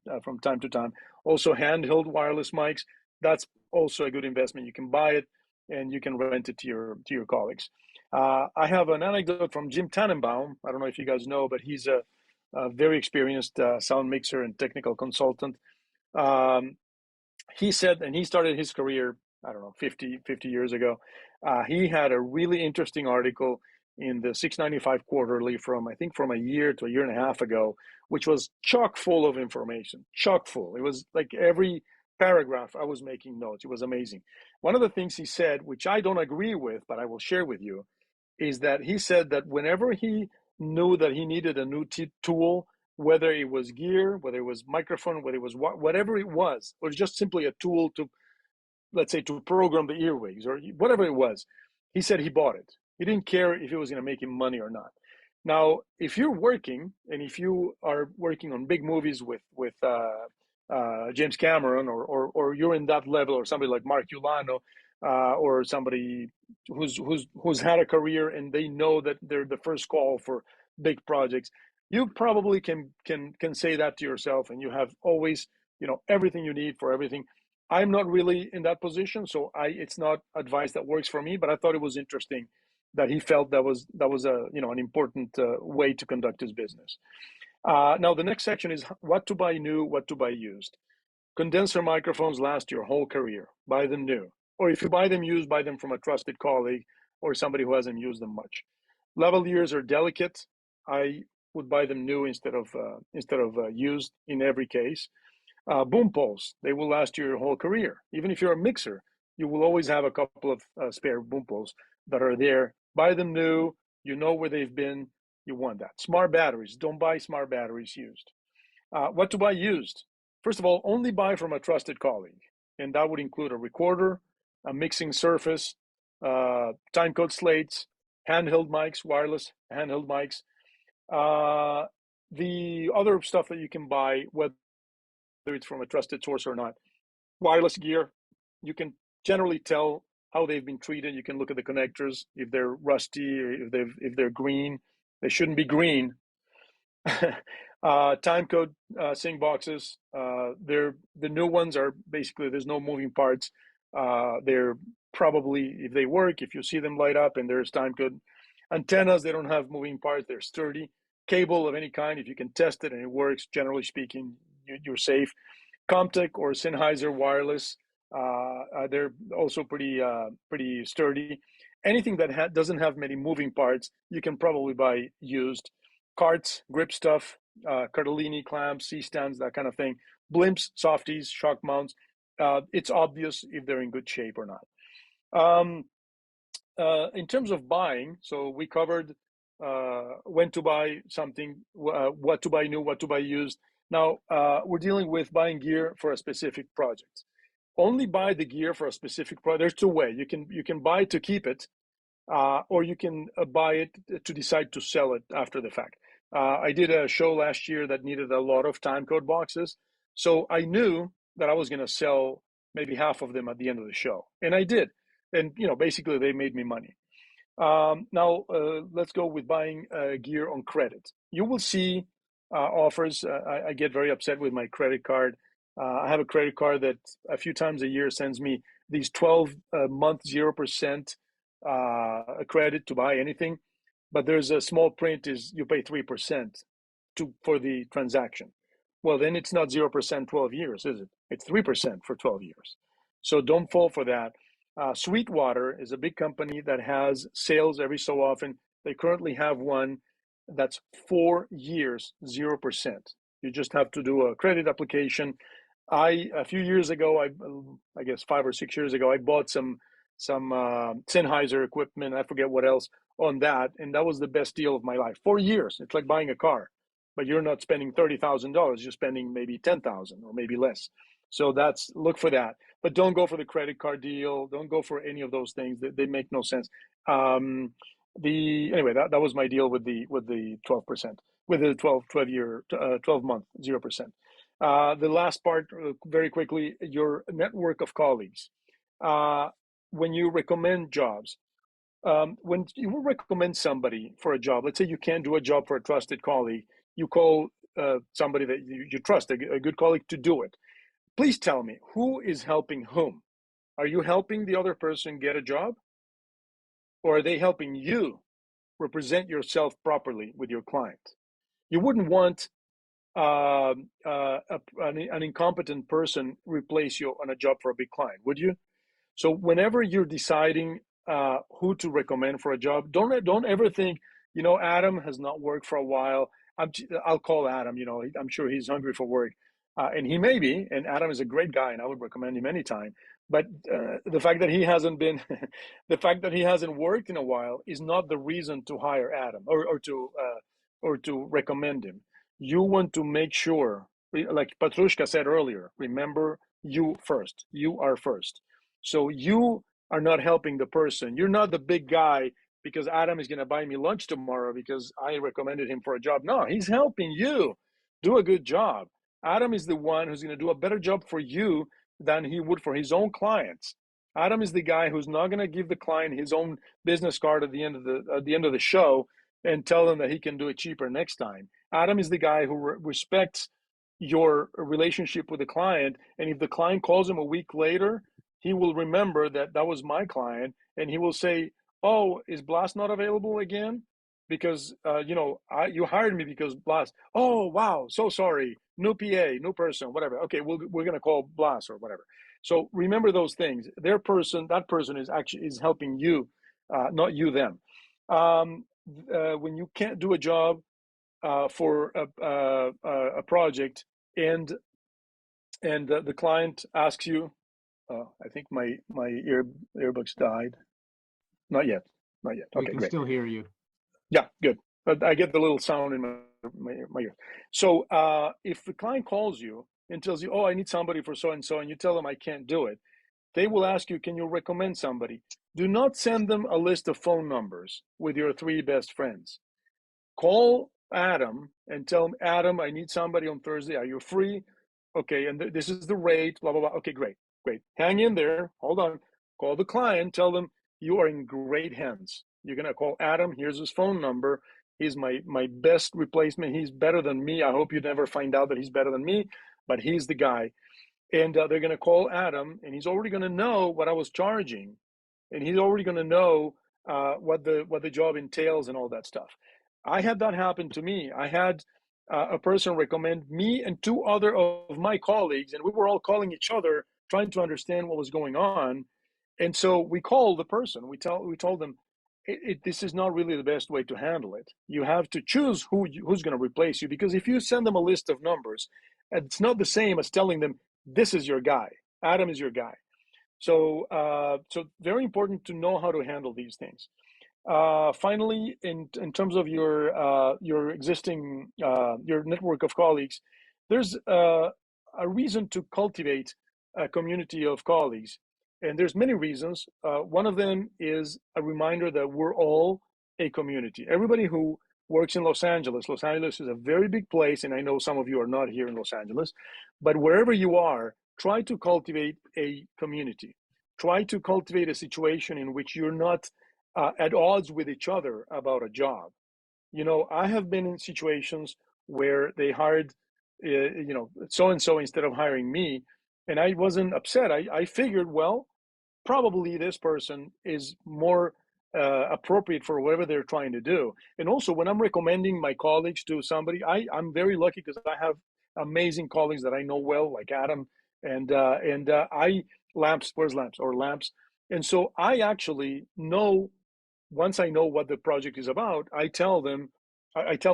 time to time. Also, handheld wireless mics. that's also a good investment. You can buy it and you can rent it to your colleagues. I have an anecdote from Jim Tannenbaum. I don't know if you guys know, but he's a very experienced sound mixer and technical consultant. He said, and he started his career, I don't know, 50 years ago. He had a really interesting article in the 695 quarterly from a year to a year and a half ago, which was chock full of information, chock full. It was like every paragraph I was making notes. It was amazing. One of the things he said, which I don't agree with, but I will share with you, is that he said that whenever he knew that he needed a new tool, whether it was gear, whether it was microphone, whether it was whatever it was, or just simply a tool to, let's say, to program the earwigs or whatever it was, he said he bought it. He didn't care if it was going to make him money or not. Now, if you're working, and if you are working on big movies with James Cameron, or you're in that level, or somebody like Mark Ulano, or somebody who's had a career and they know that they're the first call for big projects, you probably can say that to yourself, and you have always, everything you need for everything. I'm not really in that position, so it's not advice that works for me. But I thought it was interesting that he felt that was a an important way to conduct his business. Now the next section is what to buy new, what to buy used. Condenser microphones last your whole career. Buy them new, or if you buy them used, buy them from a trusted colleague or somebody who hasn't used them much. Lavaliers are delicate. I would buy them new instead of used in every case. Boom poles, they will last you your whole career. Even if you're a mixer, you will always have a couple of spare boom poles that are there. Buy them new. You know where they've been. You want that. Smart batteries. Don't buy smart batteries used. What to buy used? First of all, only buy from a trusted colleague. And that would include a recorder, a mixing surface, timecode slates, handheld mics, wireless handheld mics. The other stuff that you can buy, whether it's from a trusted source or not, wireless gear, you can generally tell how they've been treated. You can look at the connectors, if they're rusty, or if they're green. They shouldn't be green. Time code sync boxes. The new ones are basically, there's no moving parts. They're probably, if they work, if you see them light up and there's time code. Antennas, they don't have moving parts. They're sturdy. Cable of any kind, if you can test it and it works, generally speaking, you're safe. Comtech or Sennheiser wireless, they're also pretty sturdy. Anything that doesn't have many moving parts, you can probably buy used. Carts, grip stuff, Cardellini clamps, C-stands, that kind of thing. Blimps, softies, shock mounts. It's obvious if they're in good shape or not. In terms of buying, so we covered when to buy something, what to buy new, what to buy used. Now, we're dealing with buying gear for a specific project. Only buy the gear for a specific project. There's two ways. You can buy to keep it, or you can buy it to decide to sell it after the fact. I did a show last year that needed a lot of timecode boxes. So I knew that I was going to sell maybe half of them at the end of the show. And I did. And, basically they made me money. Now, let's go with buying gear on credit. You will see offers. I get very upset with my credit card. I have a credit card that a few times a year sends me these 12-month 0% credit to buy anything. But there's a small print is you pay 3% for the transaction. Well, then it's not 0% 12 years, is it? It's 3% for 12 years. So don't fall for that. Sweetwater is a big company that has sales every so often. They currently have one that's 4 years, 0%. You just have to do a credit application. A few years ago, I guess 5 or 6 years ago, I bought some Sennheiser equipment. I forget what else on that, and that was the best deal of my life. 4 years. It's like buying a car, but you're not spending $30,000. You're spending maybe $10,000 or maybe less. So look for that. But don't go for the credit card deal. Don't go for any of those things. They make no sense. Anyway, that was my deal with the 12%, with the 12 month 0%. The last part, very quickly, your network of colleagues. When you recommend jobs, when you recommend somebody for a job, let's say you can't do a job for a trusted colleague, you call somebody that you trust, a good colleague, to do it. please tell me, who is helping whom? Are you helping the other person get a job? Or are they helping you represent yourself properly with your client? You wouldn't want an incompetent person replace you on a job for a big client, would you? So whenever you're deciding who to recommend for a job, don't ever think, you know, Adam has not worked for a while. I'll call Adam. You know, I'm sure he's hungry for work, and he may be. And Adam is a great guy, and I would recommend him anytime. But the fact that he hasn't been, the fact that he hasn't worked in a while is not the reason to hire Adam or to recommend him. You want to make sure, like Patrushkha said earlier, remember you first. You are first. So you are not helping the person. You're not the big guy because Adam is going to buy me lunch tomorrow because I recommended him for a job. No, he's helping you do a good job. Adam is the one who's going to do a better job for you than he would for his own clients. Adam is the guy who's not going to give the client his own business card at the end of the show and tell them that he can do it cheaper next time. Adam is the guy who respects your relationship with the client, and if the client calls him a week later, he will remember that that was my client, and he will say, "Oh, is Blas not available again? Because you know, you hired me because Blas. Oh, wow, so sorry. New PA, new person, whatever. Okay, we're gonna call Blas or whatever." So remember those things. That person is helping you, not you them. When you can't do a job for a project, and the client asks you, I think my earbuds died. Not yet. Okay, we can great. still hear you. Yeah, good. But I get the little sound in my ear. So if the client calls you and tells you, "Oh, I need somebody for so and so," and you tell them, "I can't do it," they will ask you, "Can you recommend somebody?" Do not send them a list of phone numbers with your 3 best friends. Call Adam and tell him, "Adam, I need somebody on Thursday. Are you free? Okay, and this is the rate, blah, blah, blah." Okay, great. Hang in there. Hold on. Call the client. Tell them you are in great hands. You're going to call Adam. Here's his phone number. He's my best replacement. He's better than me. I hope you never find out that he's better than me, but he's the guy. And they're going to call Adam, and he's already going to know what I was charging. And he's already going to know what the job entails and all that stuff. I had that happen to me. I had a person recommend me and 2 other of my colleagues, and we were all calling each other, trying to understand what was going on. And so we called the person. We told them, this is not really the best way to handle it. You have to choose who's going to replace you, because if you send them a list of numbers, it's not the same as telling them, "This is your guy. Adam is your guy." So very important to know how to handle these things. Finally, in terms of your existing your network of colleagues, there's a reason to cultivate a community of colleagues, and there's many reasons. One of them is a reminder that we're all a community. Everybody who works in Los Angeles is a very big place, and I know some of you are not here in Los Angeles, but wherever you are, try to cultivate a community. Try to cultivate a situation in which you're not at odds with each other about a job. You know, I have been in situations where they hired, so-and-so instead of hiring me, and I wasn't upset. I figured, well, probably this person is more appropriate for whatever they're trying to do. And also, when I'm recommending my colleagues to somebody, I'm very lucky because I have amazing colleagues that I know well, like Adam and Lamps. Where's Lamps? Or Lamps. And so I actually know, once I know what the project is about, I tell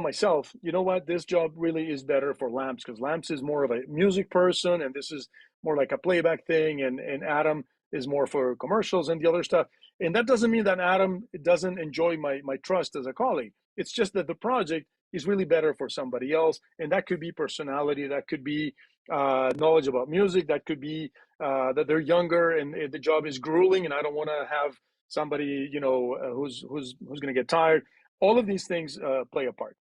myself, you know what, this job really is better for Lamps, because Lamps is more of a music person, and this is more like a playback thing, and Adam is more for commercials and the other stuff. And that doesn't mean that Adam doesn't enjoy my trust as a colleague. It's just that the project is really better for somebody else, and that could be personality, that could be knowledge about music, that could be that they're younger and the job is grueling, and I don't want to have somebody, who's going to get tired. All of these things play a part.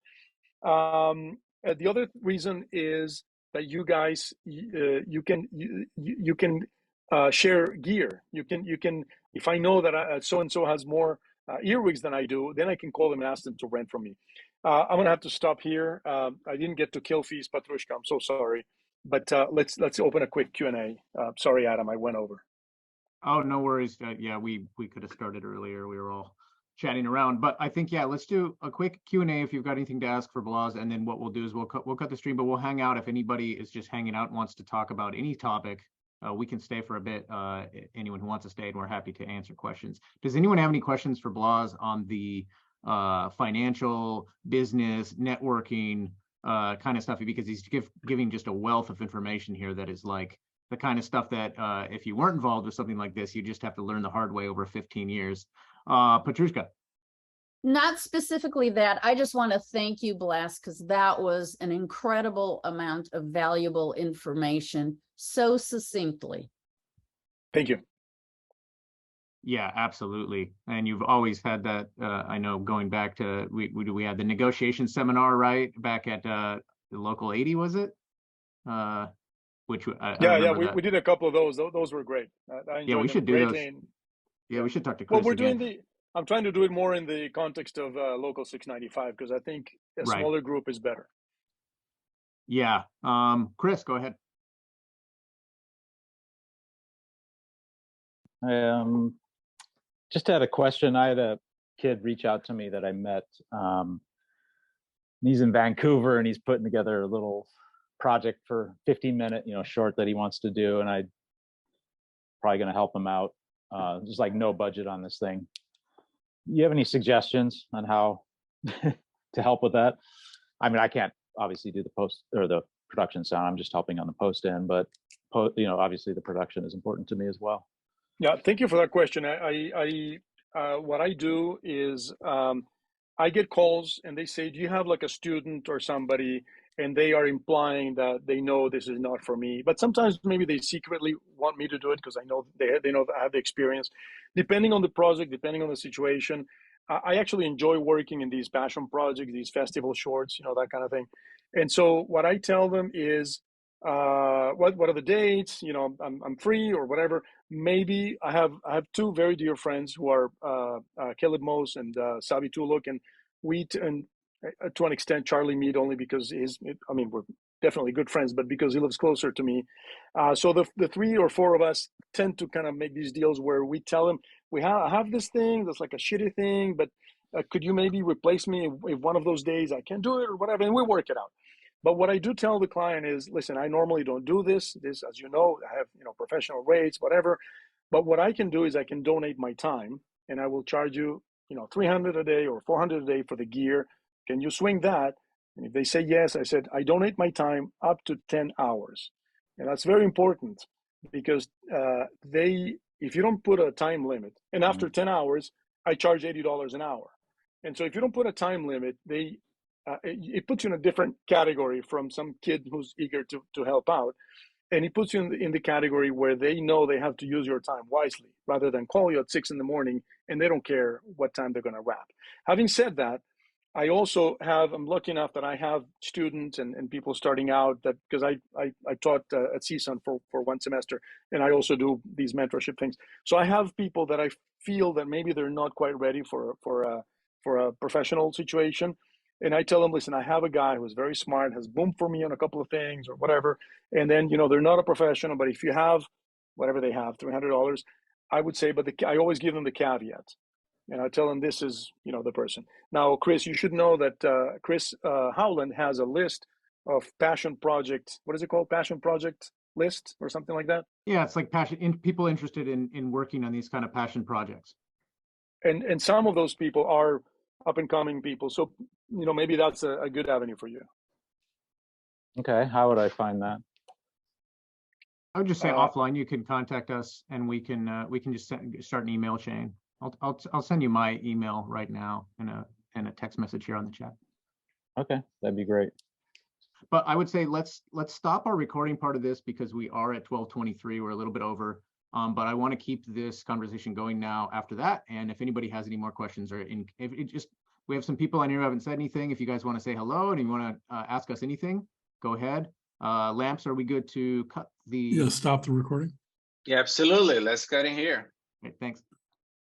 The other reason is that you guys, you can share gear. You can, if I know that so-and-so has more earwigs than I do, then I can call them and ask them to rent from me. I'm going to have to stop here. I didn't get to kill fees, Patrushkha. I'm so sorry. But let's open a quick Q&A. Sorry, Adam, I went over. Oh, no worries. Yeah, we could have started earlier. We were all chatting around, but I think, yeah, let's do a quick Q&A if you've got anything to ask for Blas, and then what we'll do is we'll cut the stream, but we'll hang out. If anybody is just hanging out and wants to talk about any topic, we can stay for a bit. Anyone who wants to stay, and we're happy to answer questions. Does anyone have any questions for Blas on the financial, business, networking kind of stuff? Because he's giving just a wealth of information here that is like the kind of stuff that if you weren't involved with something like this, you just have to learn the hard way over 15 years. Patrushkha. Not specifically that. I just want to thank you, Blas, because that was an incredible amount of valuable information so succinctly. Thank you. Yeah, absolutely. And you've always had that, I know, going back to, we had the negotiation seminar, right? Back at the local 80, was it? Which we did a couple of those. Those were great. Yeah, we should do those. Yeah, we should talk to Chris. Well, we're doing I'm trying to do it more in the context of local 695, because I think a smaller group is better. Yeah. Chris, go ahead. Just had a question. I had a kid reach out to me that I met. He's in Vancouver and he's putting together a little project for 15-minute, short that he wants to do, and I probably going to help him out. There's like no budget on this thing. You have any suggestions on how to help with that? I mean, I can't obviously do the post or the production sound. I'm just helping on the post end, but obviously the production is important to me as well. Yeah, thank you for that question. What I do is I get calls and they say, do you have like a student or somebody, and they are implying that they know this is not for me, but sometimes maybe they secretly want me to do it because I know they know that I have the experience. Depending on the project, depending on the situation, I actually enjoy working in these passion projects, these festival shorts, that kind of thing. And so what I tell them is, what are the dates? I'm free or whatever. Maybe I have two very dear friends who are Caleb Mose and Sabi Tuluk, and to an extent Charlie Mead, only because we're definitely good friends, but because he lives closer to me. So the three or four of us tend to kind of make these deals where we tell them, I have this thing that's like a shitty thing, but could you maybe replace me if one of those days I can't do it or whatever, and we work it out. But what I do tell the client is, listen, I normally don't do this. This, as you know, I have professional rates, whatever. But what I can do is I can donate my time, and I will charge you, $300 a day or $400 a day for the gear. Can you swing that? And if they say yes, I said, I donate my time up to 10 hours. And that's very important because if you don't put a time limit, and after 10 hours, I charge $80 an hour. And so if you don't put a time limit, it puts you in a different category from some kid who's eager to help out. And it puts you in the category where they know they have to use your time wisely rather than call you at 6 a.m. and they don't care what time they're going to wrap. Having said that, I also I'm lucky enough that I have students and people starting out because I taught at CSUN for one semester, and I also do these mentorship things. So I have people that I feel that maybe they're not quite ready for a professional situation. And I tell them, listen, I have a guy who's very smart, has boomed for me on a couple of things or whatever. And then, they're not a professional, but if you have whatever they have, $300, I would say, but I always give them the caveat. And I tell them this is, the person. Now, Chris, you should know that Chris Howland has a list of passion project. What is it called? Passion project list or something like that? Yeah, it's like people interested in working on these kind of passion projects. And some of those people are up and coming people. So, maybe that's a good avenue for you. Okay. How would I find that? I would just say offline, you can contact us and we can just start an email chain. I'll send you my email right now in a text message here on the chat. Okay, that'd be great. But I would say let's stop our recording part of this because we are at 12:23. We're a little bit over. But I want to keep this conversation going now after that. And if anybody has any more questions we have some people on here who haven't said anything. If you guys want to say hello and you want to ask us anything, go ahead. Lamps, are we good to cut the? Yeah, stop the recording. Yeah, absolutely. Let's cut in here. Okay, thanks.